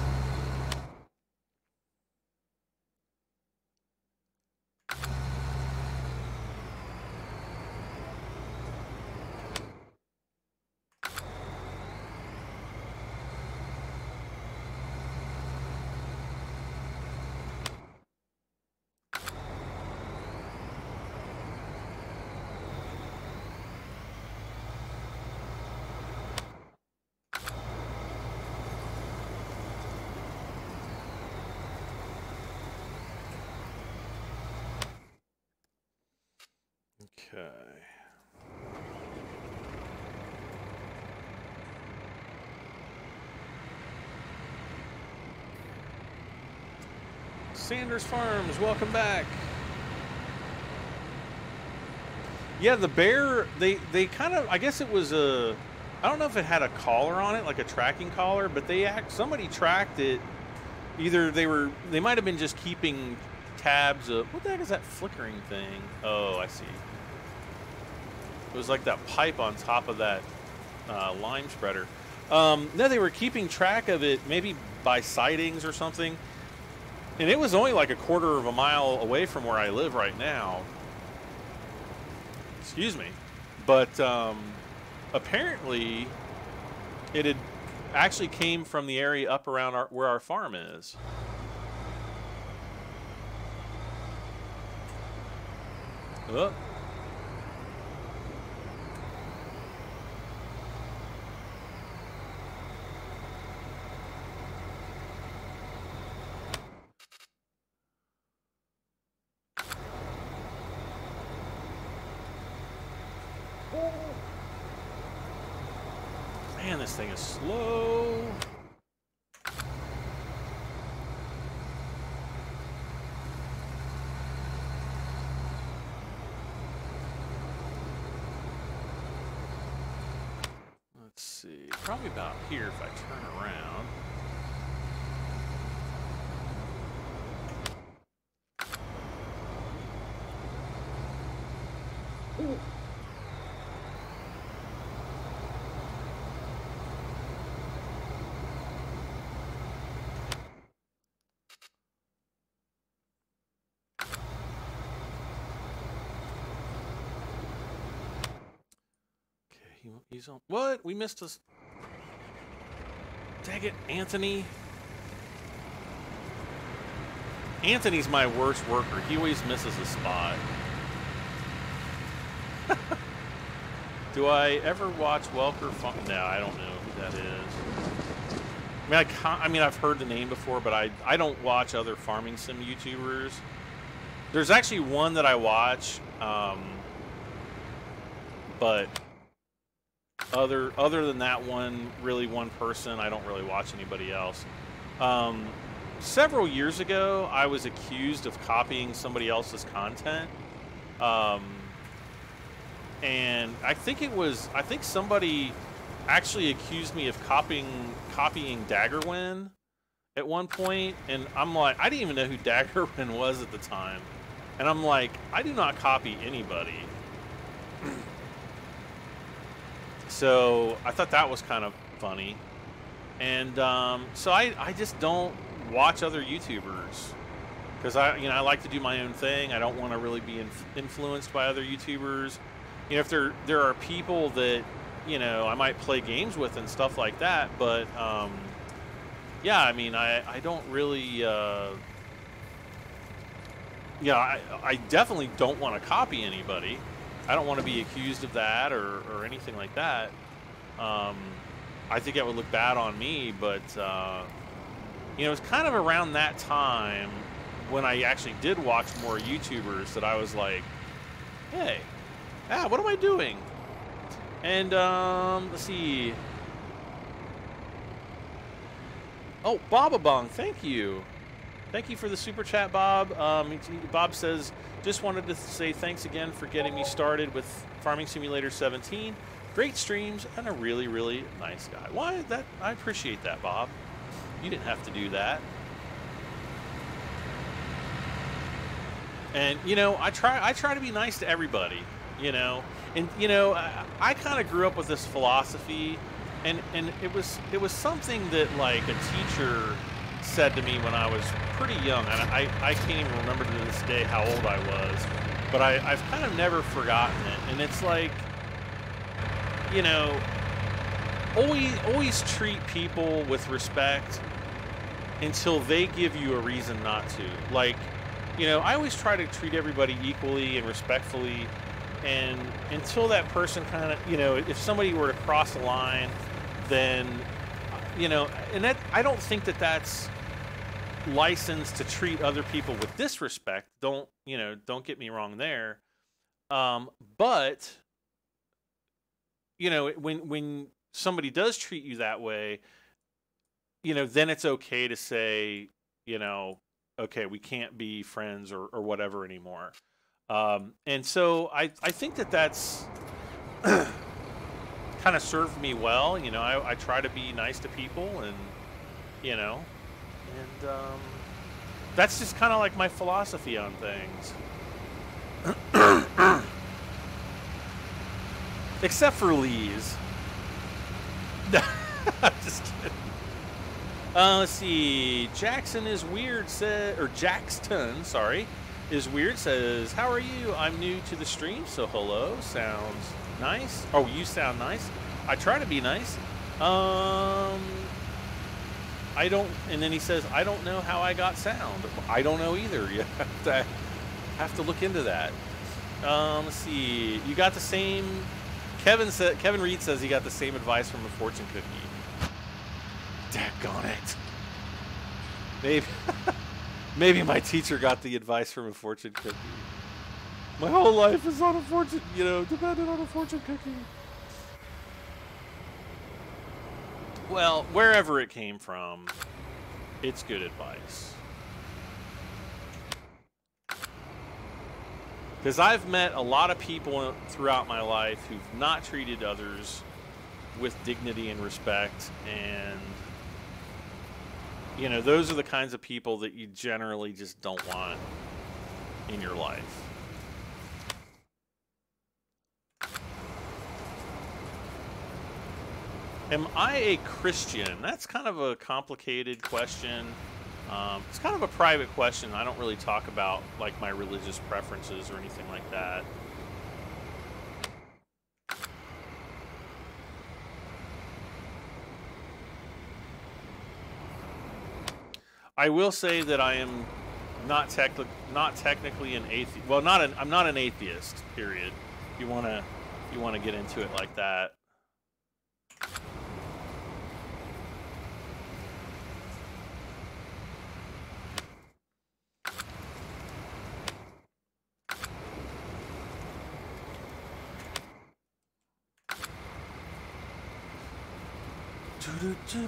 Okay. Sanders Farms, welcome back. Yeah, the bear, they kind of, I guess it was a, I don't know if it had a collar on it, like a tracking collar, but somebody tracked it. Either they might have been just keeping tabs of, what the heck is that flickering thing? Oh, I see. It was like that pipe on top of that lime spreader. No, they were keeping track of it, maybe by sightings or something. And it was only like a quarter of a mile away from where I live right now. Excuse me. But apparently it had actually came from the area up around where our farm is. Oh. Man, this thing is slow. Let's see, probably about here if I turn around. Ooh. He's on. What? We missed us. Dang it, Anthony. Anthony's my worst worker. He always misses a spot. Do I ever watch Welker Funk? No, I don't know who that is. I mean, I've heard the name before, but I don't watch other farming sim YouTubers. There's actually one that I watch, but other than that one, really one person, I don't really watch anybody else. Several years ago, I was accused of copying somebody else's content. and I think somebody actually accused me of copying Daggerwin at one point, and I'm like, I didn't even know who Daggerwin was at the time, and I'm like, I do not copy anybody. So I thought that was kind of funny, and so I just don't watch other YouTubers because I like to do my own thing. I don't want to really be influenced by other YouTubers. You know, if there are people that I might play games with and stuff like that, but yeah, I mean, I don't really I definitely don't want to copy anybody. I don't want to be accused of that or anything like that. I think that would look bad on me, but it was kind of around that time when I actually did watch more YouTubers that I was like, hey, what am I doing? And let's see. Oh, Bobabong, thank you. Thank you for the super chat, Bob. Bob says, just wanted to say thanks again for getting me started with Farming Simulator 17. Great streams and a really, really nice guy. Why? I appreciate that, Bob. You didn't have to do that. And I try to be nice to everybody. And I kind of grew up with this philosophy, and it was something that like a teacher said to me when I was pretty young, and I can't even remember to this day how old I was, but I've kind of never forgotten it. And it's like, always treat people with respect until they give you a reason not to. Like, I always try to treat everybody equally and respectfully, and until that person kind of, if somebody were to cross the line, then, and that, I don't think that that's licensed to treat other people with disrespect. Don't get me wrong there. But, when somebody does treat you that way, then it's okay to say, okay, we can't be friends or whatever anymore. And so I think that's kind of served me well. I try to be nice to people, and that's just kind of like my philosophy on things. Except for Lee's. I'm just kidding. Let's see. Jackson is weird. Jackson, sorry, is weird. Says, "How are you? I'm new to the stream, so hello. Sounds nice. Oh, you sound nice. I try to be nice. I don't." And then he says, "I don't know how I got sound. I don't know either. You have to look into that." Let's see. You got the same. Kevin Reed says he got the same advice from a fortune cookie. Daggone it. Maybe my teacher got the advice from a fortune cookie. My whole life is on a fortune, dependent on a fortune cookie. Well, wherever it came from, it's good advice. Because I've met a lot of people throughout my life who've not treated others with dignity and respect, and those are the kinds of people that you generally just don't want in your life. Am I a Christian? That's kind of a complicated question. It's kind of a private question. I don't really talk about like my religious preferences or anything like that. I will say that I am not technically an atheist. Well, I'm not an atheist. Period. If you want to get into it like that.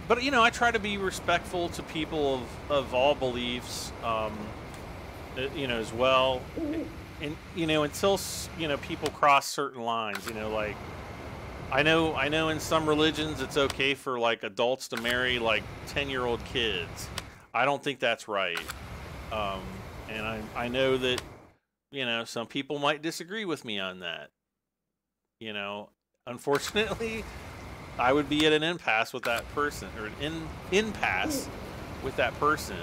But I try to be respectful to people of all beliefs, as well. and you know, until you know people cross certain lines, you know, like I know in some religions it's okay for like adults to marry like 10-year-old kids. I don't think that's right. And I know that, you know, some people might disagree with me on that. You know, unfortunately, I would be at an impasse with that person, or an impasse with that person.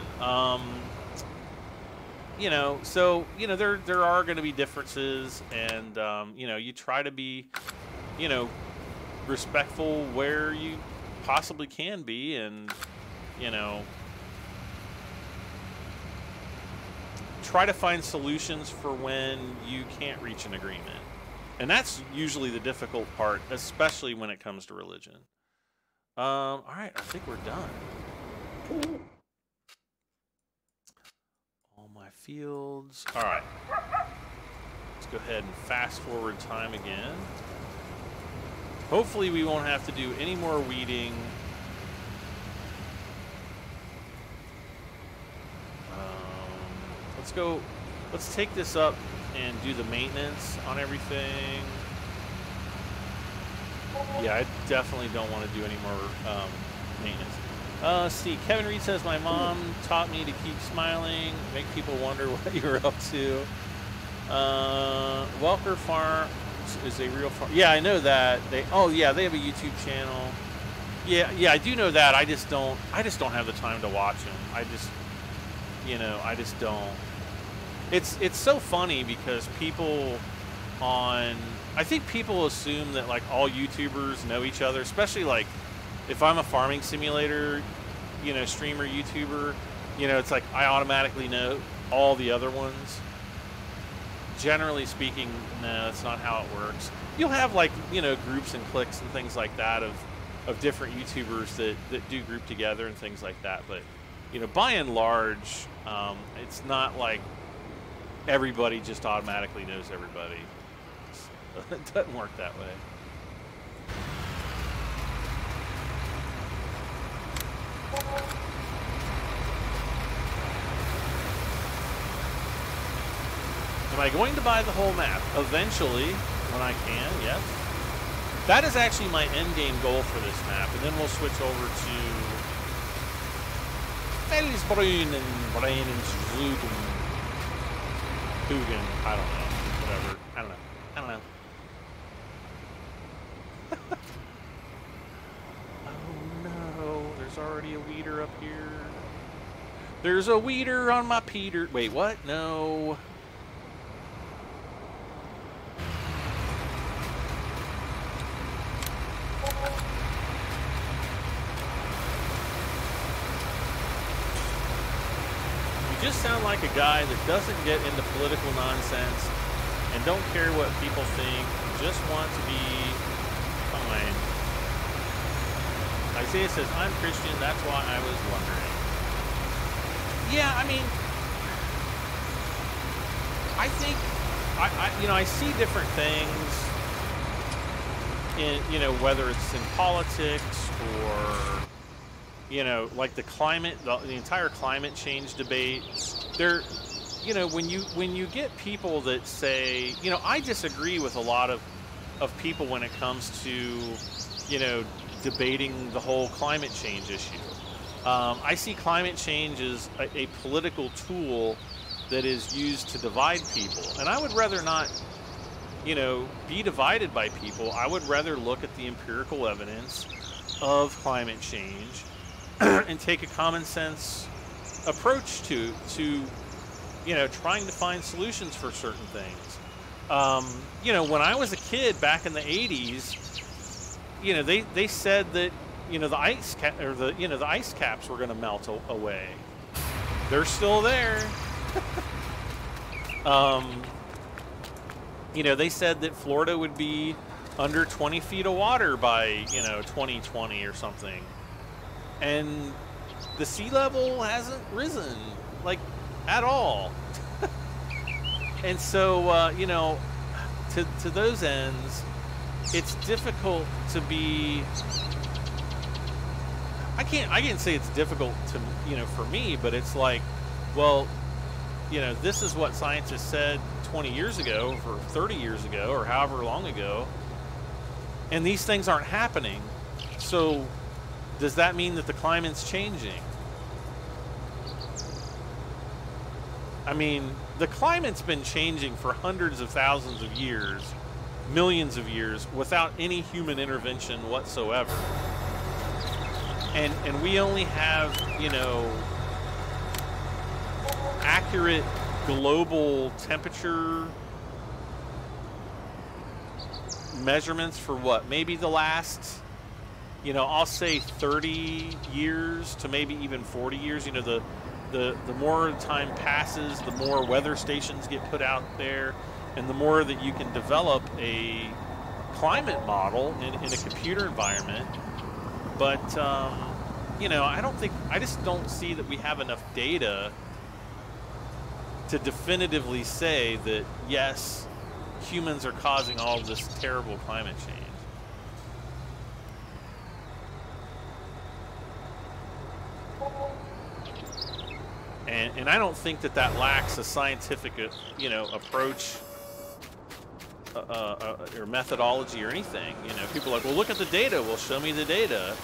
You know, so, you know, there are going to be differences, and, you know, you try to be, you know, respectful where you possibly can be, and, you know, try to find solutions for when you can't reach an agreement. And that's usually the difficult part, especially when it comes to religion. All right, I think we're done. All my fields. All right. Let's go ahead and fast forward time again. Hopefully we won't have to do any more weeding. Let's take this up and do the maintenance on everything. Yeah, I definitely don't want to do any more maintenance. Let's see, Kevin Reed says, my mom taught me to keep smiling, make people wonder what you're up to. Welker Farm is a real farm. Yeah, I know that. Oh yeah, they have a YouTube channel. Yeah, I do know that. I just don't have the time to watch them. I just don't. It's so funny because people I think people assume that like all YouTubers know each other, especially like if I'm a farming simulator, you know, streamer, YouTuber, you know, it's like I automatically know all the other ones. Generally speaking, no, that's not how it works. You'll have like, you know, groups and cliques and things like that of different YouTubers that do group together and things like that. But, you know, by and large, it's not like everybody just automatically knows everybody. It doesn't work that way. Am I going to buy the whole map? Eventually, when I can, yes. That is actually my end game goal for this map, and then we'll switch over to Feldesbrunn and Brain and Zlugen. Hugen, I don't know. Whatever. I don't know. Oh no, there's already a weeder up here. There's a weeder on my Peter. Wait, what? No. You just sound like a guy that doesn't get into political nonsense and don't care what people think, just want to be fine. Isaiah says, I'm Christian, that's why I was wondering. Yeah, I mean, I think, you know, I see different things in, you know, whether it's in politics or, you know, like the climate, the entire climate change debate. There, you know, when you get people that say, you know, I disagree with a lot of people when it comes to, you know, debating the whole climate change issue. I see climate change as a political tool that is used to divide people. And I would rather not, you know, be divided by people. I would rather look at the empirical evidence of climate change and take a common sense approach to you know, trying to find solutions for certain things. You know, when I was a kid back in the 80s, you know, they said that, you know, the ice caps were going to melt away. They're still there. You know, they said that Florida would be under 20 feet of water by, you know, 2020 or something. And the sea level hasn't risen, like, at all. And so, you know, to those ends, it's difficult to be... I can't say it's difficult to, you know, for me, but it's like, well, you know, this is what scientists said 20 years ago, or 30 years ago, or however long ago, and these things aren't happening. So does that mean that the climate's changing? I mean, the climate's been changing for hundreds of thousands of years, millions of years, without any human intervention whatsoever. And we only have, you know, accurate global temperature measurements for what? Maybe the last, you know, I'll say 30 years to maybe even 40 years. You know, the more time passes, the more weather stations get put out there, and the more that you can develop a climate model in a computer environment. But, you know, I just don't see that we have enough data to definitively say that, yes, humans are causing all of this terrible climate change. And I don't think that lacks a scientific, you know, approach or methodology or anything. You know, people are like, well, look at the data. Well, show me the data.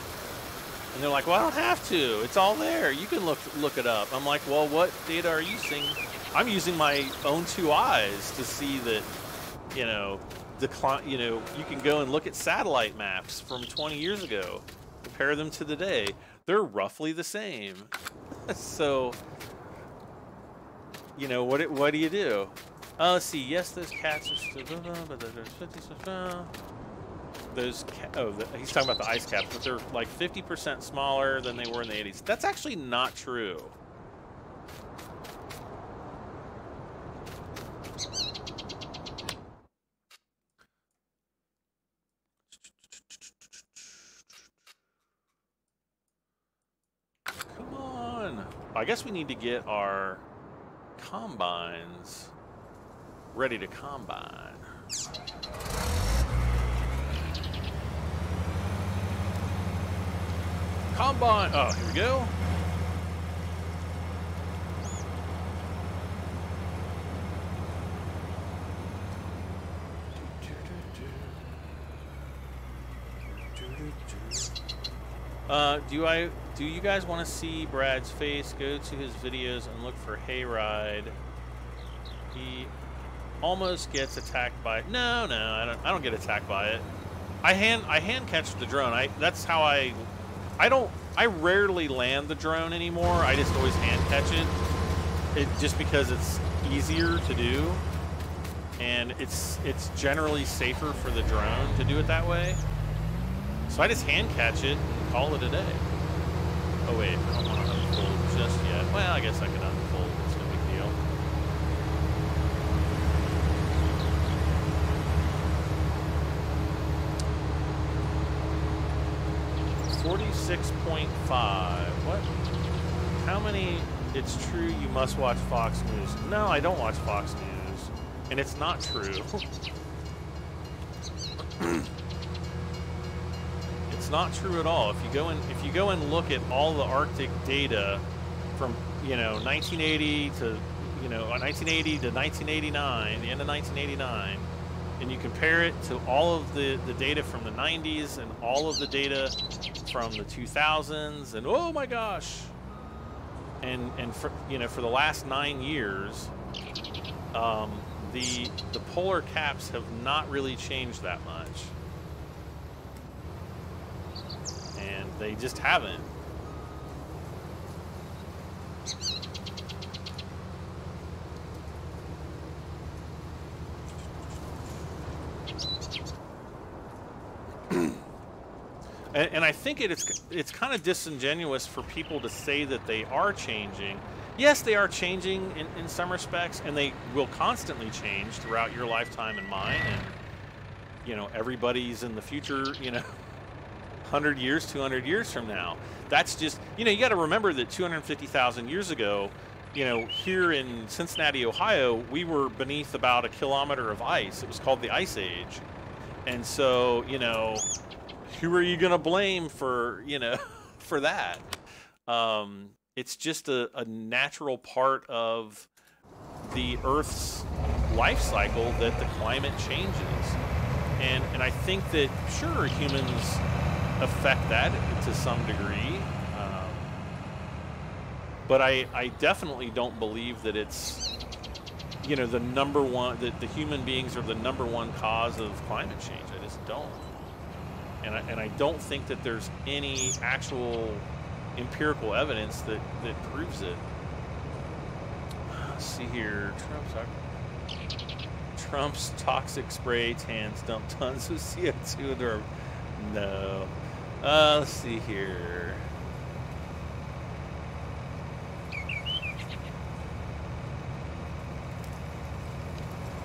And they're like, well, I don't have to. It's all there. You can look it up. I'm like, well, what data are you using? I'm using my own two eyes to see that, you know, you know, you can go and look at satellite maps from 20 years ago, compare them to today. They're roughly the same. So, you know, what do you do? Oh, let's see. Yes, those cats are still, but there's 50. He's talking about the ice caps, but they're like 50% smaller than they were in the 80s. That's actually not true. Come on. I guess we need to get our combines ready to combine. Combine. Oh, here we go. Do you guys want to see Brad's face? Go to his videos and look for Hayride. He almost gets attacked by. No, I don't get attacked by it. I hand catch the drone. That's how I rarely land the drone anymore. I just always hand catch it. Just because it's easier to do, and it's generally safer for the drone to do it that way. So I just hand catch it and call it a day. Oh wait, I don't want to unfold just yet. Well, I guess I can unfold. It's no big deal. $46.5. What? How many? It's true you must watch Fox News. No, I don't watch Fox News. And it's not true. It's not true at all. If you go and look at all the Arctic data from, you know, 1980 to 1989, the end of 1989, and you compare it to all of the data from the 90s and all of the data from the 2000s, and oh my gosh, and for, you know, for the last 9 years, the polar caps have not really changed that much. And they just haven't. And I think it's kind of disingenuous for people to say that they are changing. Yes, they are changing in some respects, and they will constantly change throughout your lifetime and mine. And, you know, everybody's in the future, you know, 100 years, 200 years from now. That's just, you know, you got to remember that 250,000 years ago, you know, here in Cincinnati, Ohio, we were beneath about a kilometer of ice. It was called the Ice Age. And so, you know, who are you going to blame for, you know, for that? It's just a natural part of the Earth's life cycle that the climate changes. And I think that, sure, humans affect that to some degree. But I definitely don't believe that it's, you know, the number one, that the human beings are the number one cause of climate change. I just don't. And I don't think that there's any actual empirical evidence that proves it. Let's see here. Trump's toxic spray tans dump tons of CO2 into our... No. Let's see here.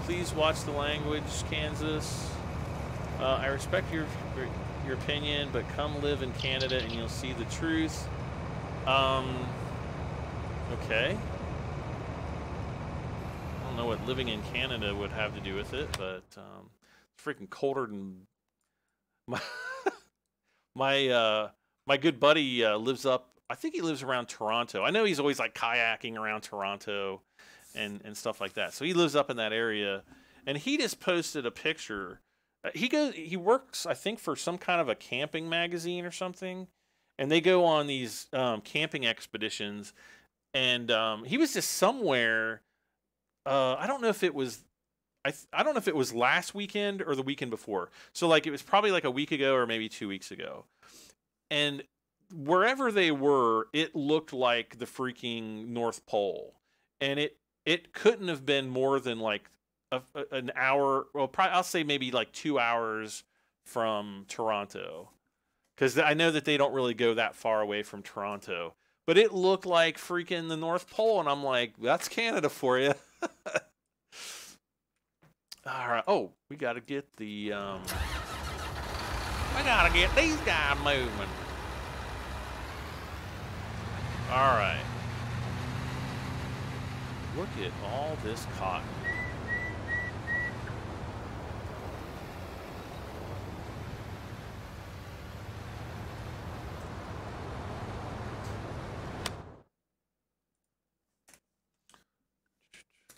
Please watch the language, Kansas. I respect your opinion, but come live in Canada and you'll see the truth. Okay. I don't know what living in Canada would have to do with it, but it's freaking colder than my good buddy lives up. I think he lives around Toronto. I know he's always like kayaking around Toronto and stuff like that. So he lives up in that area, and he just posted a picture. He works, I think, for some kind of a camping magazine or something, and they go on these camping expeditions. And he was just somewhere. I don't know if it was. I don't know if it was last weekend or the weekend before. So like it was probably like a week ago or maybe 2 weeks ago. And wherever they were, it looked like the freaking North Pole, and it couldn't have been more than like an hour. Well, probably I'll say maybe like 2 hours from Toronto, because I know that they don't really go that far away from Toronto. But it looked like freaking the North Pole, and I'm like, that's Canada for you. All right. Oh, we got to get the. I got to get these guys moving. All right. Look at all this cotton.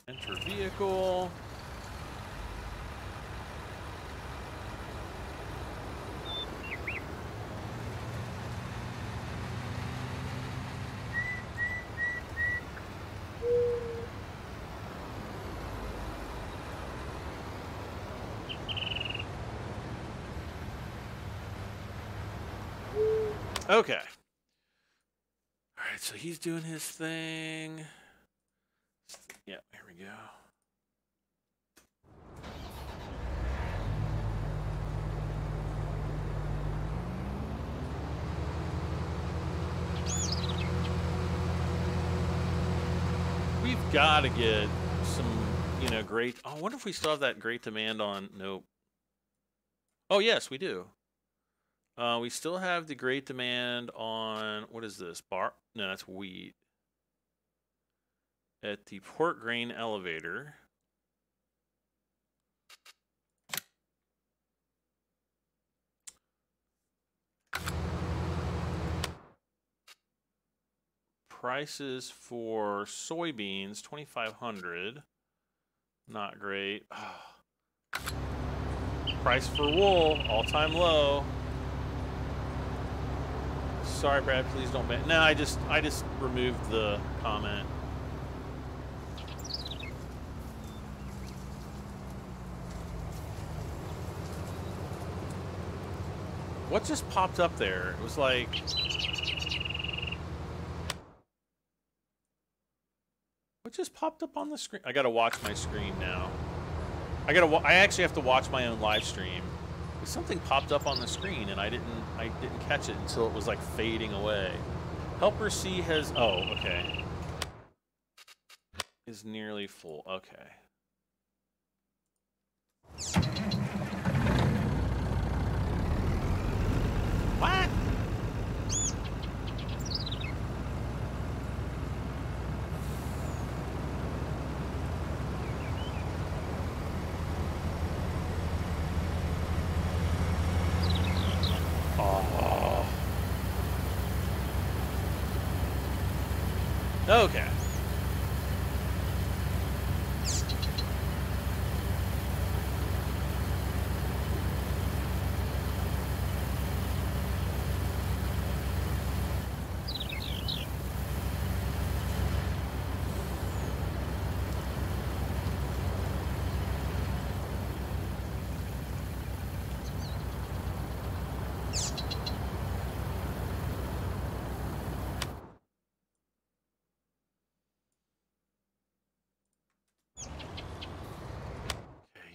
Enter vehicle. Okay. All right, so he's doing his thing. Yeah, here we go. We've got to get some, you know, great... Oh, I wonder if we still have that great demand on... Nope. Oh, yes, we do. We still have the great demand on... What is this? Bar? No, that's wheat. At the port grain elevator. Prices for soybeans, 2,500. Not great. Price for wool, all-time low. Sorry, Brad, please don't ban. No, I just removed the comment. What just popped up there? It was like... What just popped up on the screen? I gotta watch my screen now. I actually have to watch my own live stream. Something popped up on the screen and I didn't catch it until it was like fading away. Helper C has... Oh, okay. Is nearly full. Okay. What? Oh. Okay.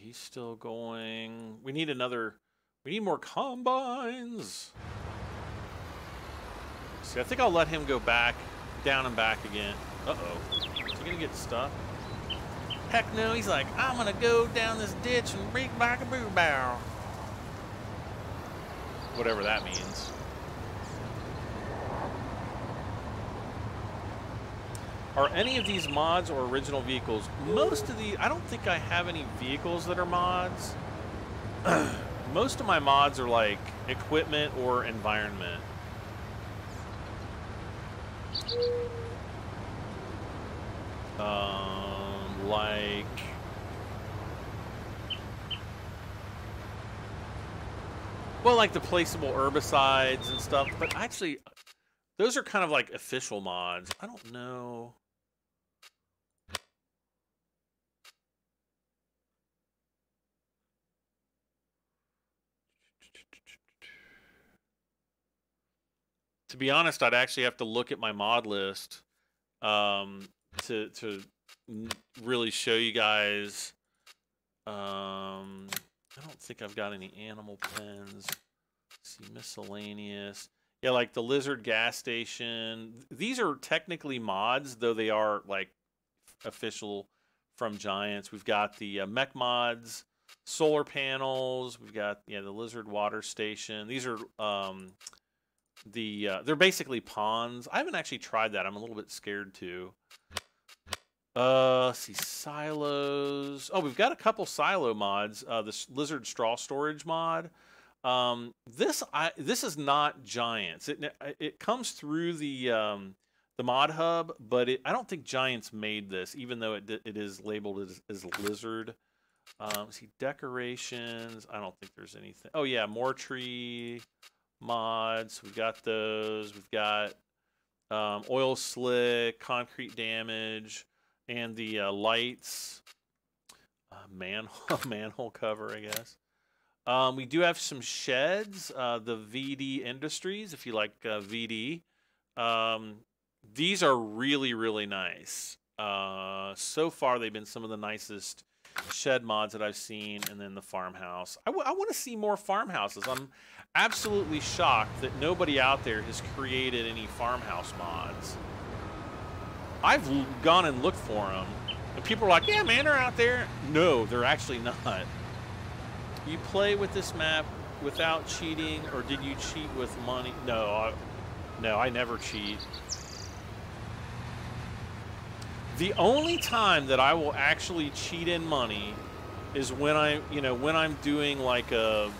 he's still going. We need more combines. See, I think I'll let him go back, down and back again. Uh-oh. Is he going to get stuck? Heck no, he's like, I'm going to go down this ditch and break back a boo bow. Whatever that means. Are any of these mods or original vehicles? Most of the, I don't think I have any vehicles that are mods. Most of my mods are like equipment or environment. Like well, like the placeable herbicides and stuff, but actually those are kind of like official mods. I don't know. To be honest, I'd actually have to look at my mod list to really show you guys. I don't think I've got any animal pens. Let's see, miscellaneous. Yeah, like the Lizard gas station. These are technically mods, though they are like official from Giants. We've got the mech mods, solar panels. We've got the Lizard water station. These are they're basically ponds. I haven't actually tried that. I'm a little bit scared to. Let's see, silos. Oh, we've got a couple silo mods. This Lizard straw storage mod. This is not Giants. It comes through the mod hub, but I don't think Giants made this, even though it is labeled as Lizard. Let's see, decorations. I don't think there's anything. Oh yeah, more tree mods. We've got those. We've got oil slick, concrete damage, and the lights. Manhole cover, I guess. We do have some sheds. The VD Industries, if you like VD. These are really, really nice. So far, they've been some of the nicest shed mods that I've seen. And then the farmhouse. I want to see more farmhouses. I'm absolutely shocked that nobody out there has created any farmhouse mods. I've gone and looked for them. And people are like, yeah, man, they're out there. No, they're actually not. You play with this map without cheating, or did you cheat with money? No, I never cheat. The only time that I will actually cheat in money is when I'm doing like a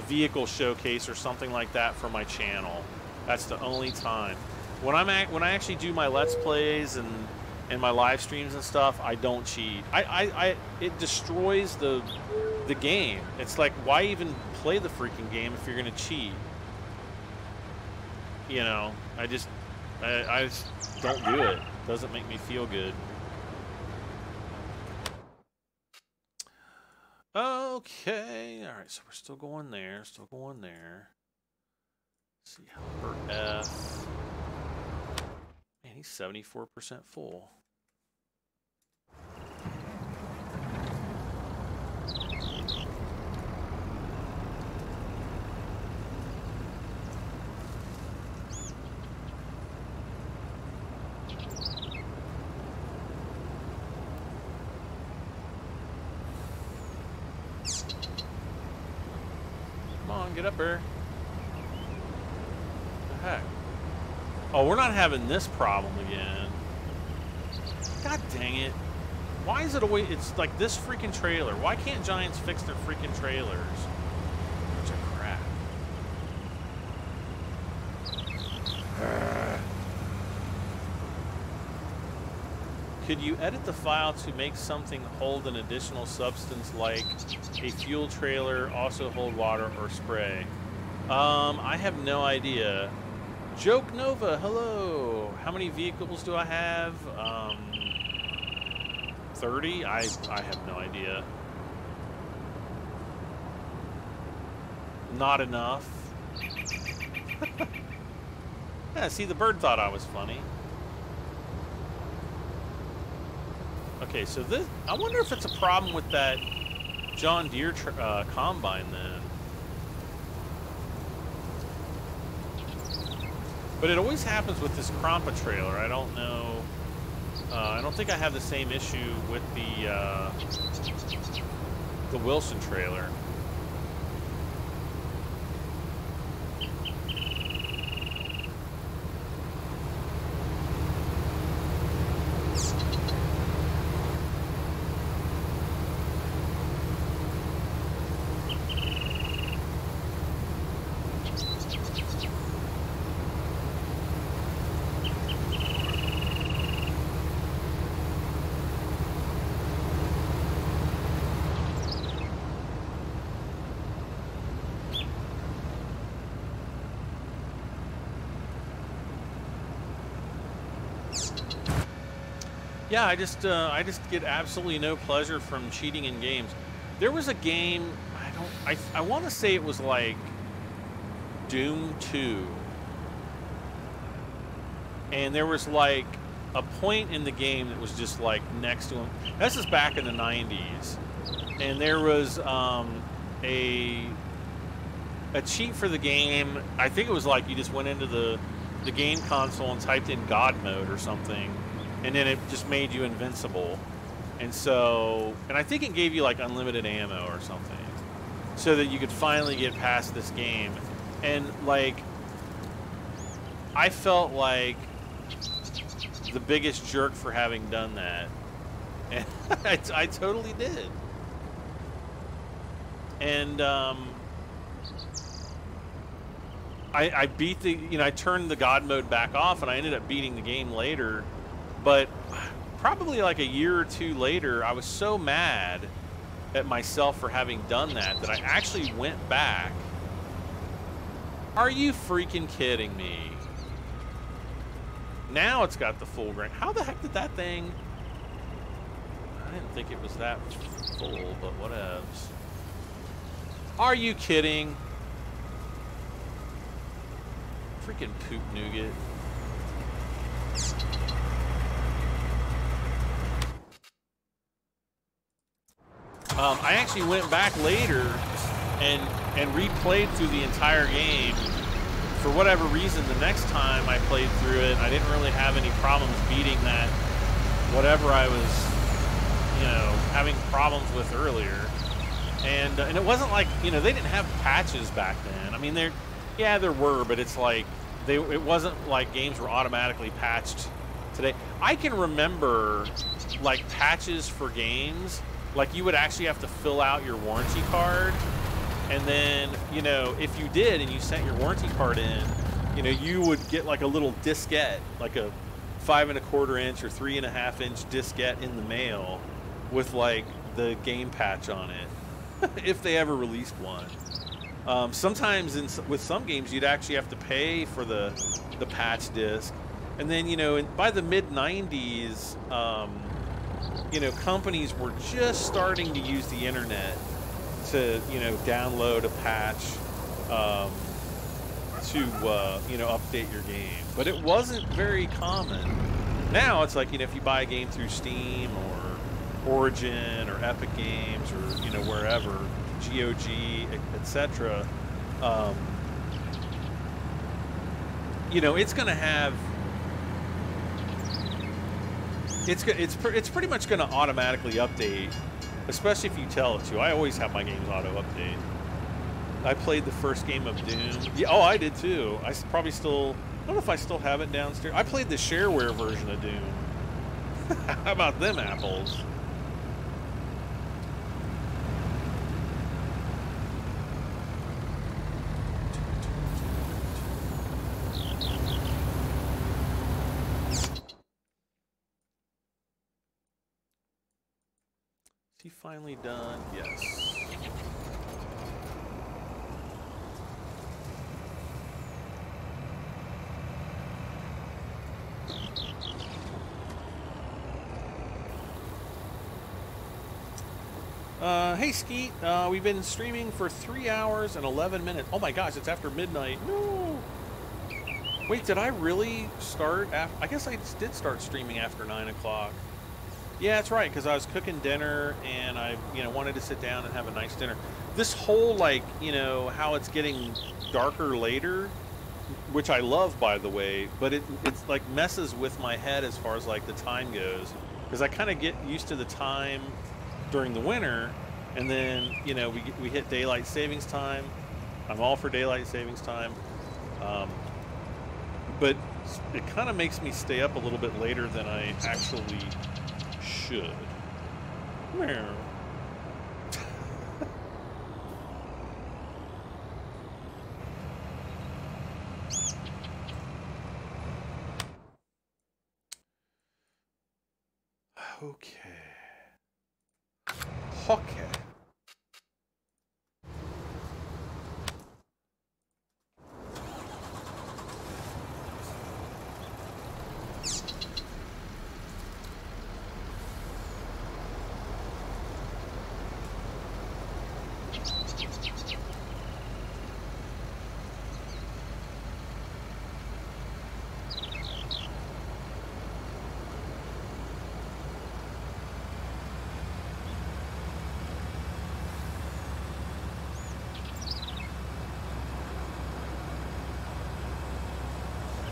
vehicle showcase or something like that for my channel. That's the only time. When I actually do my Let's Plays and my live streams and stuff, I don't cheat. It destroys the game. It's like, why even play the freaking game if you're gonna cheat? You know, I just don't do it. Doesn't make me feel good. Okay, all right. So we're still going there. Still going there. Let's see, Helper F. Man, he's 74% full. Come on, get up here. What the heck? Oh, we're not having this problem again. God dang it. Why is it always... It's like this freaking trailer. Why can't Giants fix their freaking trailers? Bunch of crap. Could you edit the file to make something hold an additional substance like a fuel trailer, also hold water or spray? I have no idea. Joke Nova, hello. How many vehicles do I have? 30? I have no idea. Not enough. Yeah, see, the bird thought I was funny. Okay, so this, I wonder if it's a problem with that John Deere combine then. But it always happens with this Krampa trailer. I don't know. I don't think I have the same issue with the Wilson trailer. Yeah, I just get absolutely no pleasure from cheating in games. There was a game, I want to say it was like Doom 2. And there was like a point in the game that was just like next to him. This is back in the 90s. And there was a cheat for the game. I think it was like you just went into the game console and typed in God mode or something. And then it just made you invincible. And so, and I think it gave you like unlimited ammo or something. So that you could finally get past this game. And like, I felt like the biggest jerk for having done that. And I totally did. And I beat the, I turned the God mode back off and I ended up beating the game later. But probably like a year or two later, I was so mad at myself for having done that that I actually went back. Are you freaking kidding me? Now it's got the full grain. How the heck did that thing... I didn't think it was that full, but whatevs. Are you kidding? Freaking poop nougat. I actually went back later and replayed through the entire game. For whatever reason, the next time I played through it, I didn't really have any problems beating that whatever I was, having problems with earlier. And it wasn't like, they didn't have patches back then. I mean, there were, but it's like it wasn't like games were automatically patched today. I can remember like patches for games. Like, you would actually have to fill out your warranty card, and then, if you did and you sent your warranty card in, you would get like a little diskette, like a 5 1/4 inch or 3 1/2 inch diskette in the mail with like the game patch on it, if they ever released one. Sometimes with some games you'd actually have to pay for the patch disc, and then by the mid 90s. Companies were just starting to use the internet to, download a patch to, update your game. But it wasn't very common. Now it's like, if you buy a game through Steam or Origin or Epic Games or, wherever, GOG, etc., it's going to have... It's pretty much going to automatically update, especially if you tell it to. I always have my games auto-update. I played the first game of Doom. Yeah, oh, I did too. I probably still... I don't know if I still have it downstairs. I played the shareware version of Doom. How about them apples? Is he finally done? Yes. Hey Skeet, we've been streaming for 3 hours and 11 minutes. Oh my gosh, it's after midnight. No. Wait, did I really start after? I guess I did start streaming after 9 o'clock. Yeah, that's right, because I was cooking dinner and I, wanted to sit down and have a nice dinner. This whole, like, how it's getting darker later, which I love, by the way, but it's like messes with my head as far as like the time goes, because I kind of get used to the time during the winter, and then we hit daylight savings time. I'm all for daylight savings time, but it kind of makes me stay up a little bit later than I actually should. Meow. Okay. Okay.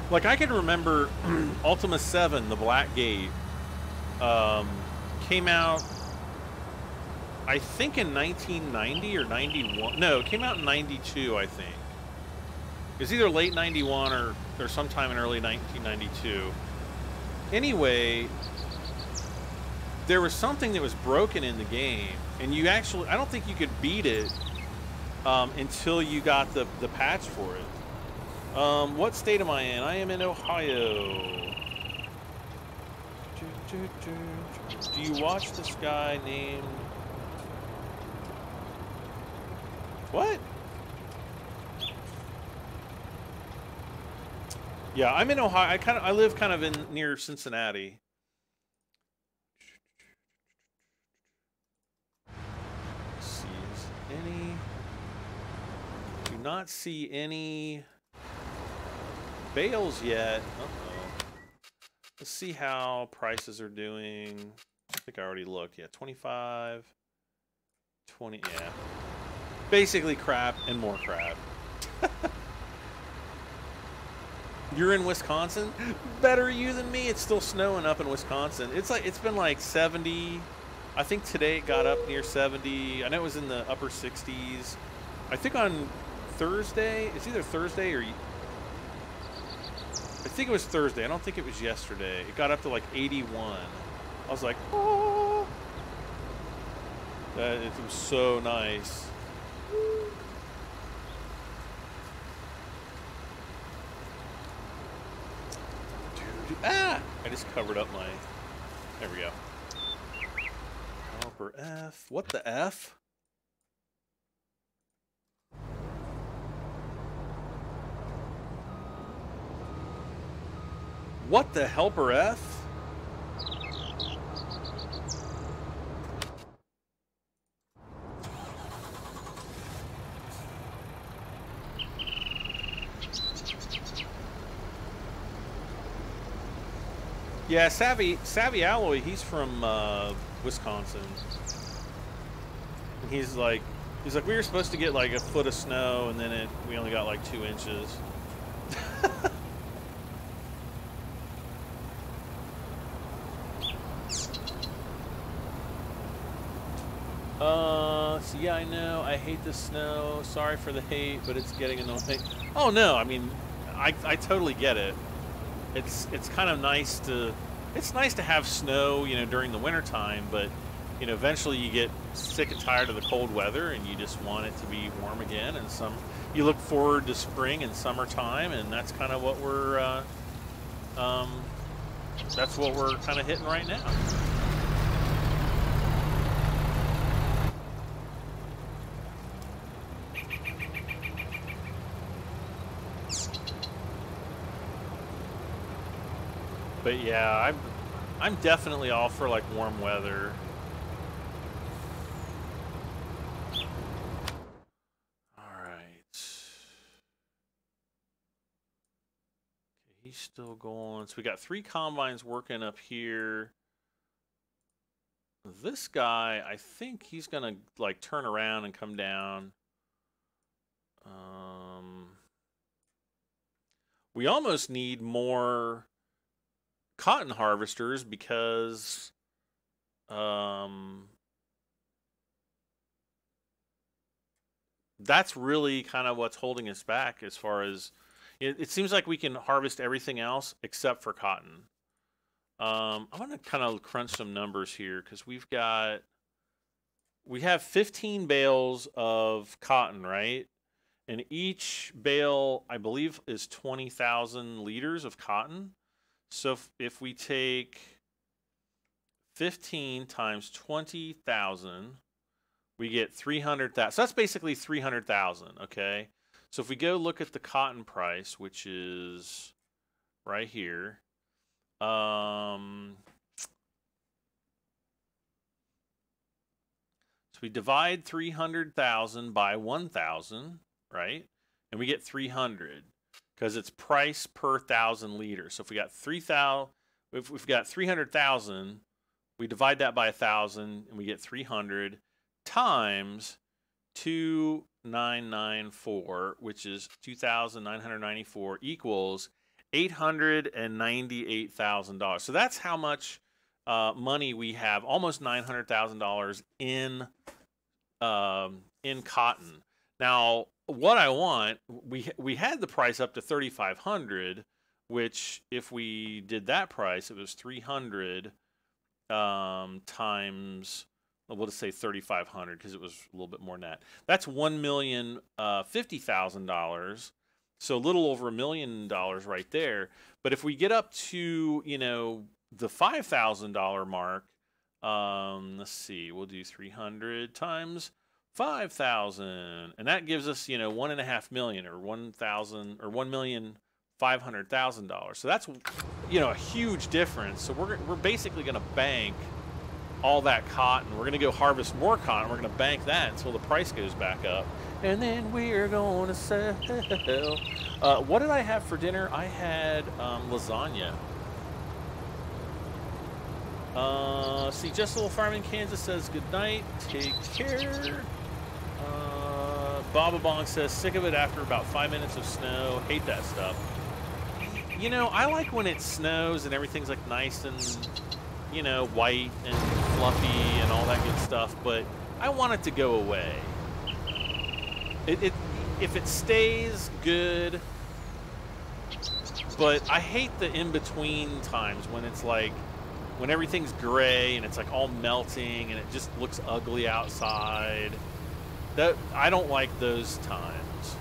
Like, I can remember Ultima 7, the Black Gate, came out, I think, in 1990 or 91. No, it came out in 92, I think. It was either late 91 or sometime in early 1992. Anyway, there was something that was broken in the game, and you actually, I don't think you could beat it until you got the patch for it. What state am I in? I am in Ohio. Do you watch this guy named... What? Yeah, I'm in Ohio. I live kind of near Cincinnati. Let's see, is any... Do not see any Bales yet. Uh-oh. Let's see how prices are doing. I think I already looked. Yeah, 25, 20, yeah. Basically crap and more crap. You're in Wisconsin? Better you than me. It's still snowing up in Wisconsin. It's been like 70. I think today it got up near 70. I know it was in the upper 60s. I think on Thursday, it's either Thursday or... I think it was Thursday. I don't think it was yesterday. It got up to like 81. I was like, oh. It was so nice. Ah! I just covered up my... There we go. Caliper F. What the F? What the helper F? Yeah, Savvy Alloy, he's from Wisconsin. And he's like, we were supposed to get like a foot of snow, and then we only got like 2 inches. So yeah, I know, I hate the snow. Sorry for the hate, but it's getting annoying. Oh no, I mean, I totally get it. It's kind of nice to, have snow, during the winter time, but eventually you get sick and tired of the cold weather and you just want it to be warm again, and you look forward to spring and summertime, and that's kind of what we're kind of hitting right now. But yeah, I'm definitely all for like warm weather. All right. Okay, he's still going. So we got 3 combines working up here. this guy, I think he's gonna like turn around and come down. We almost need more cotton harvesters because that's really kind of what's holding us back as far as it seems like we can harvest everything else except for cotton. I'm gonna kind of crunch some numbers here because we have 15 bales of cotton, right? And each bale, I believe, is 20,000 liters of cotton. So if we take 15 times 20,000, we get 300,000. So that's basically 300,000, okay? So if we go look at the cotton price, which is right here, so we divide 300,000 by 1,000, right? And we get 300 because it's price per 1,000 liters. So if we got 3,000, if we've got 300,000, we divide that by 1,000 and we get 300 times 2,994, which is 2,994 equals $898,000. So that's how much money we have, almost $900,000 in cotton. Now, what I want, we had the price up to 3,500, which if we did that price, it was 300 times, we'll just say 3,500 because it was a little bit more than that. That's $1,050,000. So a little over $1 million right there. But if we get up to, you know, the $5,000 mark, let's see, we'll do 300 times 5,000, and that gives us, you know, $1.5 million or 1,000 or $1,500,000. So that's, you know, a huge difference. So we're basically going to bank all that cotton. We're going to go harvest more cotton. We're going to bank that until the price goes back up. And then we're going to sell. What did I have for dinner? I had lasagna. See, Just a Little Farm in Kansas says good night. Take care. Baba Bong says sick of it after about 5 minutes of snow. Hate that stuff. You know, I like when it snows and everything's like nice and, you know, white and fluffy and all that good stuff, but I want it to go away. If it stays, good, but I hate the in-between times when it's like, when everything's gray and it's like all melting and it just looks ugly outside. I don't like those times.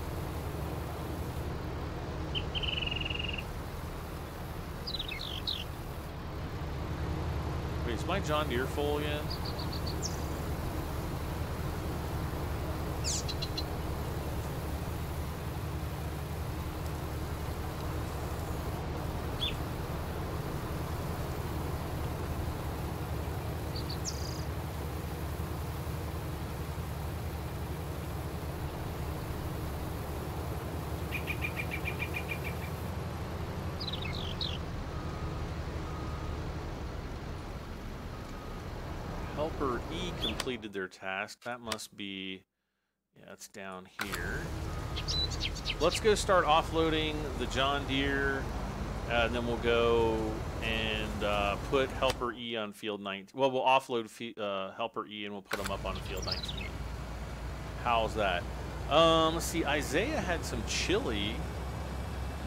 Wait, is my John Deere full again? Helper E completed their task. That must be, yeah, it's down here. Let's go start offloading the John Deere, and then we'll go and put Helper E on field 19. Well, we'll offload Helper E and we'll put them up on field 19. How's that? Let's see. Isaiah had some chili.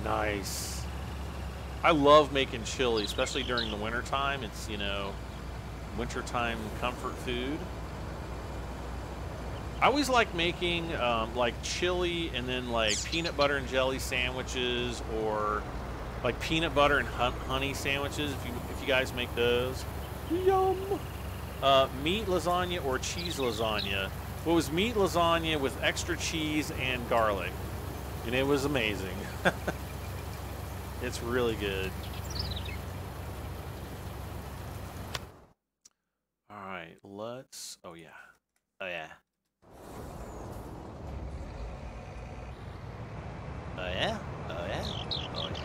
Nice. I love making chili, especially during the winter time. It's, you know, wintertime comfort food. I always like making like chili and then like peanut butter and jelly sandwiches, or like peanut butter and honey sandwiches if you guys make those. Yum. Meat lasagna or cheese lasagna. Well, it was meat lasagna with extra cheese and garlic, and it was amazing. It's really good. Let's, oh yeah. Oh yeah. Oh yeah? Oh yeah? Oh yeah.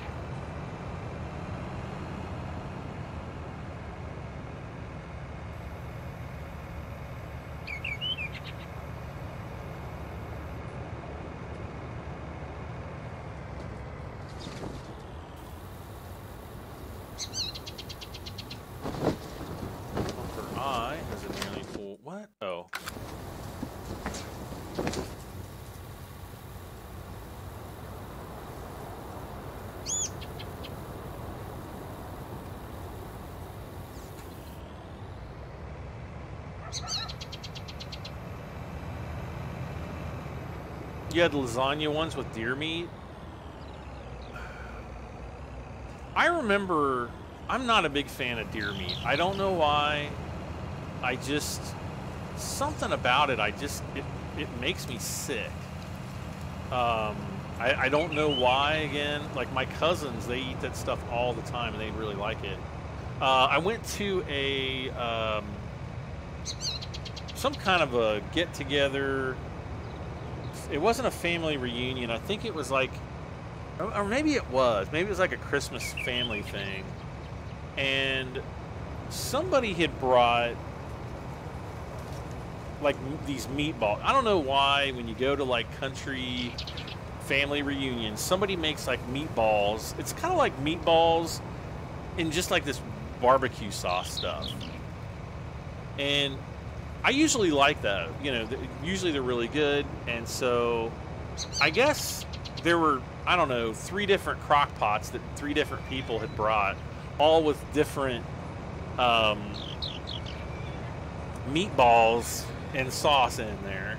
You had lasagna ones with deer meat? I remember, I'm not a big fan of deer meat. I don't know why. I just, something about it, it makes me sick. I don't know why, again. Like, my cousins, they eat that stuff all the time, and they really like it. I went to a, some kind of a get-together. It wasn't a family reunion. I think it was like, or maybe it was. Maybe it was like a Christmas family thing. And somebody had brought, like, these meatballs. I don't know why when you go to, like, country family reunions, somebody makes, like, meatballs. It's kind of like meatballs in just, like, this barbecue sauce stuff. And I usually like that. You know, usually they're really good. And so I guess there were, I don't know, 3 different crock pots that 3 different people had brought, all with different meatballs and sauce in there.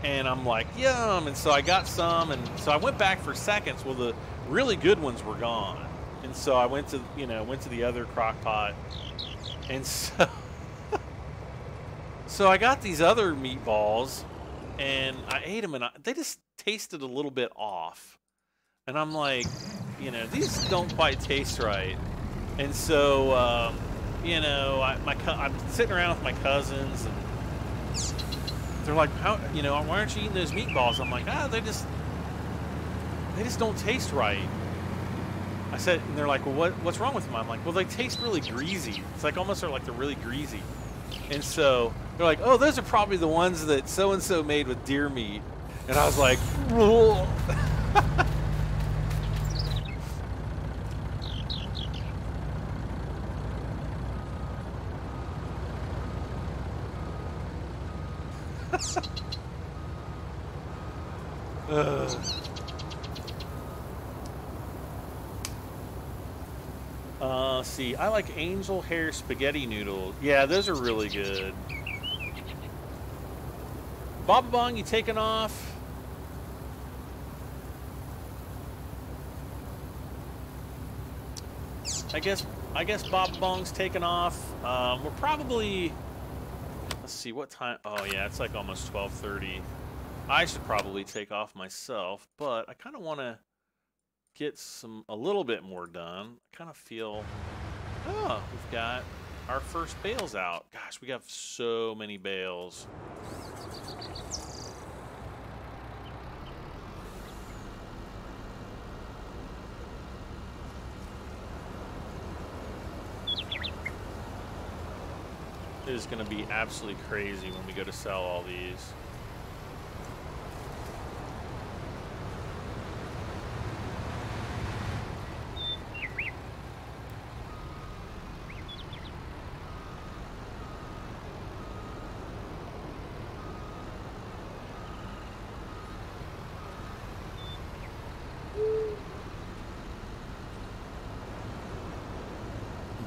And I'm like, yum. And so I got some, and so I went back for seconds. Well, the really good ones were gone. And so I went to, you know, went to the other crock pot. And so so I got these other meatballs, and I ate them, and they just tasted a little bit off. And I'm like, you know, these don't quite taste right. And so, you know, I'm sitting around with my cousins, and they're like, "How, you know, why aren't you eating those meatballs?" I'm like, they just don't taste right. I said, and they're like, "Well, what's wrong with them?" I'm like, "Well, they taste really greasy. It's like almost like they're really greasy." And so they're like, "Oh, those are probably the ones that so-and-so made with deer meat." And I was like, "Whoa." See, I like angel hair spaghetti noodles. Yeah, those are really good. Baba Bong, you taking off? I guess Baba Bong's taking off. We're probably, let's see, what time? Oh yeah, it's like almost 12:30. I should probably take off myself, but I kind of want to get a little bit more done. I kind of feel, oh, we've got our first bales out. Gosh, we got so many bales. It is going to be absolutely crazy when we go to sell all these.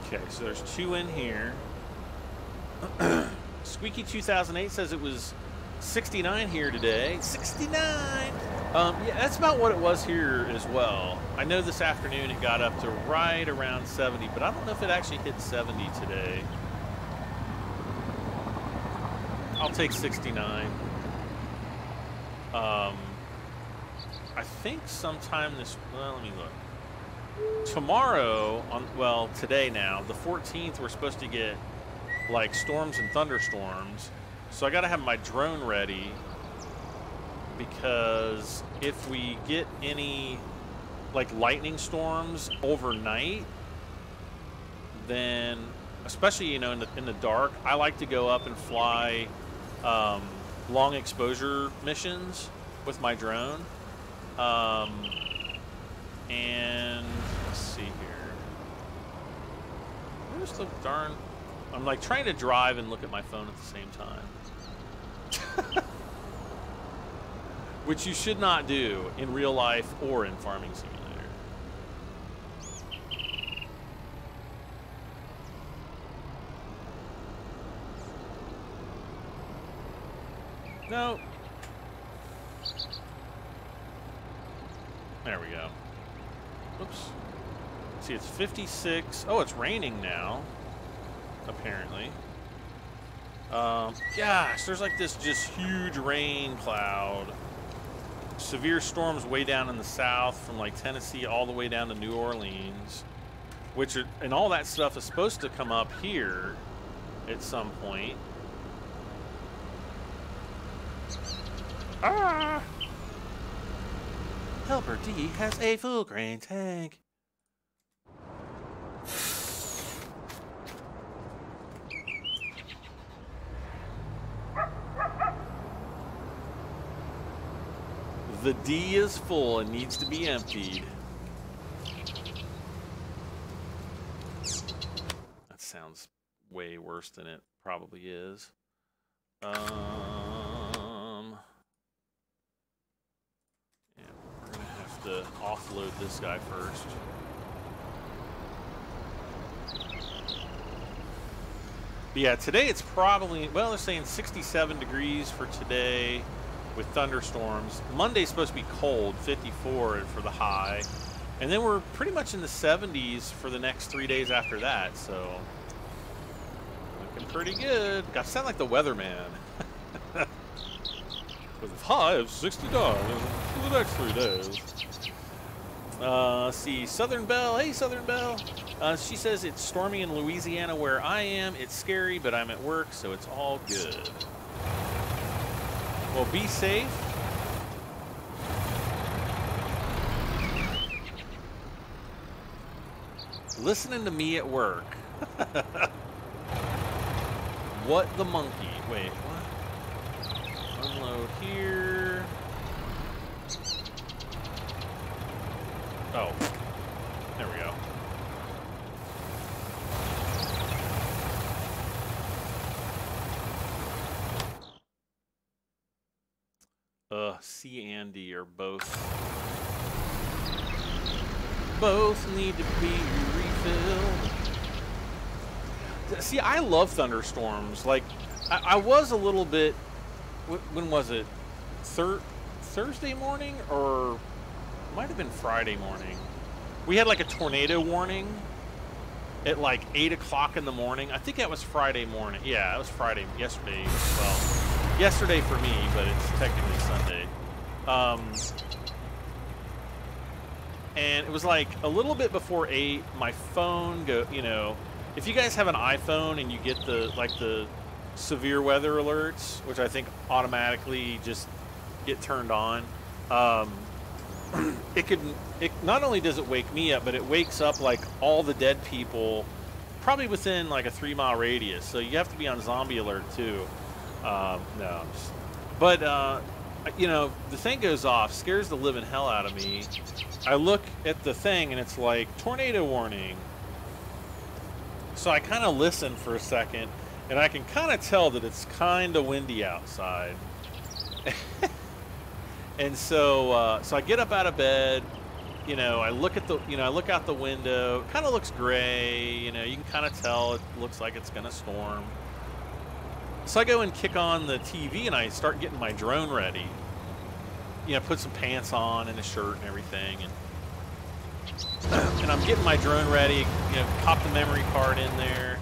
Okay, so there's 2 in here. Squeaky 2008 says it was 69 here today. 69! Yeah, that's about what it was here as well. I know this afternoon it got up to right around 70, but I don't know if it actually hit 70 today. I'll take 69. I think sometime this, well, let me look. Tomorrow, well, today now, the 14th, we're supposed to get like storms and thunderstorms. So I got to have my drone ready, because if we get any like lightning storms overnight, then especially, you know, in the dark, I like to go up and fly long exposure missions with my drone. And let's see here. Where's the darn? I'm like trying to drive and look at my phone at the same time. Which you should not do in real life or in Farming Simulator. No. There we go. Oops. See, it's 56. Oh, it's raining now. Apparently. Gosh, there's like this just huge rain cloud. Severe storms way down in the south from like Tennessee all the way down to New Orleans. And all that stuff is supposed to come up here at some point. Ah! Helper D has a full grain tank. The D is full and needs to be emptied. That sounds way worse than it probably is. Yeah, we're gonna have to offload this guy first. But yeah, today it's probably, well, they're saying 67 degrees for today with thunderstorms. Monday's supposed to be cold, 54 for the high. And then we're pretty much in the 70s for the next 3 days after that, so looking pretty good. Got to sound like the weatherman. With a high of 69 for the next 3 days. Let's see, Southern Belle. Hey, Southern Belle. She says it's stormy in Louisiana where I am. It's scary, but I'm at work, so it's all good. Well, be safe. Listening to me at work. What the monkey? Wait, what? Unload here. Oh, there we go. C and D are both need to be refilled. See, I love thunderstorms. Like, I was a little bit. When was it? Thursday morning, or it might have been Friday morning. We had like a tornado warning at like 8 o'clock in the morning. I think that was Friday morning. Yeah, it was Friday. Yesterday. Well, yesterday for me, but it's technically Sunday. And it was like a little bit before 8. My phone if you guys have an iPhone and you get the severe weather alerts, which I think automatically just get turned on, it not only does it wake me up, but it wakes up like all the dead people probably within like a 3-mile radius. So you have to be on zombie alert too. The thing goes off, scares the living hell out of me. I look at the thing and it's like tornado warning. So I kind of listen for a second, and I can kind of tell that it's kind of windy outside. And so I get up out of bed. I look at I look out the window. It kind of looks gray. You can kind of tell it looks like it's gonna storm. So I go and kick on the TV and I start getting my drone ready. Put some pants on and a shirt and everything, and I'm getting my drone ready. Pop the memory card in there.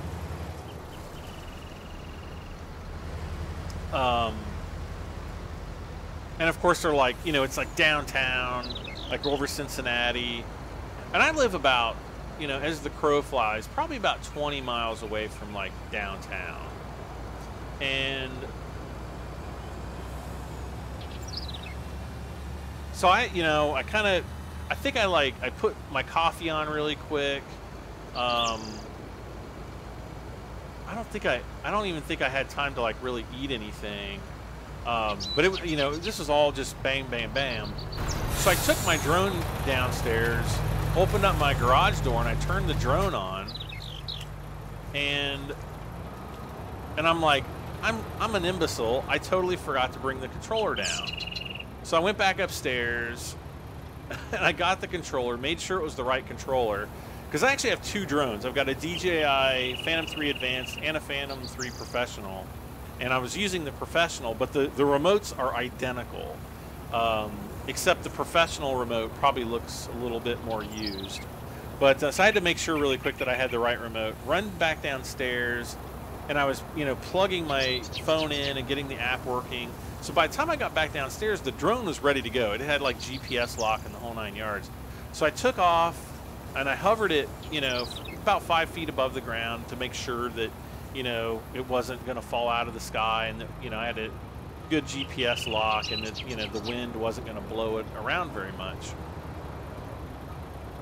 And of course they're like, it's like downtown, like over Cincinnati, and I live about, as the crow flies, probably about 20 miles away from like downtown. And so I put my coffee on really quick. I don't even think I had time to like really eat anything. But this was all just bang, bam, bam. So I took my drone downstairs, opened up my garage door, and I turned the drone on. And I'm like, I'm an imbecile. I totally forgot to bring the controller down. So I went back upstairs, and I got the controller, made sure it was the right controller, because I actually have 2 drones. I've got a DJI Phantom 3 Advanced and a Phantom 3 Professional. and I was using the professional, but the remotes are identical, except the professional remote probably looks a little bit more used. But so I had to make sure really quick that I had the right remote, run back downstairs, and I was, you know, plugging my phone in and getting the app working. So by the time I got back downstairs, the drone was ready to go. It had like GPS lock and the whole 9 yards. So I took off and I hovered it, you know, about 5 feet above the ground to make sure that, you know, it wasn't going to fall out of the sky, and that, you know, I had a good GPS lock, and that, you know, the wind wasn't going to blow it around very much.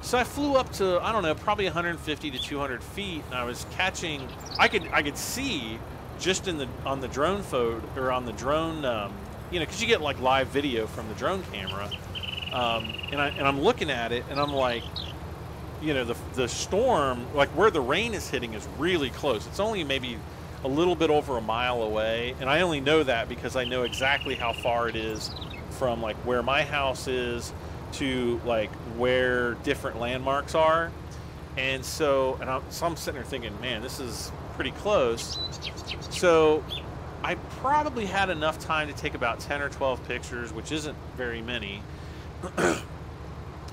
So I flew up to, I don't know, probably 150 to 200 feet, and I was catching. I could see just on the drone photo, or on the drone, you know, because you get like live video from the drone camera, and I'm looking at it, and I'm like, you know, the storm, like where the rain is hitting, is really close. It's only maybe a little bit over a mile away, and I only know that because I know exactly how far it is from like where my house is to like where different landmarks are. And so, I'm sitting there thinking, man, this is pretty close. So I probably had enough time to take about 10 or 12 pictures, which isn't very many,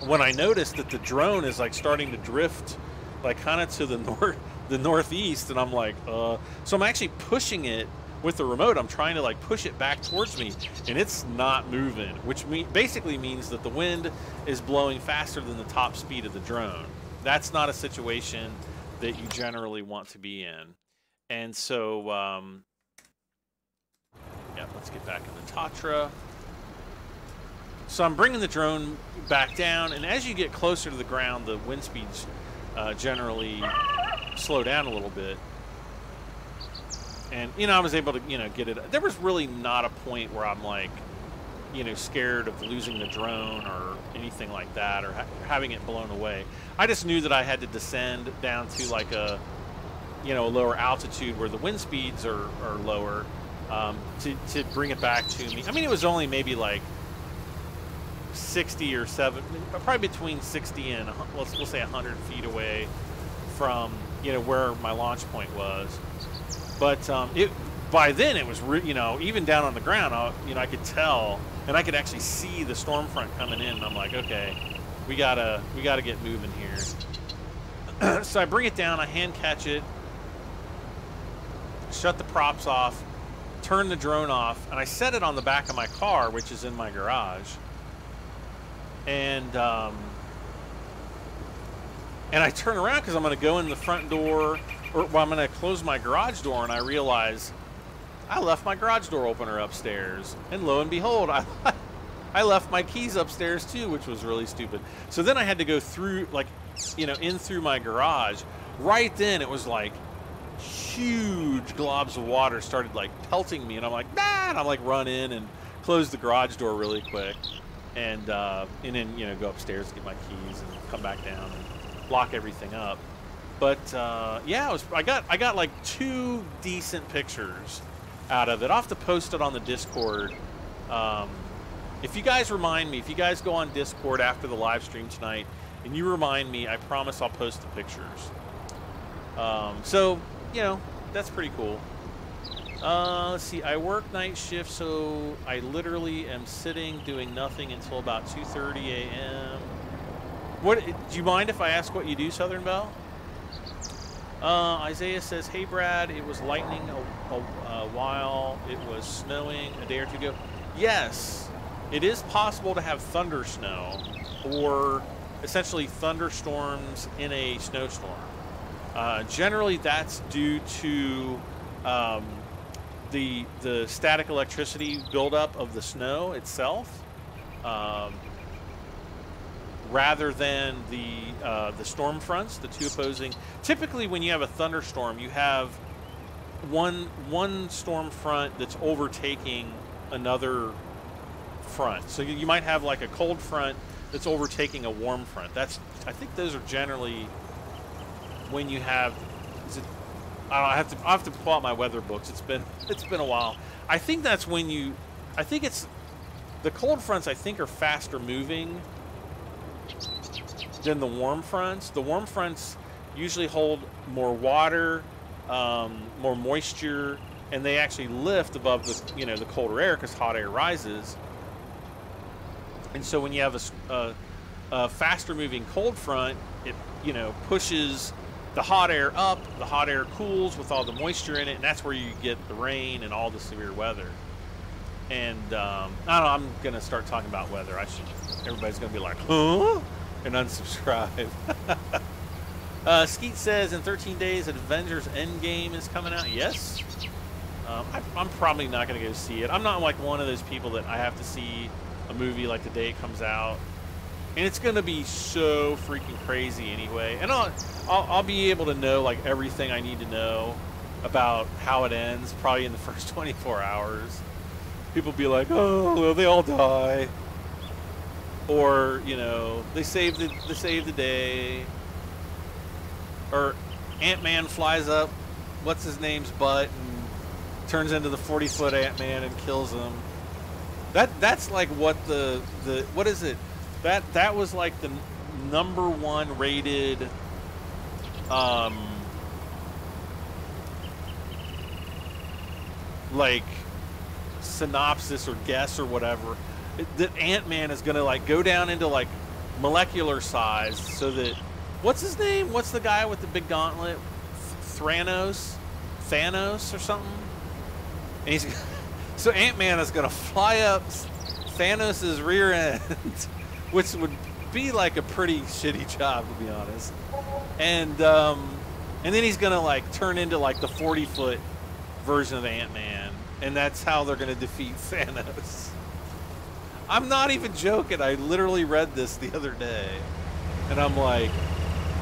when I noticed that the drone is like starting to drift like kind of to the northeast, and I'm like, so I'm actually pushing it with the remote. I'm trying to like push it back towards me, and it's not moving, which basically means that the wind is blowing faster than the top speed of the drone. That's not a situation that you generally want to be in. And so, yeah, let's get back into Tatra. So I'm bringing the drone back down, and as you get closer to the ground, the wind speeds generally slow down a little bit. And, you know, I was able to, you know, get it. There was really not a point where I'm like, you know, scared of losing the drone or anything like that, or having it blown away. I just knew that I had to descend down to like a, you know, a lower altitude where the wind speeds are lower, to bring it back to me. I mean, it was only maybe like 60 or 70, probably between 60 and we'll say 100 feet away from, you know, where my launch point was. But by then it was, you know, even down on the ground, you know, I could tell, and I could actually see the storm front coming in, and I'm like, okay, we gotta get moving here. So I bring it down, I hand catch it, shut the props off, turn the drone off, and I set it on the back of my car, which is in my garage. And I turn around because I'm going to go in the front door, or well, I'm going to close my garage door, and I realize I left my garage door opener upstairs. And lo and behold, I left my keys upstairs too, which was really stupid. So then I had to go through, like, you know, in through my garage. Right then, it was like huge globs of water started like pelting me, and I'm like, nah, and I'm like run in and close the garage door really quick, and then, you know, go upstairs to get my keys and come back down and lock everything up. But yeah, I got like 2 decent pictures out of it. I'll have to post it on the Discord. If you guys remind me, if you guys go on Discord after the live stream tonight and you remind me, I promise I'll post the pictures. So, you know, that's pretty cool. Let's see, I work night shift, so I literally am sitting doing nothing until about 2:30 a.m. What, do you mind if I ask what you do, Southern Belle? Isaiah says, hey Brad, it was lightning a while it was snowing a day or two ago. Yes, it is possible to have thunder snow, or essentially thunderstorms in a snowstorm. Generally that's due to the static electricity buildup of the snow itself, rather than the storm fronts, the 2 opposing. Typically, when you have a thunderstorm, you have one storm front that's overtaking another front. So you might have like a cold front that's overtaking a warm front. I think those are generally when you have. I have to pull out my weather books. It's been a while. I think that's when you. I think it's the cold fronts. I think are faster moving than the warm fronts. The warm fronts usually hold more water, more moisture, and they actually lift above the, you know, the colder air because hot air rises. And so when you have a faster moving cold front, it, you know, pushes the hot air up, the hot air cools with all the moisture in it, and that's where you get the rain and all the severe weather. And I don't know, I'm going to start talking about weather. Everybody's going to be like, huh? And unsubscribe. Skeet says in 13 days Avengers Endgame is coming out. Yes. I'm probably not going to go see it. I'm not like one of those people that I have to see a movie like the day it comes out. And it's going to be so freaking crazy anyway. And I'll be able to know like everything I need to know about how it ends probably in the first 24 hours. People be like, oh, well, they all die. Or, you know, they save the day. Or Ant-Man flies up, what's his name's butt, and turns into the 40-foot Ant-Man and kills him. That's like what the what is it? That was like the #1 rated like synopsis or guess or whatever, that Ant-Man is gonna like go down into like molecular size, so that, what's his name? What's the guy with the big gauntlet? Thanos or something? And he's so Ant-Man is gonna fly up Thanos' rear end, which would be like a pretty shitty job, to be honest. And then he's gonna like turn into like the 40-foot version of Ant-Man, and that's how they're gonna defeat Thanos. I'm not even joking. I literally read this the other day, and I'm like,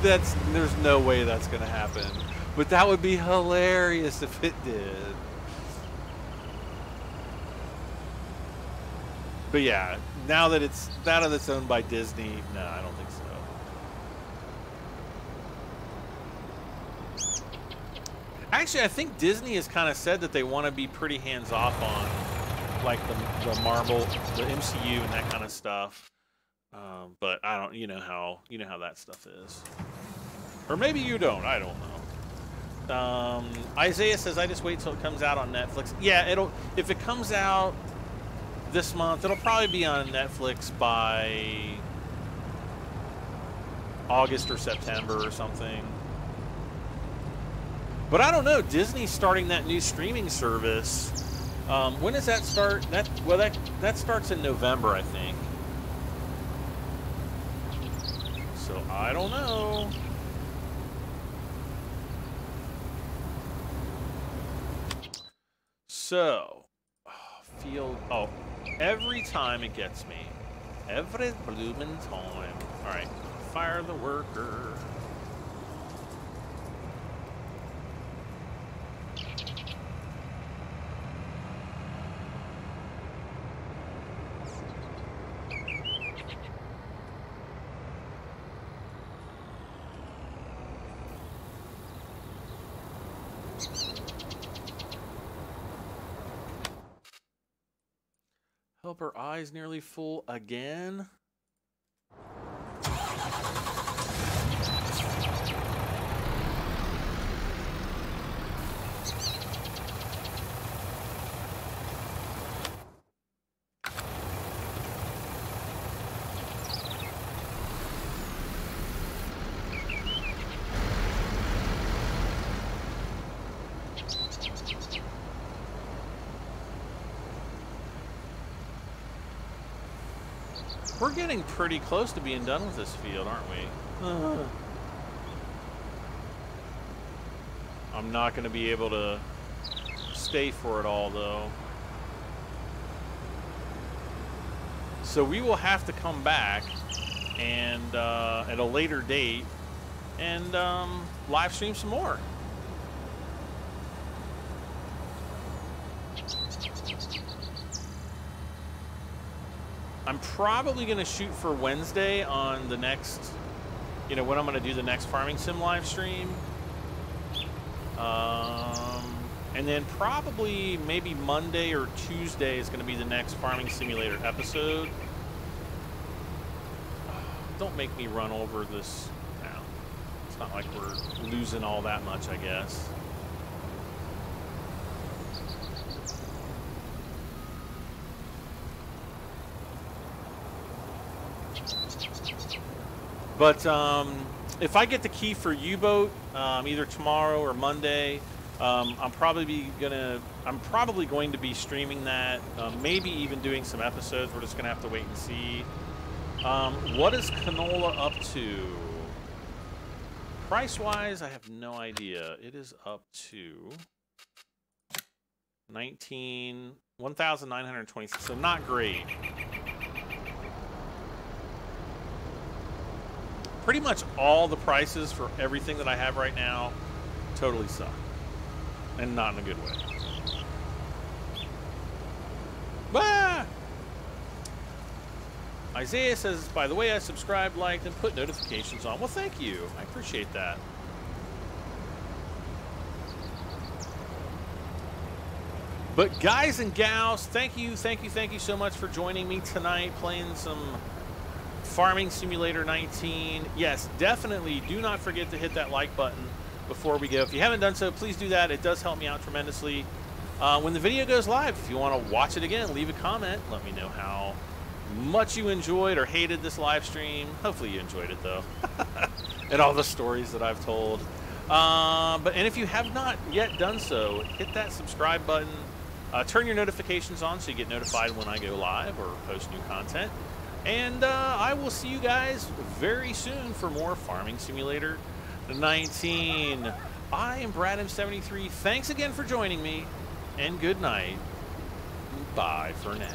there's no way that's gonna happen. But that would be hilarious if it did. But yeah, now that it's owned by Disney, no, I don't think so. Actually, I think Disney has kind of said that they want to be pretty hands-off on like the Marvel, the MCU, and that kind of stuff. But I don't, you know how that stuff is, or maybe you don't. I don't know. Isaiah says, I just wait till it comes out on Netflix. Yeah, if it comes out this month, it'll probably be on Netflix by August or September or something. But I don't know. Disney's starting that new streaming service. When does that start? That starts in November, I think. So I don't know. So, every time it gets me. Every blooming time. Alright, fire the worker. Hope her eye's nearly full again. We're getting pretty close to being done with this field, aren't we? I'm not going to be able to stay for it all, though. So we will have to come back and at a later date and live stream some more. I'm probably going to shoot for Wednesday on the next, when I'm going to do the next Farming Sim live stream. And then probably maybe Monday or Tuesday is going to be the next Farming Simulator episode. Don't make me run over this now. It's not like we're losing all that much, I guess. But if I get the key for U-Boat either tomorrow or Monday, I'm probably going to be streaming that. Maybe even doing some episodes. We're just gonna have to wait and see. What is Canola up to? Price-wise, I have no idea. It is up to 1,926, so not great. Pretty much all the prices for everything that I have right now totally suck. And not in a good way. Bah! Isaiah says, by the way, I subscribed, liked, and put notifications on. Well, thank you. I appreciate that. But guys and gals, thank you so much for joining me tonight, playing some Farming Simulator 19. Yes, definitely do not forget to hit that like button before we go. If you haven't done so, please do that. It does help me out tremendously. When the video goes live, if you want to watch it again, leave a comment. Let me know how much you enjoyed or hated this live stream. Hopefully you enjoyed it, though. And all the stories that I've told. And if you have not yet done so, hit that subscribe button. Turn your notifications on so you get notified when I go live or post new content. And I will see you guys very soon for more Farming Simulator 19. I am Brad M73. Thanks again for joining me, and good night. Bye for now.